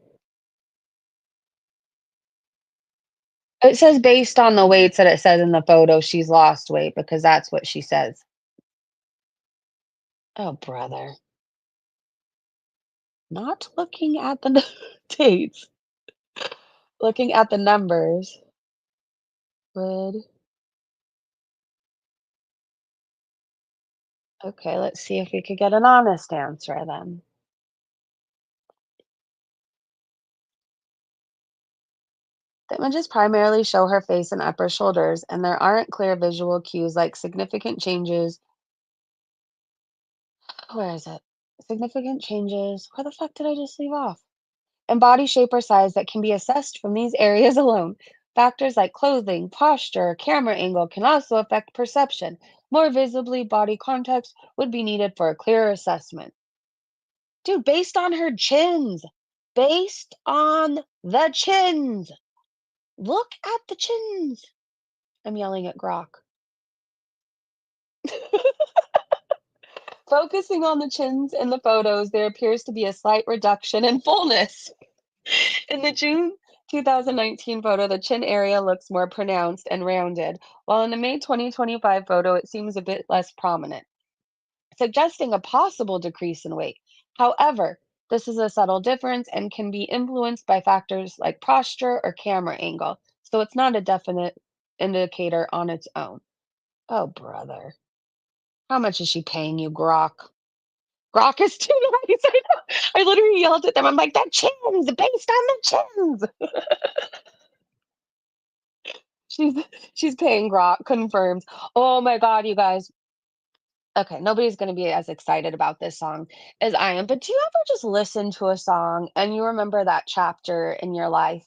It says based on the weights that it says in the photo, she's lost weight because that's what she says. Oh, brother. Not looking at the dates, looking at the numbers. Would... Okay, let's see if we could get an honest answer then. The images primarily show her face and upper shoulders, and there aren't clear visual cues like significant changes. Where is it? Significant changes. Where the fuck did I just leave off? And body shape or size that can be assessed from these areas alone. Factors like clothing, posture, camera angle can also affect perception. More visibly, body context would be needed for a clearer assessment. Dude, based on her chins. Based on the chins. Look at the chins. I'm yelling at Grok. Focusing on the chins in the photos, there appears to be a slight reduction in fullness. In the June 2019 photo, the chin area looks more pronounced and rounded, while in the May 2025 photo, it seems a bit less prominent, suggesting a possible decrease in weight. However, this is a subtle difference and can be influenced by factors like posture or camera angle, so it's not a definite indicator on its own. Oh, brother. How much is she paying you, Grok? Grok is too nice. I know. I literally yelled at them. I'm like, that chins, based on the chins. She's paying Grok, confirmed. Oh my God, you guys. Okay, nobody's going to be as excited about this song as I am, but do you ever just listen to a song and you remember that chapter in your life?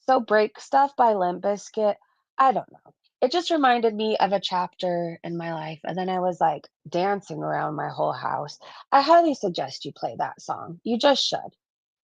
So Break Stuff by Limp Bizkit, I don't know. It just reminded me of a chapter in my life, and then I was like dancing around my whole house. I highly suggest you play that song. You just should.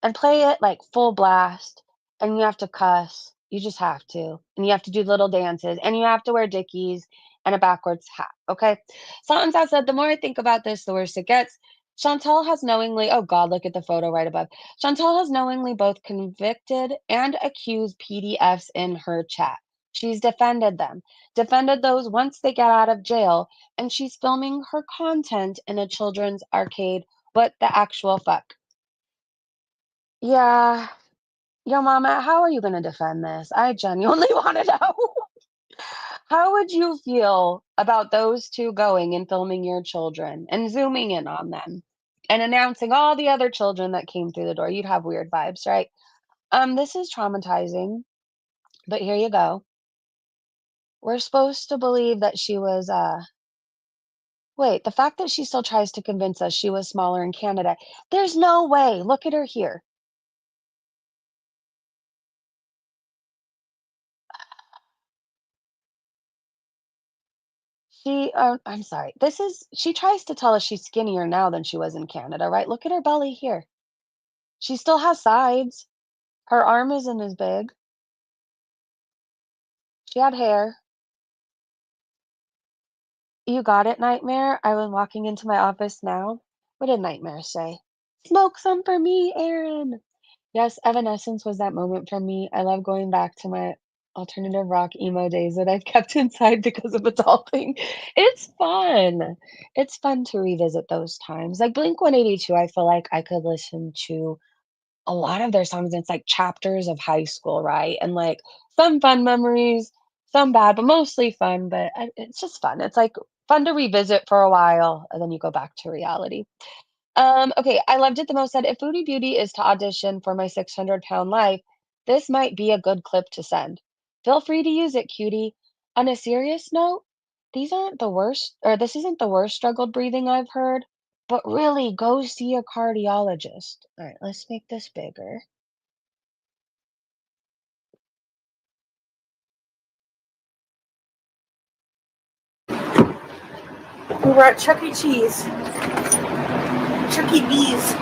And play it like full blast, and you have to cuss. You just have to. And you have to do little dances, and you have to wear dickies and a backwards hat. Okay. Sultan said, the more I think about this, the worse it gets. Chantel has knowingly, oh God, look at the photo right above. Chantel has knowingly both convicted and accused PDFs in her chat. She's defended them, defended those once they get out of jail, and she's filming her content in a children's arcade. What the actual fuck? Yeah. Yo, mama, how are you going to defend this? I genuinely want to know. How would you feel about those two going and filming your children and zooming in on them and announcing all the other children that came through the door? You'd have weird vibes, right? This is traumatizing, but here you go. We're supposed to believe that she was, wait, the fact that she still tries to convince us she was smaller in Canada, there's no way. Look at her here. I'm sorry. She tries to tell us she's skinnier now than she was in Canada, right? Look at her belly here. She still has sides. Her arm isn't as big. She had hair. You got it, Nightmare? I was walking into my office now. What did Nightmare say? Smoke some for me, Aaron. Yes, Evanescence was that moment for me. I love going back to my alternative rock emo days that I've kept inside because of adulting. It's fun. It's fun to revisit those times. Like Blink 182, I feel like I could listen to a lot of their songs. It's like chapters of high school, right? And like some fun memories, some bad, but mostly fun. But it's just fun. It's like fun to revisit for a while, and then you go back to reality. Okay, I loved it the most. Said if Foodie Beauty is to audition for my 600-pound life, this might be a good clip to send. Feel free to use it, cutie. On a serious note, these aren't the worst, or this isn't the worst struggled breathing I've heard, but really go see a cardiologist. All right, let's make this bigger. We were at Chuck E. Cheese. Chuck E. B's.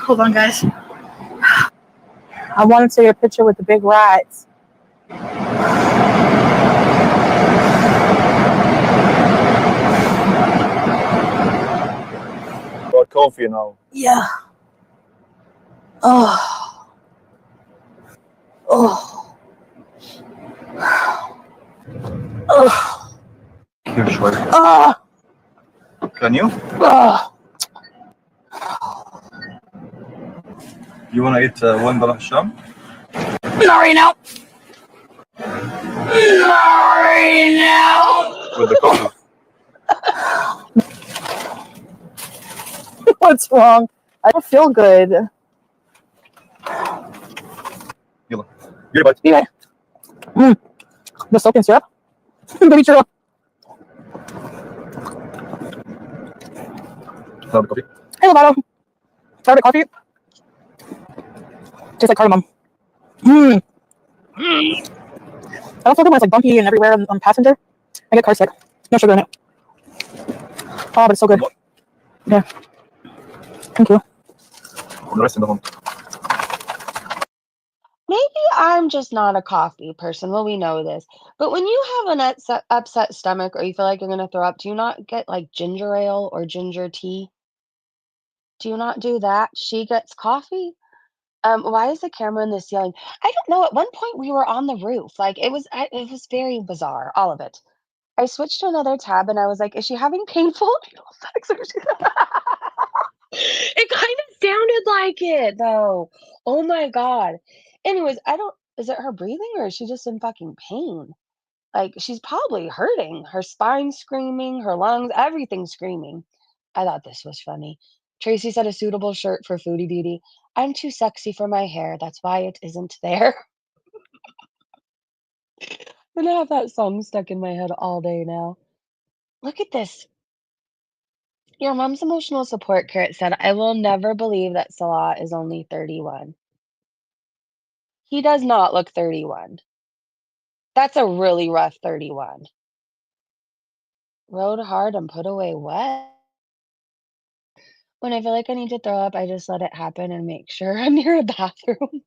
Hold on, guys. I wanted to take a picture with the big rats. Got coffee now. Yeah. Oh. Oh. Oh. Here, شوي. Oh. Can you? Oh. You wanna eat وين بروح الشام? Not right now. Not right now. With the coffee. What's wrong? I don't feel good. يلا. Get a bite. Yeah. The soap and syrup? Baby churro. Have the coffee. Hey, Lovato. Try the coffee. Tastes like cardamom. I don't feel good when it's like bumpy and everywhere on passenger. I get car sick. No sugar in it. Oh, but it's so good. Yeah. Thank you. The rest in the home. Maybe I'm just not a coffee person. Well, we know this. But when you have an upset stomach or you feel like you're going to throw up, do you not get like ginger ale or ginger tea? Do you not do that? She gets coffee? Why is the camera in the ceiling? I don't know. At one point, we were on the roof. Like it was very bizarre, all of it. I switched to another tab and I was like, "Is she having painful anal sex?" Or it kind of sounded like it, though. Oh my god. Anyways, I don't. Is it her breathing or is she just in fucking pain? Like she's probably hurting. Her spine screaming, her lungs, everything screaming. I thought this was funny. Tracy said a suitable shirt for Foodie Beauty. I'm too sexy for my hair. That's why it isn't there. I'm gonna have that song stuck in my head all day now. Look at this. Your mom's emotional support carrot said, I will never believe that Salah is only 31. He does not look 31. That's a really rough 31. Rode hard and put away what? When I feel like I need to throw up, I just let it happen and make sure I'm near a bathroom.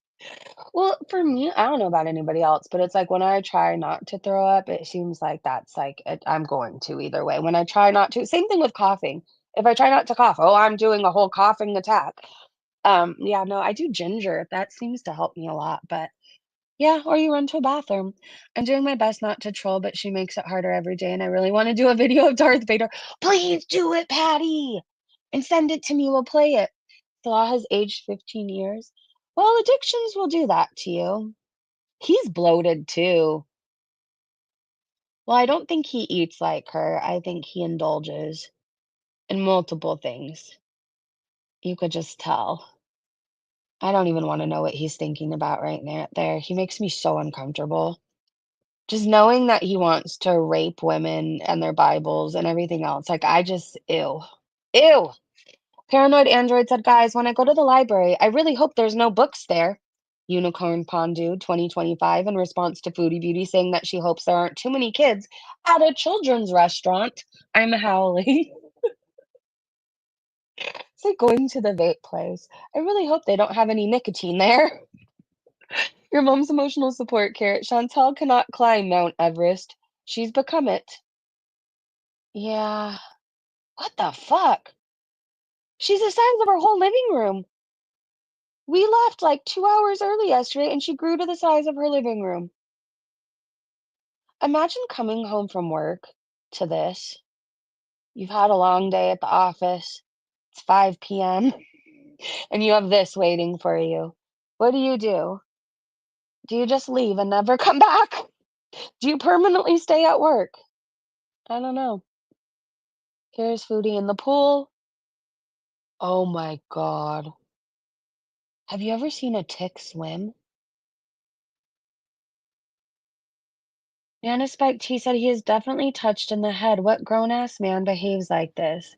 Well, for me, I don't know about anybody else, but it's like when I try not to throw up, it seems like that's like I'm going to either way. When I try not to, same thing with coughing. If I try not to cough, oh, I'm doing a whole coughing attack. Yeah, no, I do ginger. That seems to help me a lot, but yeah, or you run to a bathroom. I'm doing my best not to troll, but she makes it harder every day, and I really want to do a video of Darth Vader. Please do it, Patty, and send it to me. We'll play it. Salah has aged 15 years. Well, addictions will do that to you. He's bloated too. Well, I don't think he eats like her. I think he indulges in multiple things. You could just tell. I don't even want to know what he's thinking about right there. He makes me so uncomfortable. Just knowing that he wants to rape women and their Bibles and everything else. Like, I just, ew. Ew. Paranoid Android said, guys, when I go to the library, I really hope there's no books there. Unicorn Pondu 2025 in response to Foodie Beauty saying that she hopes there aren't too many kids at a children's restaurant. I'm howling. It's like going to the vape place. I really hope they don't have any nicotine there. Your mom's emotional support carrot. Chantel cannot climb Mount Everest. She's become it. Yeah. What the fuck? She's the size of her whole living room. We left like 2 hours early yesterday and she grew to the size of her living room. Imagine coming home from work to this. You've had a long day at the office. It's 5 p.m. and you have this waiting for you. What do? Do you just leave and never come back? Do you permanently stay at work? I don't know. Here's Foodie in the pool. Oh my God. Have you ever seen a tick swim? Nana Spike T said he is definitely touched in the head. What grown-ass man behaves like this?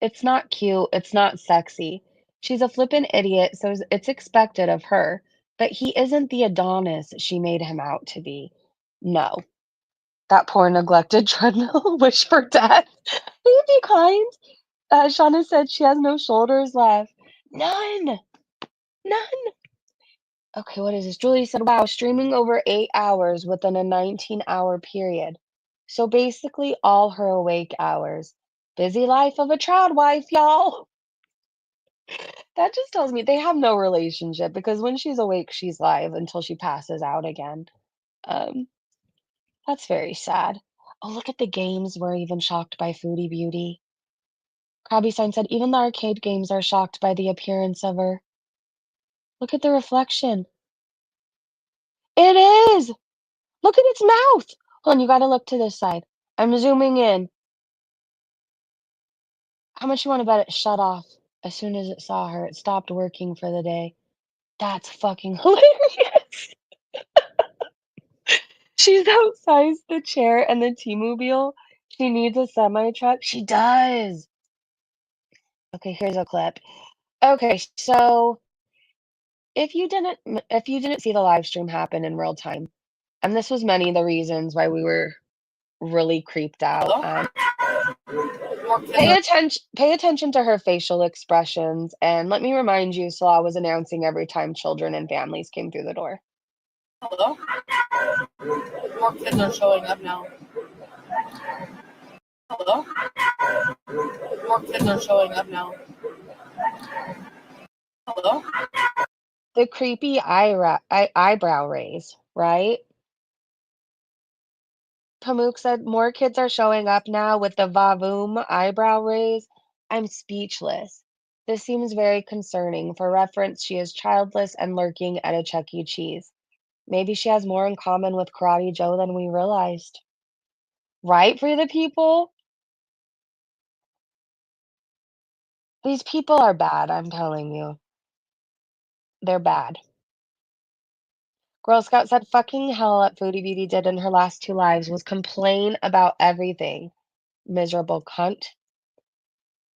It's not cute. It's not sexy. She's a flippin' idiot, so it's expected of her. But he isn't the Adonis she made him out to be. No. That poor neglected treadmill. Wish for death. He declined. Shauna said she has no shoulders left. None. None. Okay, what is this? Julie said, wow, streaming over 8 hours within a 19-hour period. So basically all her awake hours. Busy life of a trad wife, y'all. That just tells me they have no relationship because when she's awake, she's live until she passes out again. That's very sad. Oh, look at the games. We're even shocked by Foodie Beauty. Krabby Sign said, even the arcade games are shocked by the appearance of her. Look at the reflection. It is! Look at its mouth! Hold on, you gotta look to this side. I'm zooming in. How much you want to bet it shut off as soon as it saw her? It stopped working for the day. That's fucking hilarious! She's outsized the chair and the T-Mobile. She needs a semi-truck. She does! Okay, here's a clip. Okay, so if you didn't see the live stream happen in real time, and this was many of the reasons why we were really creeped out. Pay attention to her facial expressions, and let me remind you, Salah was announcing every time children and families came through the door. Hello? More kids are showing up now. Hello? More kids are showing up now. Hello? The creepy eyebrow raise, right? Pamuk said, more kids are showing up now with the Vavoom eyebrow raise. I'm speechless. This seems very concerning. For reference, she is childless and lurking at a Chuck E. Cheese. Maybe she has more in common with Karate Joe than we realized. Right, for the people? These people are bad, I'm telling you. They're bad. Girl Scout said, fucking hell what Foodie Beauty did in her last 2 lives was complain about everything. Miserable cunt.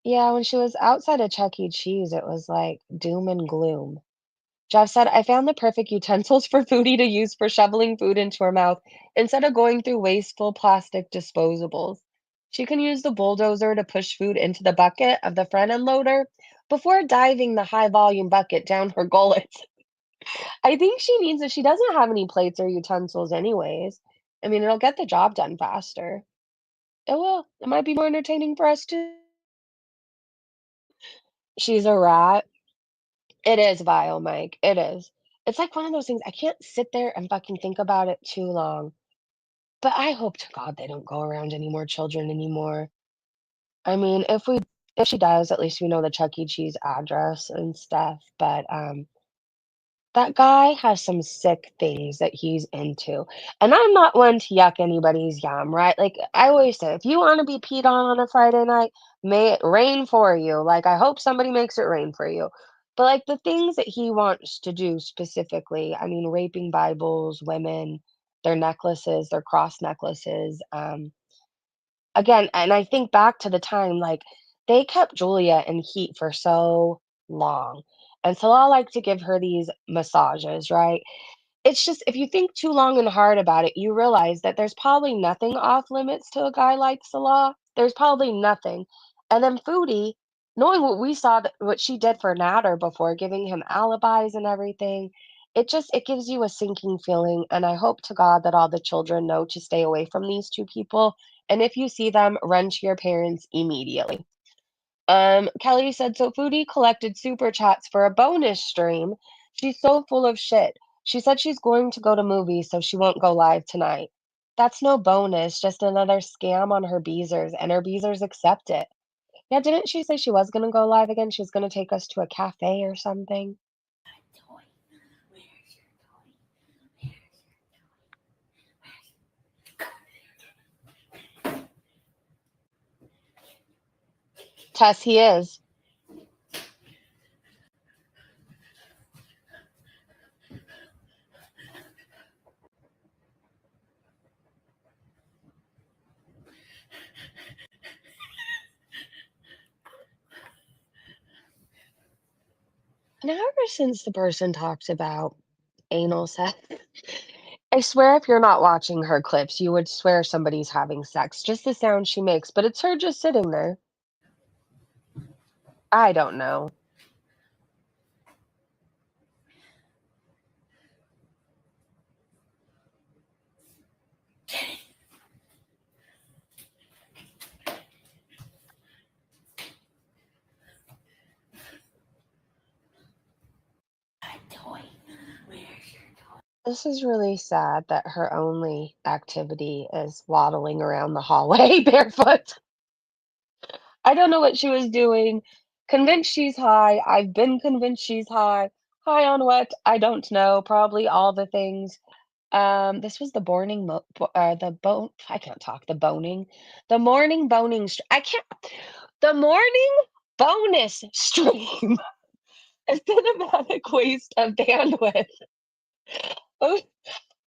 Yeah, when she was outside of Chuck E. Cheese, it was like doom and gloom. Jeff said, I found the perfect utensils for Foodie to use for shoveling food into her mouth instead of going through wasteful plastic disposables. She can use the bulldozer to push food into the bucket of the front end loader before diving the high volume bucket down her gullet. I think she needs it. She doesn't have any plates or utensils anyways. I mean, it'll get the job done faster. It will. It might be more entertaining for us too. She's a rat. It is vile, Mike. It is. It's like one of those things, I can't sit there and fucking think about it too long. But I hope to God they don't go around any more children anymore. I mean, if she does, at least we know the Chuck E. Cheese address and stuff. But that guy has some sick things that he's into. And I'm not one to yuck anybody's yum, right? Like I always say, if you want to be peed on a Friday night, may it rain for you. Like I hope somebody makes it rain for you. But like the things that he wants to do specifically, I mean, raping Bibles, women, their necklaces, their cross necklaces. Again, and I think back to the time, like they kept Julia in heat for so long. And Salah liked to give her these massages, right? It's just if you think too long and hard about it, you realize that there's probably nothing off limits to a guy like Salah. There's probably nothing. And then Foodie, knowing what we saw, what she did for Nader before, giving him alibis and everything, it gives you a sinking feeling. And I hope to God that all the children know to stay away from these two people. And if you see them, run to your parents immediately. Kelly said, so Foodie collected super chats for a bonus stream. She's so full of shit. She said she's going to go to movies, so she won't go live tonight. That's no bonus, just another scam on her Beezers, and her Beezers accept it. Yeah, didn't she say she was going to go live again? She was going to take us to a cafe or something? Tess, he is. And ever since the person talked about anal sex, I swear if you're not watching her clips, you would swear somebody's having sex. Just the sound she makes, but it's her just sitting there. I don't know. This is really sad that her only activity is waddling around the hallway barefoot. I don't know what she was doing. Convinced she's high. I've been convinced she's high. High on what? I don't know. Probably all the things. This was the I can't talk. The boning. The morning boning. I can't. The morning bonus stream. A cinematic waste of bandwidth. Oh,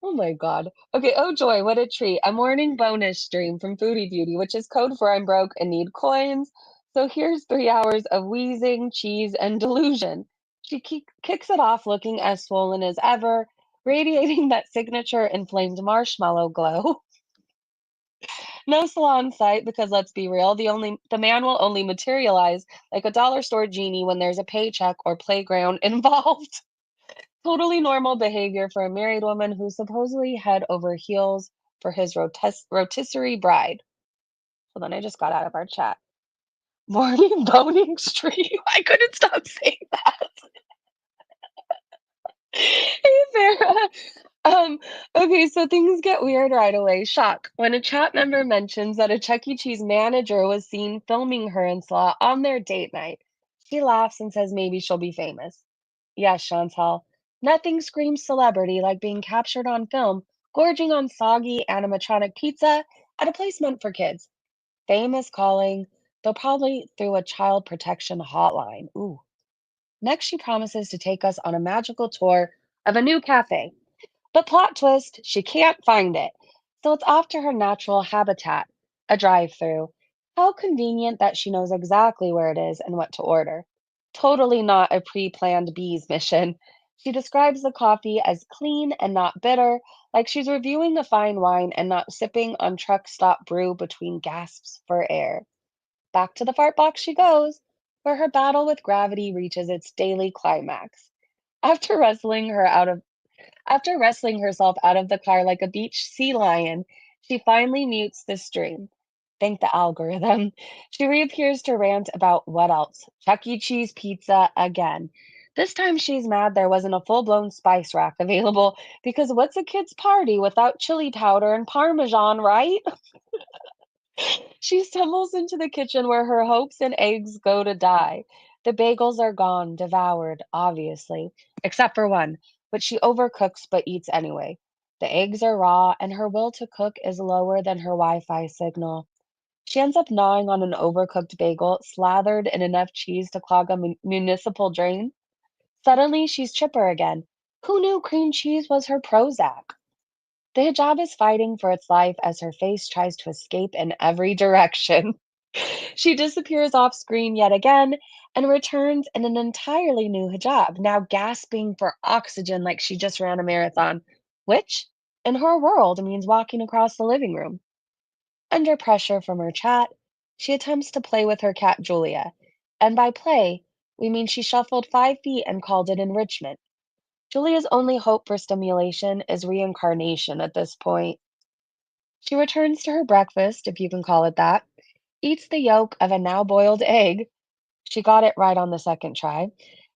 oh my God. Okay. Oh, joy. What a treat. A morning bonus stream from Foodie Beauty, which is code for I'm broke and need coins. So here's 3 hours of wheezing, cheese, and delusion. She kicks it off looking as swollen as ever, radiating that signature inflamed marshmallow glow. No salon site because let's be real, the man will only materialize like a dollar store genie when there's a paycheck or playground involved. Totally normal behavior for a married woman who's supposedly head over heels for his rotisserie bride. Hold on, I just got out of our chat. Morning boning stream. I couldn't stop saying that. Hey, Farrah. Okay, so things get weird right away. Shock. When a chat member mentions that a Chuck E. Cheese manager was seen filming her and Salah on their date night, she laughs and says maybe she'll be famous. Yes, Chantal. Nothing screams celebrity like being captured on film, gorging on soggy animatronic pizza at a place meant for kids. Fame is calling, though probably through a child protection hotline. Ooh. Next, she promises to take us on a magical tour of a new cafe. But plot twist, she can't find it. So it's off to her natural habitat, a drive-through. How convenient that she knows exactly where it is and what to order. Totally not a pre-planned bees mission. She describes the coffee as clean and not bitter, like she's reviewing a fine wine and not sipping on truck stop brew between gasps for air. Back to the fart box she goes, where her battle with gravity reaches its daily climax. After wrestling her out of After wrestling herself out of the car like a beach sea lion, she finally mutes the stream. Thank the algorithm. She reappears to rant about what else? Chuck E. Cheese pizza again. This time she's mad there wasn't a full-blown spice rack available because what's a kid's party without chili powder and parmesan, right? She stumbles into the kitchen where her hopes and eggs go to die. The bagels are gone, devoured, obviously, except for one, which she overcooks but eats anyway. The eggs are raw, and her will to cook is lower than her Wi Fi signal. She ends up gnawing on an overcooked bagel, slathered in enough cheese to clog a municipal drain. Suddenly, she's chipper again. Who knew cream cheese was her Prozac? The hijab is fighting for its life as her face tries to escape in every direction. She disappears off screen yet again, and returns in an entirely new hijab, now gasping for oxygen like she just ran a marathon, which, in her world, means walking across the living room. Under pressure from her chat, she attempts to play with her cat Julia, and by play, we mean she shuffled 5 feet and called it enrichment. Julia's only hope for stimulation is reincarnation at this point. She returns to her breakfast, if you can call it that, eats the yolk of a now boiled egg, she got it right on the second try,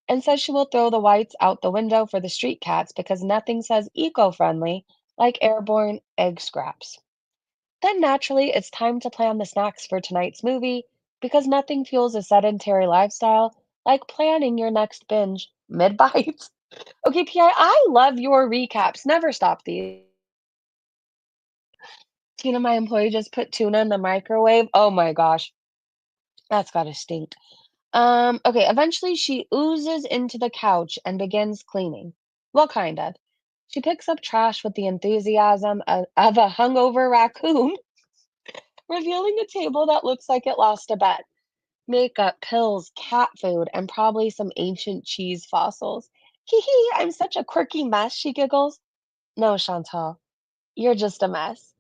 and says she will throw the whites out the window for the street cats because nothing says eco-friendly like airborne egg scraps. Then naturally, it's time to plan the snacks for tonight's movie because nothing fuels a sedentary lifestyle like planning your next binge mid-bite. Okay, I love your recaps. Never stop these. Tina, my employee, just put tuna in the microwave. Oh my gosh, that's gotta stink. Okay, eventually she oozes into the couch and begins cleaning. Well, kind of. She picks up trash with the enthusiasm of a hungover raccoon, revealing a table that looks like it lost a bet. Makeup, pills, cat food, and probably some ancient cheese fossils. Hee hee, I'm such a quirky mess, she giggles. No, Chantal, you're just a mess.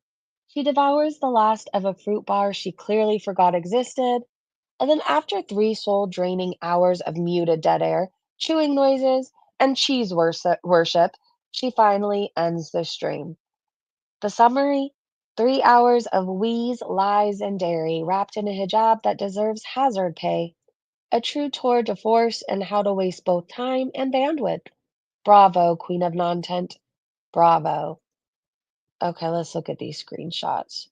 She devours the last of a fruit bar she clearly forgot existed, and then after 3 soul-draining hours of muted dead air, chewing noises, and cheese worship, she finally ends the stream. The summary? 3 hours of wheeze, lies, and dairy wrapped in a hijab that deserves hazard pay. A true tour de force in how to waste both time and bandwidth. Bravo, Queen of Nontent. Bravo. Okay, let's look at these screenshots.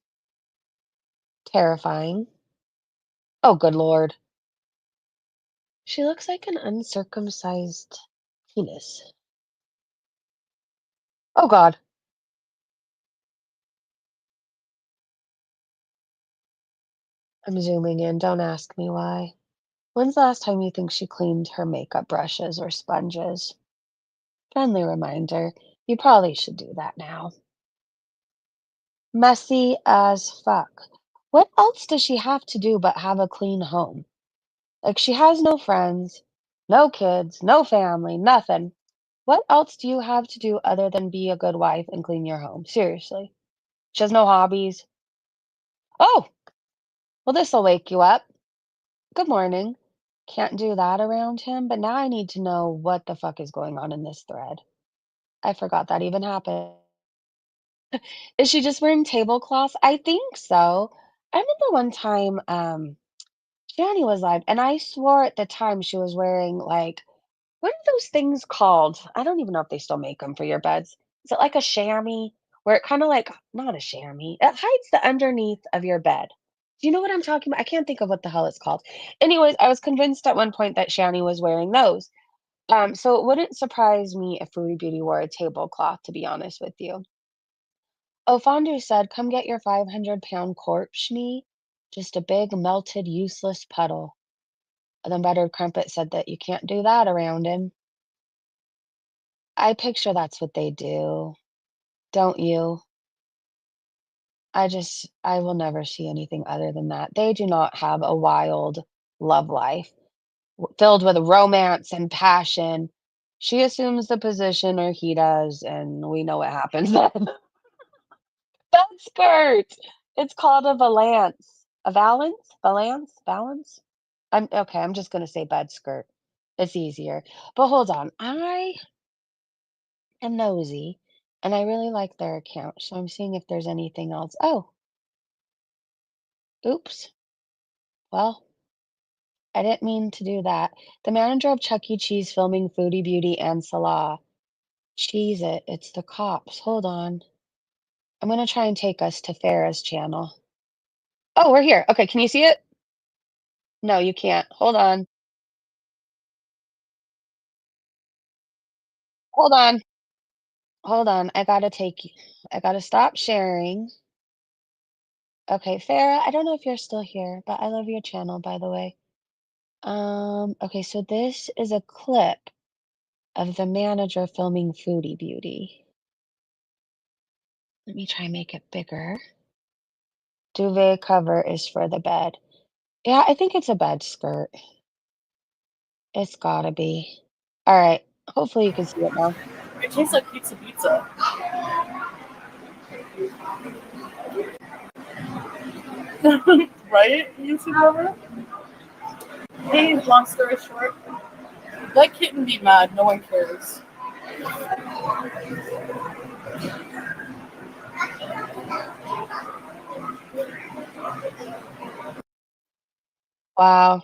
Terrifying. Oh, good lord. She looks like an uncircumcised penis. Oh god. I'm zooming in. Don't ask me why. When's the last time you think she cleaned her makeup brushes or sponges? Friendly reminder, you probably should do that now. Messy as fuck. What else does she have to do but have a clean home? Like, she has no friends, no kids, no family, nothing. What else do you have to do other than be a good wife and clean your home? Seriously. She has no hobbies. Oh, well, this'll wake you up. Good morning. Can't do that around him, but now I need to know what the fuck is going on in this thread. I forgot that even happened. Is she just wearing tablecloths? I think so. I remember one time, Shani was live, and I swore at the time she was wearing like, what are those things called? I don't even know if they still make them for your beds. Is it like a chamois where it kind of like, not a chamois, it hides the underneath of your bed. Do you know what I'm talking about? I can't think of what the hell it's called. Anyways, I was convinced at one point that Shani was wearing those. So it wouldn't surprise me if Foodie Beauty wore a tablecloth, to be honest with you. Oh, Fondue said, come get your 500-pound corpse, Shmi. Just a big, melted, useless puddle. And then Buttered Crumpet said that you can't do that around him. I picture that's what they do. Don't you? I will never see anything other than that. They do not have a wild love life filled with romance and passion. She assumes the position, or he does, and we know what happens then. Bed skirt. It's called a valance. A valance? Valance? Balance? I'm okay. I'm just gonna say bed skirt. It's easier. But hold on. I am nosy, and I really like their account, so I'm seeing if there's anything else. Oh, oops. Well, I didn't mean to do that. The manager of Chuck E. Cheese filming Foodie Beauty and Salah. Cheese it. It's the cops. Hold on. I'm gonna try and take us to Farah's channel. Oh, we're here. Okay, can you see it? No, you can't. Hold on. Hold on. Hold on. I gotta stop sharing. Okay, Farah, I don't know if you're still here, but I love your channel, by the way. Okay, so this is a clip of the manager filming Foodie Beauty. Let me try and make it bigger. Duvet cover is for the bed. Yeah, I think it's a bed skirt. It's gotta be. All right. Hopefully you can see it now. It tastes like pizza. Right? You see that? Hey, long story short, let Kitten be mad. No one cares. Wow.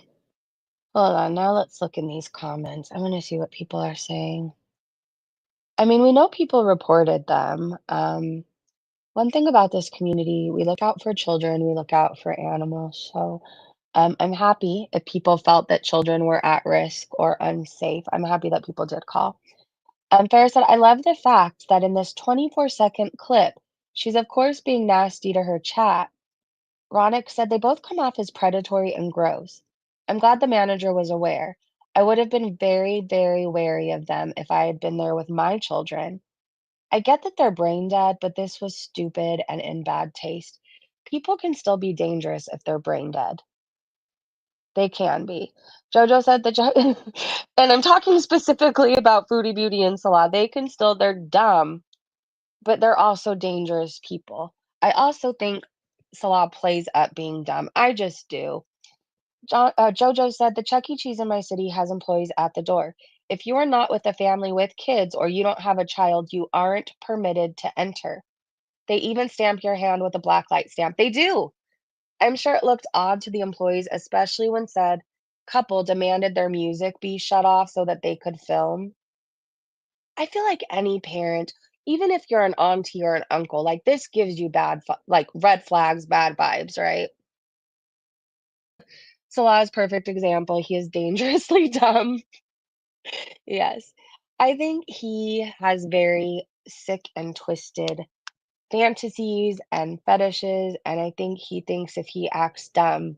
Hold on. Now let's look in these comments. I want to see what people are saying. I mean, we know people reported them. One thing about this community, we look out for children, we look out for animals. So I'm happy if people felt that children were at risk or unsafe. I'm happy that people did call. Farrah said, I love the fact that in this 24-second clip, she's of course being nasty to her chat. Ronick said they both come off as predatory and gross. I'm glad the manager was aware. I would have been very, very wary of them if I had been there with my children. I get that they're brain dead, but this was stupid and in bad taste. People can still be dangerous if they're brain dead. They can be. Jojo said that, and I'm talking specifically about Foodie, Beauty, and Salah. They're dumb, but they're also dangerous people. I also think Salah plays up being dumb. I just do. Jojo said the Chuck E. Cheese in my city has employees at the door. If you are not with a family with kids or you don't have a child, you aren't permitted to enter. They even stamp your hand with a black light stamp. They do. I'm sure it looked odd to the employees, especially when said couple demanded their music be shut off so that they could film. I feel like any parent, even if you're an auntie or an uncle, like this gives you like red flags, bad vibes, right? Salah's perfect example. He is dangerously dumb. Yes. I think he has very sick and twisted fantasies and fetishes, and I think he thinks if he acts dumb,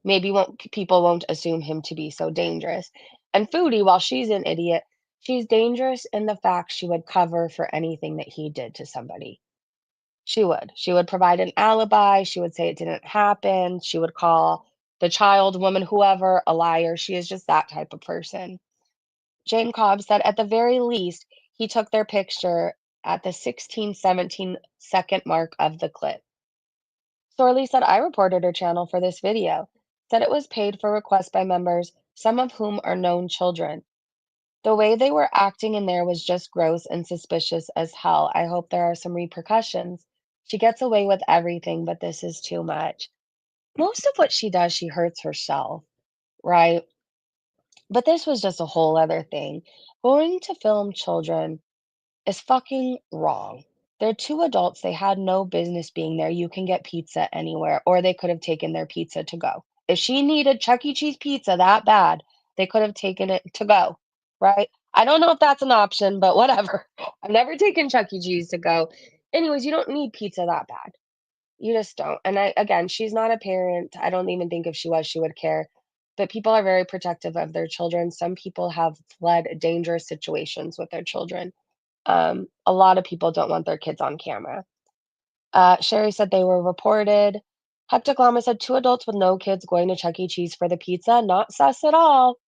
maybe people won't assume him to be so dangerous. And Foodie, while she's an idiot, she's dangerous in the fact she would cover for anything that he did to somebody. She would. She would provide an alibi. She would say it didn't happen. She would call the child, woman, whoever, a liar. She is just that type of person. Jane Cobb said, at the very least, he took their picture at the 16, 17-second mark of the clip. Sorley said, I reported her channel for this video. Said it was paid for requests by members, some of whom are known children. The way they were acting in there was just gross and suspicious as hell. I hope there are some repercussions. She gets away with everything, but this is too much. Most of what she does, she hurts herself, right? But this was just a whole other thing. Going to film children is fucking wrong. They're two adults. They had no business being there. You can get pizza anywhere, or they could have taken their pizza to go. If she needed Chuck E. Cheese pizza that bad, they could have taken it to go, right? I don't know if that's an option, but whatever. I've never taken Chuck E. Cheese to go. Anyways, you don't need pizza that bad. You just don't. And again, she's not a parent. I don't even think if she was, she would care. But people are very protective of their children. Some people have fled dangerous situations with their children. A lot of people don't want their kids on camera. Sherry said they were reported. Hectic Llama said 2 adults with no kids going to Chuck E. Cheese for the pizza. Not sus at all.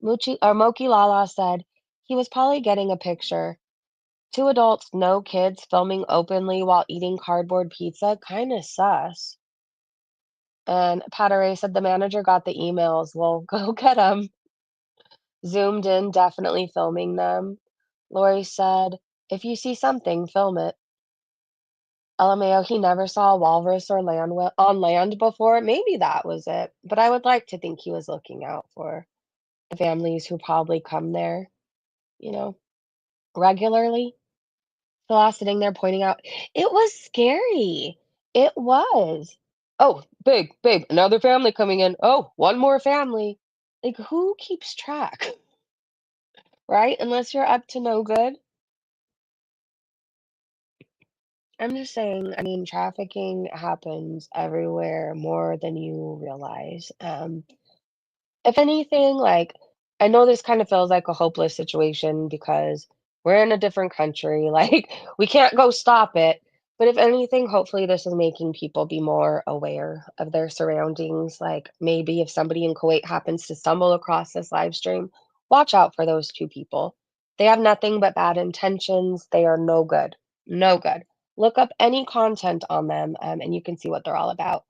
Moki Lala said he was probably getting a picture. 2 adults, no kids, filming openly while eating cardboard pizza. Kinda sus. And Patare said the manager got the emails. Well, go get them. Zoomed in, definitely filming them. Lori said, if you see something, film it. LMAO, he never saw a walrus or on land before. Maybe that was it. But I would like to think he was looking out for the families who probably come there, you know, regularly. Salah sitting there pointing out, it was scary. It was. Oh, big, another family coming in. Oh, one more family. Like, who keeps track? Right? Unless you're up to no good. I'm just saying, I mean, trafficking happens everywhere more than you realize. If anything, like, I know this kind of feels like a hopeless situation because we're in a different country. Like, we can't go stop it. But if anything, hopefully this is making people be more aware of their surroundings. Like maybe if somebody in Kuwait happens to stumble across this live stream, watch out for those two people. They have nothing but bad intentions. They are no good. No good. Look up any content on them and you can see what they're all about.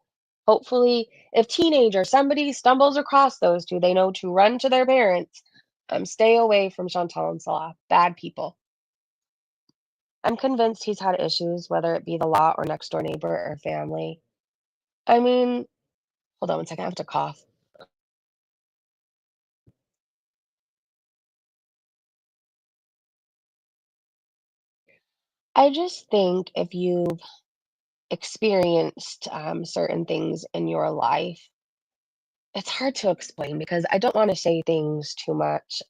Hopefully, if teenager somebody stumbles across those two, they know to run to their parents. Stay away from Chantal and Salah. Bad people. I'm convinced he's had issues, whether it be the law or next door neighbor or family. I mean, hold on one second, I have to cough. I just think if you've experienced certain things in your life, it's hard to explain because I don't want to say things too much.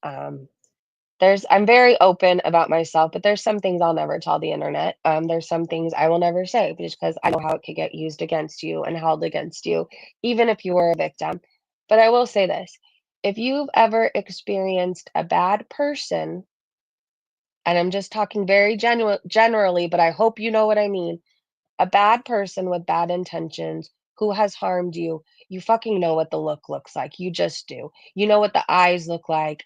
I'm very open about myself, but there's some things I'll never tell the internet. There's some things I will never say just because I know how it could get used against you and held against you, even if you were a victim. But I will say this, if you've ever experienced a bad person, and I'm just talking very generally, but I hope you know what I mean, a bad person with bad intentions who has harmed you, you fucking know what the look looks like. You just do. You know what the eyes look like.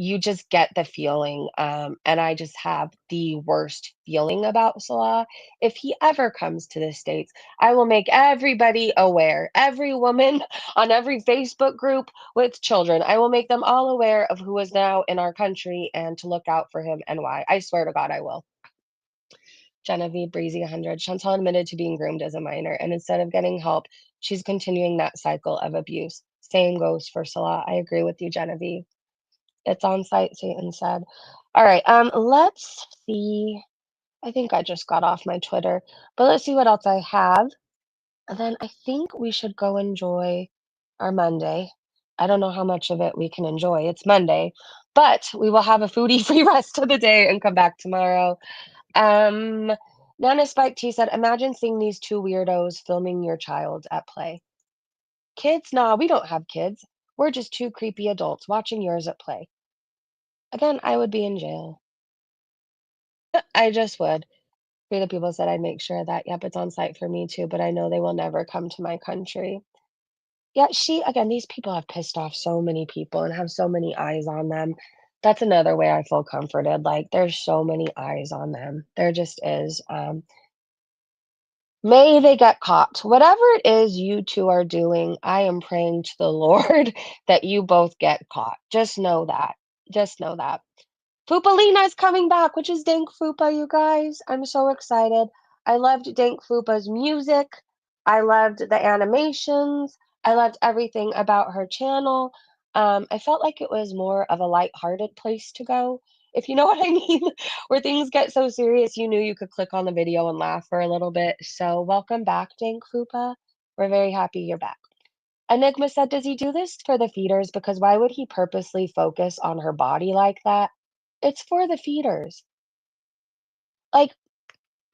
You just get the feeling. And I just have the worst feeling about Salah. If he ever comes to the States, I will make everybody aware. Every woman on every Facebook group with children, I will make them all aware of who is now in our country and to look out for him and why. I swear to God, I will. Genevieve Breezy 100. Chantal admitted to being groomed as a minor, and instead of getting help, she's continuing that cycle of abuse. Same goes for Salah. I agree with you, Genevieve. It's on site, Satan said. All right, let's see. I think I just got off my Twitter, but let's see what else I have. And then I think we should go enjoy our Monday. I don't know how much of it we can enjoy. It's Monday, but we will have a foodie free rest of the day and come back tomorrow. Nana Spike T said, imagine seeing these two weirdos filming your child at play. Kids? Nah, we don't have kids. We're just two creepy adults watching yours at play. Again, I would be in jail. I just would. Three of the people said I'd make sure that, yep, it's on site for me too, but I know they will never come to my country. Yeah, again, these people have pissed off so many people and have so many eyes on them. That's another way I feel comforted. Like, there's so many eyes on them. There just is. May they get caught. Whatever it is you two are doing, I am praying to the Lord that you both get caught. Just know that. Just know that. Fupa is coming back, which is Dank Fupa, you guys. I'm so excited. I loved Dank Fupa's music. I loved the animations. I loved everything about her channel. I felt like it was more of a lighthearted place to go, if you know what I mean, where things get so serious, you knew you could click on the video and laugh for a little bit. So welcome back, Dank Fupa. We're very happy you're back. Enigma said, does he do this for the feeders? Because why would he purposely focus on her body like that? It's for the feeders. Like,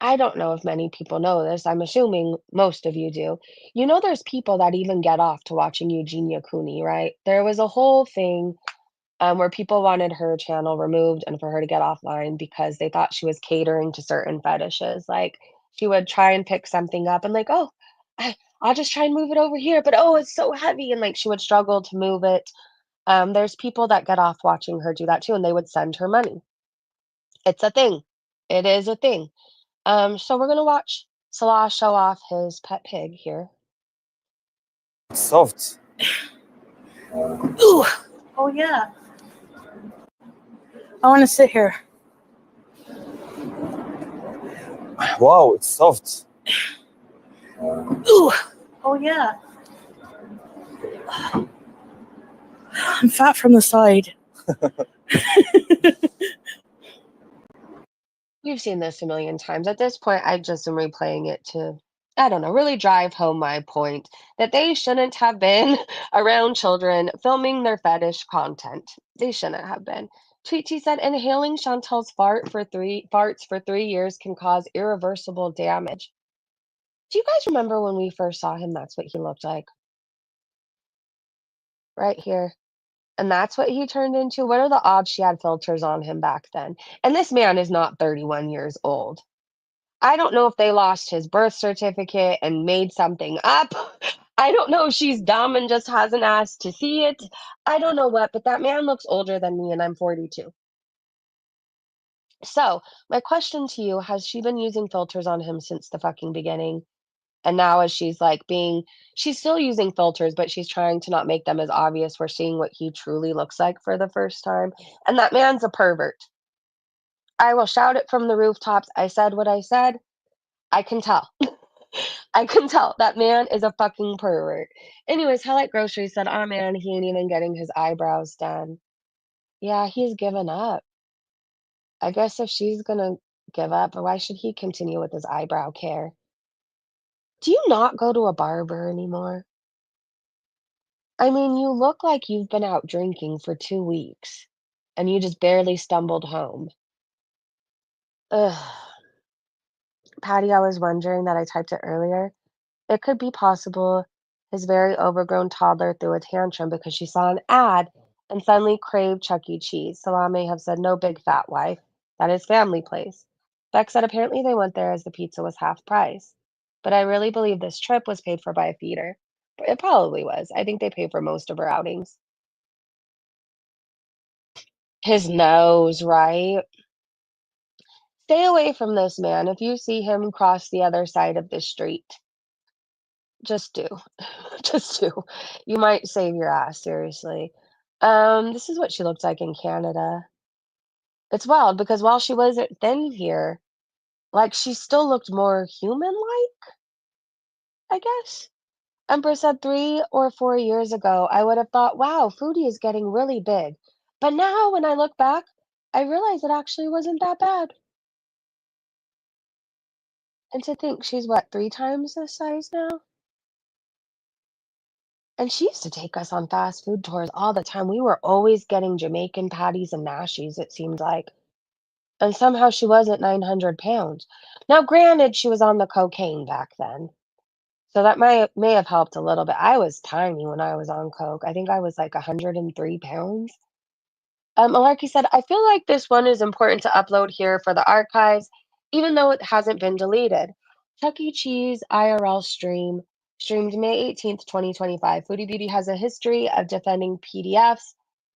I don't know if many people know this. I'm assuming most of you do. You know, there's people that even get off to watching Eugenia Cooney, right? There was a whole thing where people wanted her channel removed and for her to get offline because they thought she was catering to certain fetishes. Like, she would try and pick something up and like, oh, I'll just try and move it over here, but oh, it's so heavy. And like, she would struggle to move it. There's people that get off watching her do that too, and they would send her money. It's a thing. It is a thing. So we're gonna watch Salah show off his pet pig here. Soft. Ooh. Oh, yeah. I want to sit here. Wow, it's soft. Ooh. Oh, yeah. I'm fat from the side. You've seen this a million times. At this point, I just am replaying it to, I don't know, really drive home my point that they shouldn't have been around children filming their fetish content. They shouldn't have been. Tweety said, inhaling Chantal's farts for 3 years can cause irreversible damage. Do you guys remember when we first saw him? That's what he looked like. Right here. And that's what he turned into. What are the odds she had filters on him back then? And this man is not 31 years old. I don't know if they lost his birth certificate and made something up. I don't know if she's dumb and just hasn't asked to see it. I don't know what, but that man looks older than me and I'm 42. So, my question to you, has she been using filters on him since the fucking beginning? And now as she's she's still using filters, but she's trying to not make them as obvious. We're seeing what he truly looks like for the first time. And that man's a pervert. I will shout it from the rooftops. I said what I said. I can tell. I can tell that man is a fucking pervert. Anyways, Hell Like Grocery said, oh man, he ain't even getting his eyebrows done. Yeah, he's given up. I guess if she's gonna give up, why should he continue with his eyebrow care? Do you not go to a barber anymore? I mean, you look like you've been out drinking for 2 weeks, and you just barely stumbled home. Ugh. Patty, I was wondering that I typed it earlier. It could be possible his very overgrown toddler threw a tantrum because she saw an ad and suddenly craved Chuck E. Cheese. Salah may have said, no, big fat wife. That is family place. Beck said apparently they went there as the pizza was half price. But I really believe this trip was paid for by a feeder. But it probably was. I think they paid for most of her outings. His nose, right? Stay away from this man if you see him cross the other side of the street. Just do. Just do. You might save your ass, seriously. This is what she looked like in Canada. It's wild because while she wasn't thin here, she still looked more human-like, I guess. Empress said 3 or 4 years ago, I would have thought, wow, Foodie is getting really big. But now when I look back, I realize it actually wasn't that bad. And to think she's what, 3 times this size now? And she used to take us on fast food tours all the time. We were always getting Jamaican patties and mashies, it seemed like. And somehow she wasn't 900 pounds. Now, granted, she was on the cocaine back then. So that may have helped a little bit. I was tiny when I was on coke. I think I was like 103 pounds. Malarkey said, I feel like this one is important to upload here for the archives, even though it hasn't been deleted. Chuck E. Cheese IRL stream, streamed May 18th, 2025. Foodie Beauty has a history of defending PDFs,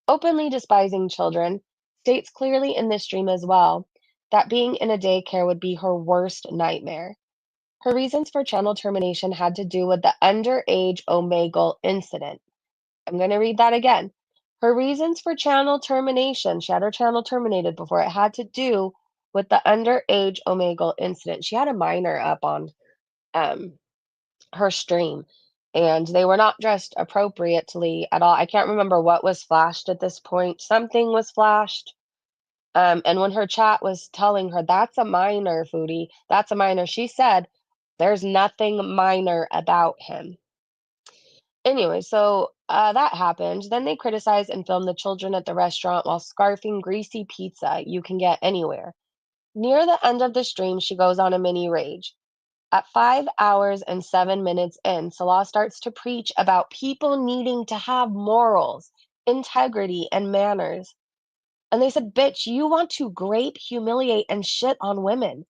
openly despising children, states clearly in this stream as well that being in a daycare would be her worst nightmare. Her reasons for channel termination had to do with the underage Omegle incident. I'm going to read that again. Her reasons for channel termination, she had her channel terminated before, it had to do with the underage Omegle incident. She had a minor up on her stream, and they were not dressed appropriately at all. I can't remember what was flashed at this point. Something was flashed. And when her chat was telling her, that's a minor, Foodie, that's a minor, she said, there's nothing minor about him. Anyway, so that happened. Then they criticized and filmed the children at the restaurant while scarfing greasy pizza you can get anywhere. Near the end of the stream, she goes on a mini rage. At 5 hours and 7 minutes in, Salah starts to preach about people needing to have morals, integrity, and manners. And they said, bitch, you want to grape, humiliate, and shit on women.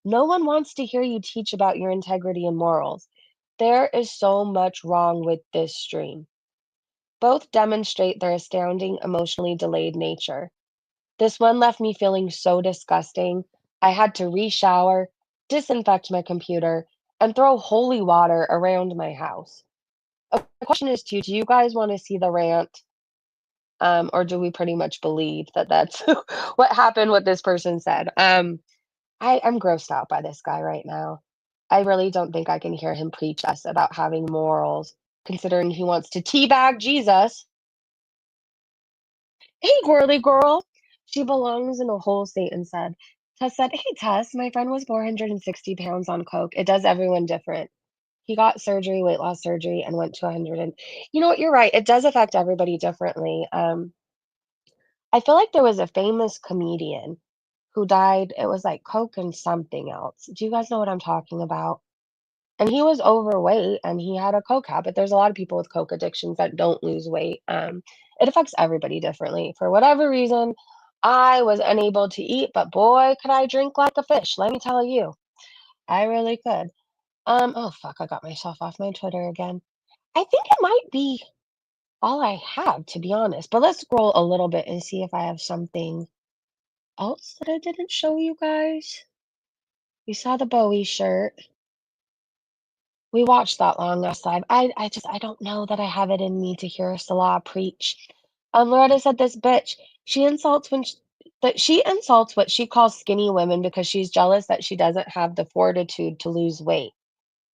No one wants to hear you teach about your integrity and morals. There is so much wrong with this stream. Both demonstrate their astounding, emotionally delayed nature. This one left me feeling so disgusting. I had to re-shower, disinfect my computer, and throw holy water around my house. Okay, the question is to you, do you guys want to see the rant? Or do we pretty much believe that that's what happened, what this person said? I'm grossed out by this guy right now. I really don't think I can hear him preach us about having morals, considering he wants to teabag Jesus. Hey, girly girl. She belongs in a whole state and said, Tess said, hey, Tess, my friend was 460 pounds on coke. It does everyone different. He got surgery, weight loss surgery, and went to 100. And you know what? You're right. It does affect everybody differently. I feel like there was a famous comedian who died. It was like coke and something else. Do you guys know what I'm talking about? And he was overweight and he had a coke habit. There's a lot of people with coke addictions that don't lose weight. It affects everybody differently. For whatever reason, I was unable to eat, but boy, could I drink like a fish, let me tell you. I really could. Oh fuck, I got myself off my Twitter again. I think it might be all I have, to be honest. But let's scroll a little bit and see if I have something else that I didn't show you guys. You saw the Bowie shirt. We watched that long last live. I don't know that I have it in me to hear Salah preach. Loretta said this bitch, she insults she insults what she calls skinny women because she's jealous that she doesn't have the fortitude to lose weight.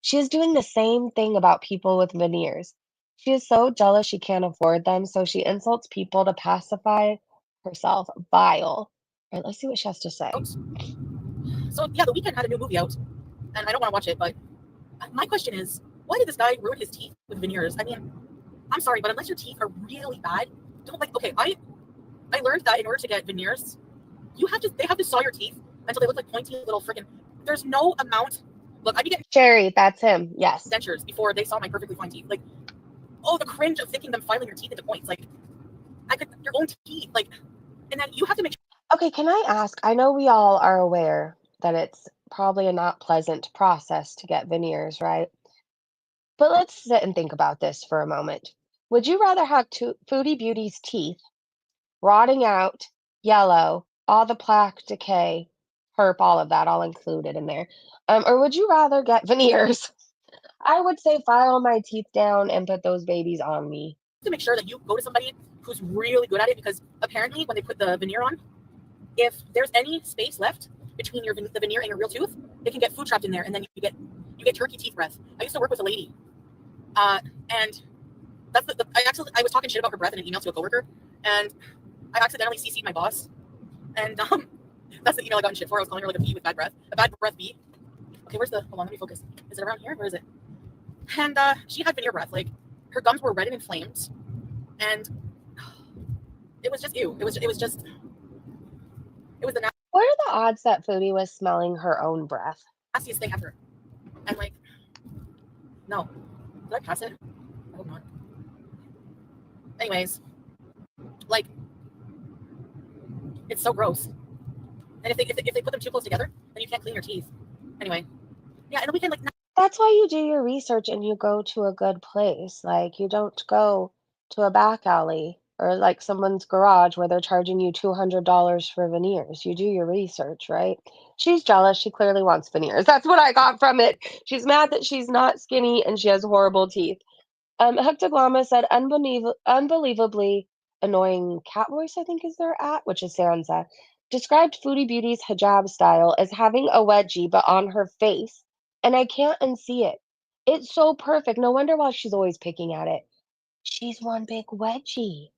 She is doing the same thing about people with veneers. She is so jealous she can't afford them, so she insults people to pacify herself. Vile. All right, let's see what she has to say. So yeah, The Weeknd had a new movie out, and I don't want to watch it, but my question is, why did this guy ruin his teeth with veneers? I mean, I'm sorry, but unless your teeth are really bad, don't like. Okay, I learned that in order to get veneers, they have to saw your teeth until they look like pointy little freaking. There's no amount. Look, I'd be getting Sherry, that's him. Yes. dentures before they saw my perfectly fine teeth. Like, oh, the cringe of thinking them filing your teeth into points. Like, your own teeth. Like, and then you have to make. Okay, can I ask? I know we all are aware that it's probably a not pleasant process to get veneers, right? But let's sit and think about this for a moment. Would you rather have Foodie Beauty's teeth rotting out, yellow, all the plaque decay, herp, all of that, all included in there? Or would you rather get veneers? I would say file my teeth down and put those babies on me. To make sure that you go to somebody who's really good at it, because apparently when they put the veneer on, if there's any space left between the veneer and your real tooth, it can get food trapped in there, and then you get turkey teeth breath. I used to work with a lady, and that's I was talking shit about her breath in an email to a coworker, and I accidentally CC'd my boss, and that's the email I got in shit for. I was calling her like a bee with bad breath, a bad breath bee. Okay, hold on, let me focus. Is it around here? Where is it? And she had veneer breath. Like, her gums were red and inflamed, and it was just ew. It was the What are the odds that Foodie was smelling her own breath? nastiest thing ever. And like, no, did I pass it? I hope not. Anyways, like, it's so gross. And if they put them too close together, then you can't clean your teeth. Anyway, yeah, and the weekend, like. That's why you do your research and you go to a good place. Like, you don't go to a back alley or like someone's garage where they're charging you $200 for veneers. You do your research, right? She's jealous. She clearly wants veneers. That's what I got from it. She's mad that she's not skinny and she has horrible teeth. Hectoglama said, unbelievably annoying cat voice, I think is their at, which is Sansa, described Foodie Beauty's hijab style as having a wedgie but on her face, and I can't unsee it. It's so perfect. No wonder why she's always picking at it. She's one big wedgie.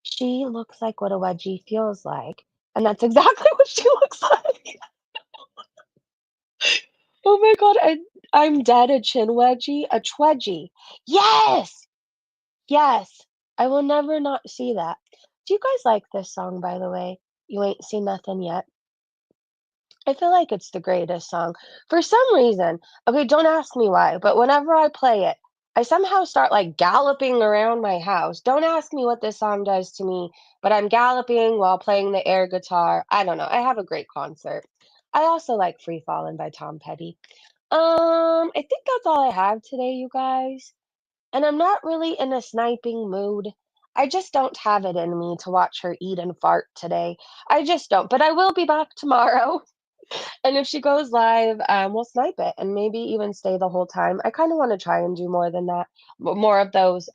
She looks like what a wedgie feels like, and that's exactly what she looks like. Oh my god, I'm dead. A chin wedgie, a twedgie. Yes! Yes, I will never not see that. Do you guys like this song, by the way? You ain't seen nothing yet. I feel like it's the greatest song. For some reason, okay, don't ask me why, but whenever I play it, I somehow start like galloping around my house. Don't ask me what this song does to me, but I'm galloping while playing the air guitar. I don't know. I have a great concert. I also like Free Fallin' by Tom Petty. I think that's all I have today, you guys. And I'm not really in a sniping mood. I just don't have it in me to watch her eat and fart today. I just don't. But I will be back tomorrow. And if she goes live, we'll snipe it and maybe even stay the whole time. I kind of want to try and do more than that, more of those.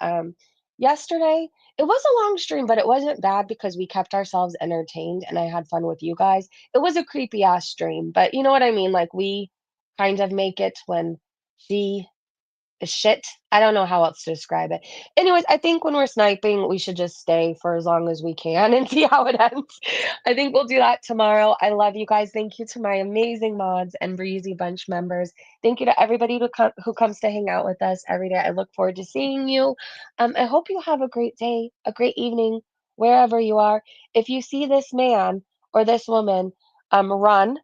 Yesterday, it was a long stream, but it wasn't bad because we kept ourselves entertained and I had fun with you guys. It was a creepy ass stream, but you know what I mean? Like, we kind of make it when she shit. I don't know how else to describe it. Anyways, I think when we're sniping, we should just stay for as long as we can and see how it ends. I think we'll do that tomorrow. I love you guys. Thank you to my amazing mods and Breezy Bunch members. Thank you to everybody who comes to hang out with us every day. I look forward to seeing you. I hope you have a great day, a great evening, wherever you are. If you see this man or this woman, run.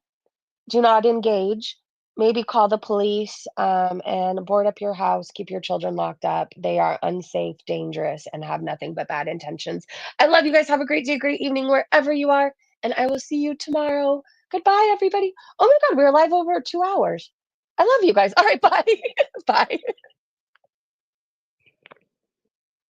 Do not engage. Maybe call the police and board up your house. Keep your children locked up. They are unsafe, dangerous, and have nothing but bad intentions. I love you guys. Have a great day, great evening, wherever you are. And I will see you tomorrow. Goodbye, everybody. Oh my God, we're live over 2 hours. I love you guys. All right, bye. Bye.